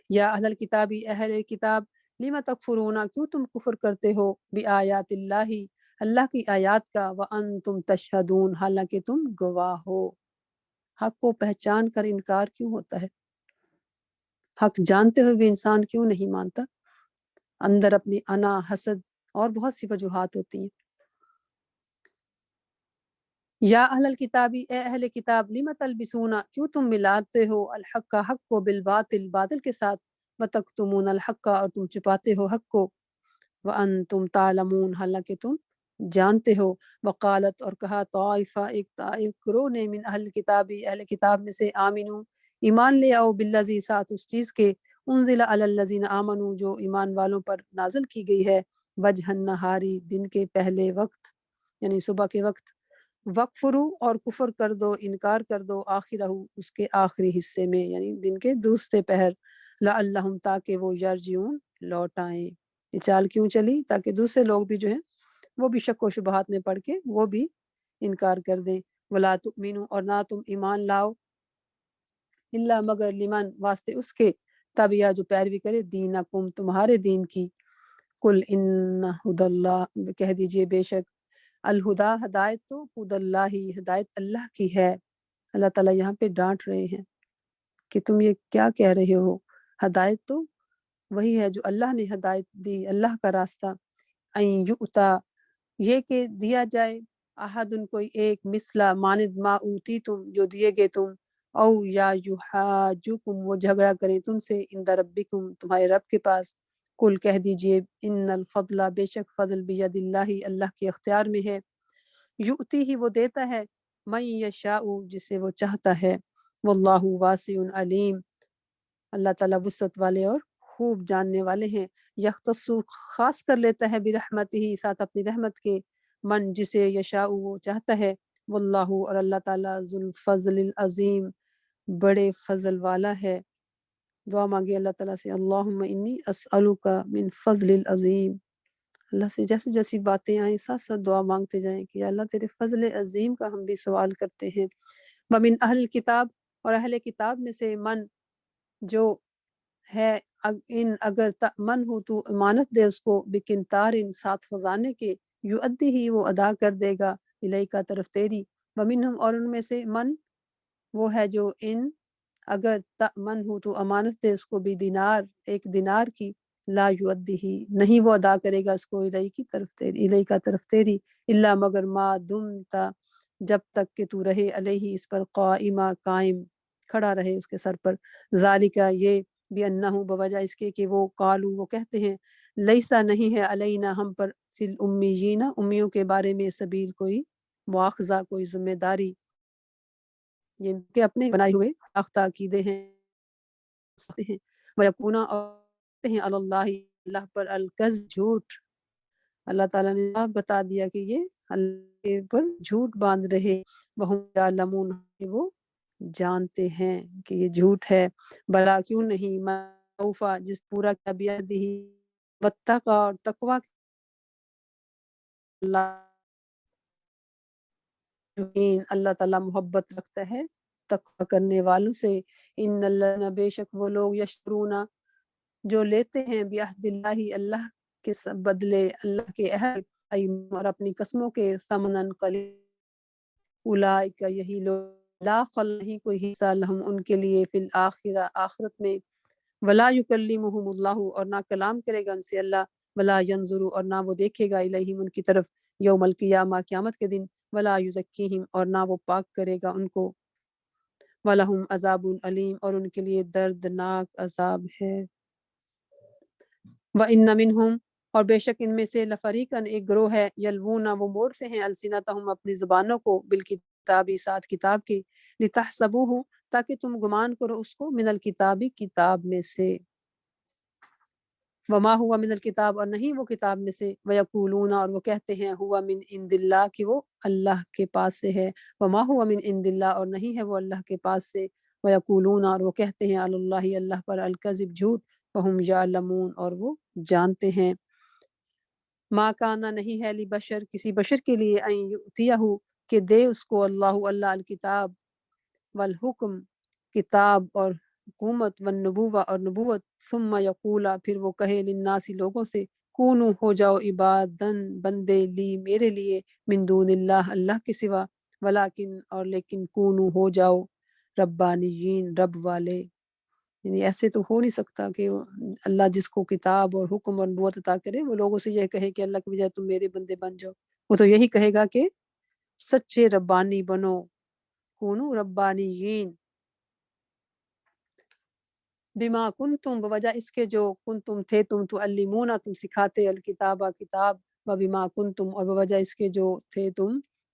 یا اہل الکتاب اہل کتاب لم تکفرون کیوں تم کفر کرتے ہو، بآیات اللہ اللہ کی آیات کا، وانتم تشہدون حالانکہ تم گواہ ہو. حق کو پہچان کر انکار کیوں ہوتا ہے؟ حق جانتے ہوئے بھی انسان کیوں نہیں مانتا؟ اندر اپنی انا، حسد اور بہت سی وجوہات ہوتی ہیں. یا اہل الکتاب اے اہل کتاب لم تلبسون کیوں تم ملاتے ہو الحق حق کو بالباطل باطل کے ساتھ، وتکتمون الحق اور تم چھپاتے ہو حق کو، وانتم تعلمون حالانکہ تم جانتے ہو. وقالت اور کہا طائفہ ایک گروہ نے، من اہل کتاب اہل کتاب میں سے، آمنو ایمان لے آؤ، بالذی ساتھ اس چیز کے، انزل علی الذین آمنوا جو ایمان والوں پر نازل کی گئی ہے، وجہ النہاری دن کے پہلے وقت یعنی صبح کے وقت، وقفرو اور کفر کر دو، انکار کر دو، آخرہ اس کے آخری حصے میں یعنی دن کے دوسرے پہر، لعلہم تاکہ وہ یرجعون لوٹ آئیں۔ یہ چال کیوں چلی؟ تاکہ دوسرے لوگ بھی جو ہیں وہ بھی شک و شبہات میں پڑھ کے وہ بھی انکار کر دیں۔ ولا تؤمنوا اور نہ تم ایمان لاؤ، الا مگر لمن واسطے اس کے تبعہ جو پیروی کرے دینکم تمہارے دین کی، کل ان ہدی اللہ کہہ دیجئے بے شک الہدا ہدایت تو ہد اللہ ہی ہدایت اللہ کی ہے۔ اللہ تعالیٰ یہاں پہ ڈانٹ رہے ہیں کہ تم یہ کیا کہہ رہے ہو، ہدایت تو وہی ہے جو اللہ نے ہدایت دی، اللہ کا راستہ، این یؤتا یہ کہ دیا جائے، احد ان کوئی ایک، مثلا مانند ما اوتی تم جو دیے گئے تم، او یا یحاجوکم وہ جھگڑا کرے تم سے، عند ربکم تمہارے رب کے پاس، کل کہہ دیجئے ان الفضل بے شک فضل بید اللہ اللہ کے اختیار میں ہے، یؤتی ہی وہ دیتا ہے، من یشاء جسے وہ چاہتا ہے، واللہ واسع علیم اللہ تعالیٰ وسعت والے اور خوب جاننے والے ہیں، یختص خاص کر لیتا ہے برحمتہ ہی ساتھ اپنی رحمت کے، من جسے یشاء وہ چاہتا ہے، واللہ اور اللہ تعالیٰ ذو الفضل العظیم بڑے فضل والا ہے۔ دعا مانگے اللہ تعالیٰ سے، اللہم انی اسألک من فضل العظیم، اللہ سے جیسی جیسی باتیں آئیں ساتھ ساتھ دعا مانگتے جائیں کہ یا اللہ تیرے فضل عظیم کا ہم بھی سوال کرتے ہیں۔ ومن اہل کتاب اور اہل کتاب میں سے من جو ہے ان اگر تأمن ہو تو امانت دے اس کو بکنتار ساتھ خزانے کے، یؤدی ہی وہ ادا کر دے گا الیکا طرف تیری، ومنہم اور ان میں سے من وہ ہے جو ان اگر تأمن ہو تو امانت دے اس کو بھی دینار ایک دینار کی، لا یؤدی ہی نہیں وہ ادا کرے گا اس کو الیک کی طرف تیری الیکا طرف تیری، الا مگر ما دمتا جب تک کہ تو رہے علیہ اس پر قائمہ قائم کھڑا رہے اس کے سر پر، ذالکا یہ بِأَنَّهُ بوجہ اس کے کہ وہ قالو وہ کہتے ہیں لیسا نہیں ہے علینا ہم پر فی الامیین امیوں کے بارے میں سبیل کوئی مواخذہ کوئی ذمہ داری، جن کے اپنے بنائے ہوئے اختہ عقیدے ہیں وَيَكُونَ اور ہیں علی اللہ اللہ پر الکذب جھوٹ، اللہ تعالیٰ نے آپ بتا دیا کہ یہ اللہ کے پر جھوٹ باندھ رہے، وَهُمْ يَعْلَمُونَ وہ جانتے ہیں کہ یہ جھوٹ ہے، بلا کیوں نہیں اوفا جس پورا کیا بیدہ واتقی اور تقوی اللہ تعالیٰ محبت رکھتا ہے تقوی کرنے والوں سے، ان اللہ بے شک وہ لوگ یشترون جو لیتے ہیں بعہد اللہ اللہ کے بدلے اللہ کے عہد اور اپنی قسموں کے ثمناً قلیل، اولئک یہی لوگ لا خل نہیں کوئی حصہ لہم ان کے لیے فی الآخرہ آخرت میں، ولا یکلمہم اللہ اور نہ کلام کرے گا ان سے اللہ، ولا ینظر اور نہ وہ دیکھے گا الیہم ان کی طرف یوم القیامہ قیامت کے دن، ولا یزکیہم اور نہ وہ پاک کرے گا ان کو، ولہم عذاب علیم اور ان کے لیے دردناک عذاب ہے۔ وَإِنَّ مِنْهُمْ اور بے شک ان میں سے لفریقاً ایک گروہ ہے، یلوون وہ موڑتے ہیں السنتہم اپنی زبانوں کو بالکتابی ساتھ کتاب کی، لتحسبوہ تاکہ تم گمان کرو اس کو من الکتابی کتاب میں سے، وما ہوا من الکتاب اور نہیں وہ کتاب میں سے، ویقولون اور وہ کہتے ہیں ہوا من عند اللہ کہ وہ اللہ کے پاس سے ہے، وما ہوا من عند اللہ اور نہیں ہے وہ اللہ کے پاس سے، ویقولون اور وہ کہتے ہیں علی اللہ اللہ پر الکذب جھوٹ، وہم یعلمون اور وہ جانتے ہیں، ما کانا نہیں ہے لبشر کسی بشر کے لیے ان یؤتیہ کہ دے اس کو اللہ الکتاب والحکم کتاب اور حکومت والنبوہ اور نبوت، ثم یقولا پھر وہ کہے للناس لوگوں سے کونو ہو جاؤ عبادن بندے لی میرے لیے من دون اللہ اللہ کے سوا، ولیکن اور لیکن کونو ہو جاؤ ربانیین رب والے، یعنی ایسے تو ہو نہیں سکتا کہ اللہ جس کو کتاب اور حکم اور نبوت عطا کرے وہ لوگوں سے یہ کہے کہ اللہ کے بجائے تم میرے بندے بن جاؤ، وہ تو یہی کہے گا کہ سچے ربانی بنو، کونو ربانیین بما کنتم بوجہ اس کے جو کنتم تھے تم تعلمون تم سکھاتے الکتابہ کتاب، و بما کنتم اور بوجہ اس کے جو تھے تم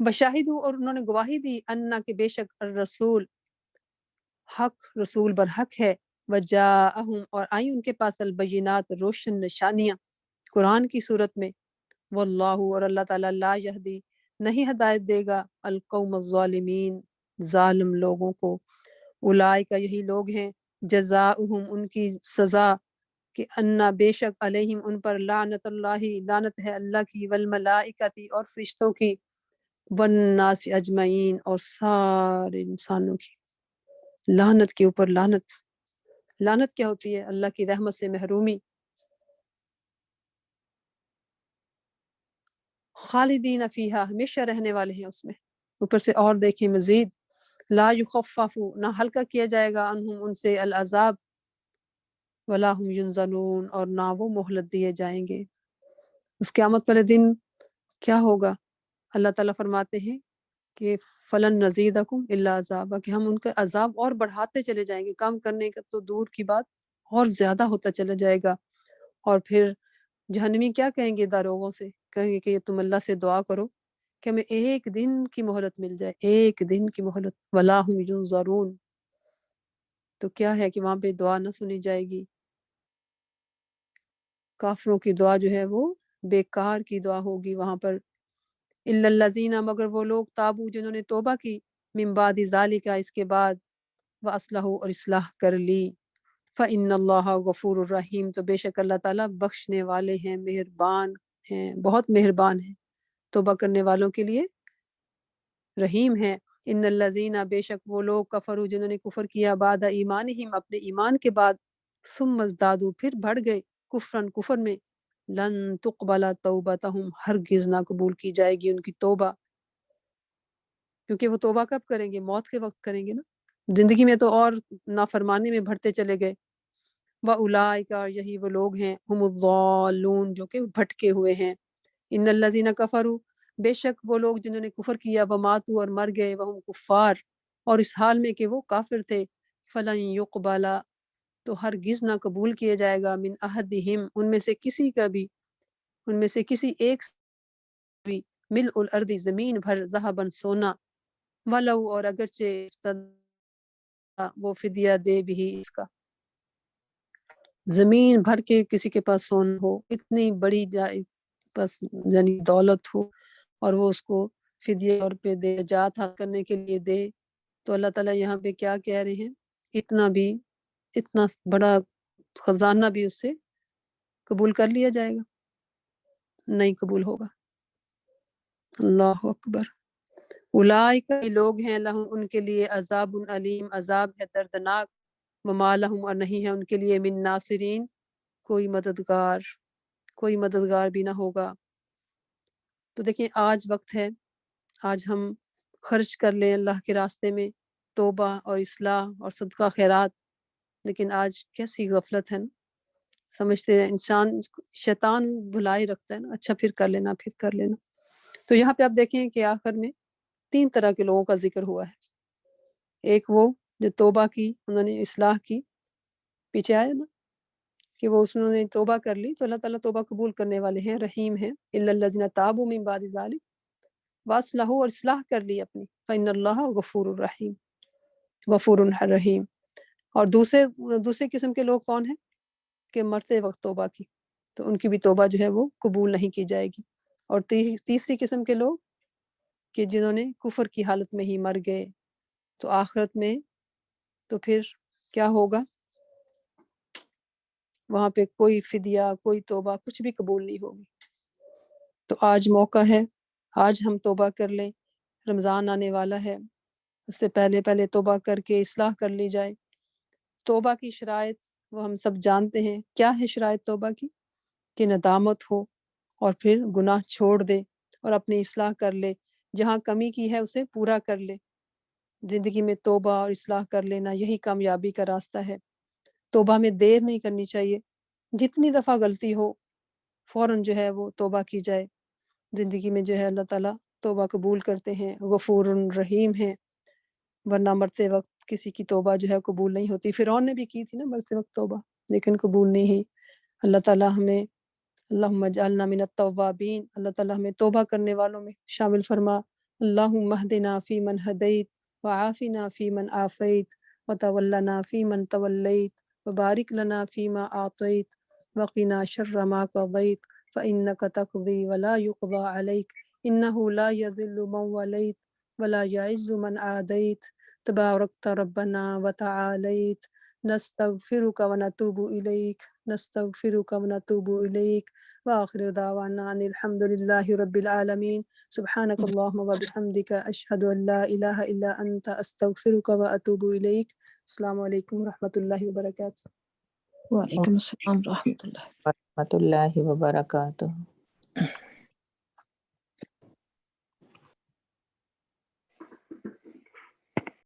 بشاہدو اور انہوں نے گواہی دی انا کہ بے شک الرسول حق رسول برحق ہے، وجاءہم اور آئی ان کے پاس البینات روشن نشانیاں قرآن کی صورت میں، واللہ اور اللہ تعالیٰ لا یہدی نہیں ہدایت دے گا القوم الظالمین ظالم لوگوں کو، اولئک یہی لوگ ہیں جزاؤہم ان کی سزا کہ انا بے شک علیہم ان پر لعنت اللہ لعنت ہے اللہ کی والملائکتی اور فرشتوں کی والناس اجمعین اور سارے انسانوں کی، لعنت کے اوپر لعنت۔ لعنت کیا ہوتی ہے؟ اللہ کی رحمت سے محرومی۔ خالدین فیہا ہمیشہ رہنے والے ہیں اس میں۔ اوپر سے اور دیکھیں مزید، لا یخفف نہ ہلکا کیا جائے گا عنہم ان سے العذاب ولا هم ینظرون اور نہ وہ مہلت دیے جائیں گے۔ اس قیامت والے دن کیا ہوگا؟ اللہ تعالیٰ فرماتے ہیں کہ فلن نزیدکم الا عذابا، کہ ہم ان کا عذاب اور بڑھاتے چلے جائیں گے، کم کرنے کا تو دور کی بات اور زیادہ ہوتا چلا جائے گا۔ اور پھر جہنمی کیا کہیں گے داروغوں سے؟ کہیں گے کہ تم اللہ سے دعا کرو کہ ہمیں ایک دن کی مہلت مل جائے، ایک دن کی مہلت، ولا هم ینظرون۔ تو کیا ہے کہ وہاں پہ دعا نہ سنی جائے گی، کافروں کی دعا جو ہے وہ بیکار کی دعا ہوگی وہاں پر۔ الا الذین مگر وہ لوگ تابو جنہوں نے توبہ کی، من بعد ذالک اس کے بعد، واصلحوا اور اصلاح کر لی، فإن اللہ غفور الرحیم تو بے شک اللہ تعالیٰ بخشنے والے ہیں، مہربان ہیں، بہت مہربان ہیں، توبہ کرنے والوں کے لیے رحیم ہے۔ ان الذین بے شک وہ لوگ کفروا جنہوں نے کفر کیا بعد ایمانہم اپنے ایمان کے بعد، ثم ازدادوا پھر بڑھ گئے کفرن کفر میں، لن تقبل توبتہم ہرگز نہ قبول کی جائے گی ان کی توبہ، کیونکہ وہ توبہ کب کریں گے؟ موت کے وقت کریں گے نا، زندگی میں تو اور نافرمانی میں بڑھتے چلے گئے۔ وَأُولَٰئِکَ اور یہی وہ لوگ ہیں ہم الضالون جو کہ بھٹکے ہوئے ہیں۔ ان الذین کفروا بے شک وہ لوگ جنہوں نے کفر کیا وماتوا اور مر گئے وہم کفار اور اس حال میں کہ وہ کافر تھے، فلن یقبل تو ہرگز نہ قبول کیا جائے گا من احدہم ان میں سے کسی کا بھی، ان میں سے کسی ایک سے بھی، ملء الارض زمین بھر ذہباً سونا، ولو اور اگرچہ افتدی وہ فدیہ دے بھی اس کا، زمین بھر کے کسی کے پاس سونا ہو، اتنی بڑی بس یعنی دولت ہو اور وہ اس کو فدیے طور پہ دے، جات حاصل کرنے کے لیے دے، تو اللہ تعالیٰ یہاں پہ کیا کہہ رہے ہیں؟ اتنا بڑا خزانہ بھی اس سے قبول کر لیا جائے گا؟ نہیں قبول ہوگا۔ اللہ اکبر۔ اولئک لوگ ہیں لہم ان کے لیے عذاب علیم عذاب ہے دردناک، وما لہم اور نہیں ہے ان کے لیے من ناصرین کوئی مددگار بھی نہ ہوگا۔ تو دیکھیں آج وقت ہے، آج ہم خرچ کر لیں اللہ کے راستے میں، توبہ اور اصلاح اور صدقہ خیرات، لیکن آج کیسی غفلت ہے نا، سمجھتے ہیں انسان، شیطان بھلائی رکھتا ہے نا، اچھا پھر کر لینا پھر کر لینا۔ تو یہاں پہ آپ دیکھیں کہ آخر میں 3 طرح کے لوگوں کا ذکر ہوا ہے۔ ایک وہ جو توبہ کی، انہوں نے اصلاح کی، پیچھے آیا نا کہ وہ اس میں انہوں نے توبہ کر لی تو اللہ تعالیٰ توبہ قبول کرنے والے ہیں، رحیم ہیں۔ الا الذین تابوا من بعد ذلک واصلحوا اور اصلاح کر لی اپنی، فإن اللہ غفور الرحیم غفور الرحیم۔ اور دوسرے قسم کے لوگ کون ہیں؟ کہ مرتے وقت توبہ کی تو ان کی بھی توبہ جو ہے وہ قبول نہیں کی جائے گی۔ اور تیسری قسم کے لوگ کہ جنہوں نے کفر کی حالت میں ہی مر گئے تو آخرت میں تو پھر کیا ہوگا؟ وہاں پہ کوئی فدیہ کوئی توبہ کچھ بھی قبول نہیں ہوگی۔ تو آج موقع ہے، آج ہم توبہ کر لیں، رمضان آنے والا ہے، اس سے پہلے توبہ کر کے اصلاح کر لی جائے۔ توبہ کی شرائط وہ ہم سب جانتے ہیں، کیا ہے شرائط توبہ کی؟ کہ ندامت ہو اور پھر گناہ چھوڑ دے اور اپنی اصلاح کر لے، جہاں کمی کی ہے اسے پورا کر لے۔ زندگی میں توبہ اور اصلاح کر لینا یہی کامیابی کا راستہ ہے۔ توبہ میں دیر نہیں کرنی چاہیے، جتنی دفعہ غلطی ہو فوراً جو ہے وہ توبہ کی جائے۔ زندگی میں جو ہے اللہ تعالیٰ توبہ قبول کرتے ہیں، غفور رحیم ہیں، ورنہ مرتے وقت کسی کی توبہ جو ہے قبول نہیں ہوتی۔ فرعون نے بھی کی تھی نا مرتے وقت توبہ، لیکن قبول نہیں ہوئی۔ اللہ تعالیٰ ہمیں، اللہم اجعلنا من التوابین، اللہ تعالیٰ ہمیں توبہ کرنے والوں میں شامل فرما۔ اللهم اهدنا فيمن هديت وعافنا فيمن عافيت وتولنا فيمن توليت وبارك لنا فيما أعطيت وقنا شر ما قضيت فإنك تقضي ولا يقضى عليك إنه لا يذل من وليت ولا يعز من عاديت تباركت ربنا وتعاليت نستغفرك ونتوب إليك وآخر دعوانا أن الحمد لله رب العالمين سبحانك اللهم وبحمدك أشهد أن لا إله إلا أنت أستغفرك وأتوب إليك. السلام علیکم ورحمۃ اللہ وبرکاتہ. وعلیکم السلام ورحمۃ اللہ. ورحمۃ اللہ وبرکاتہ.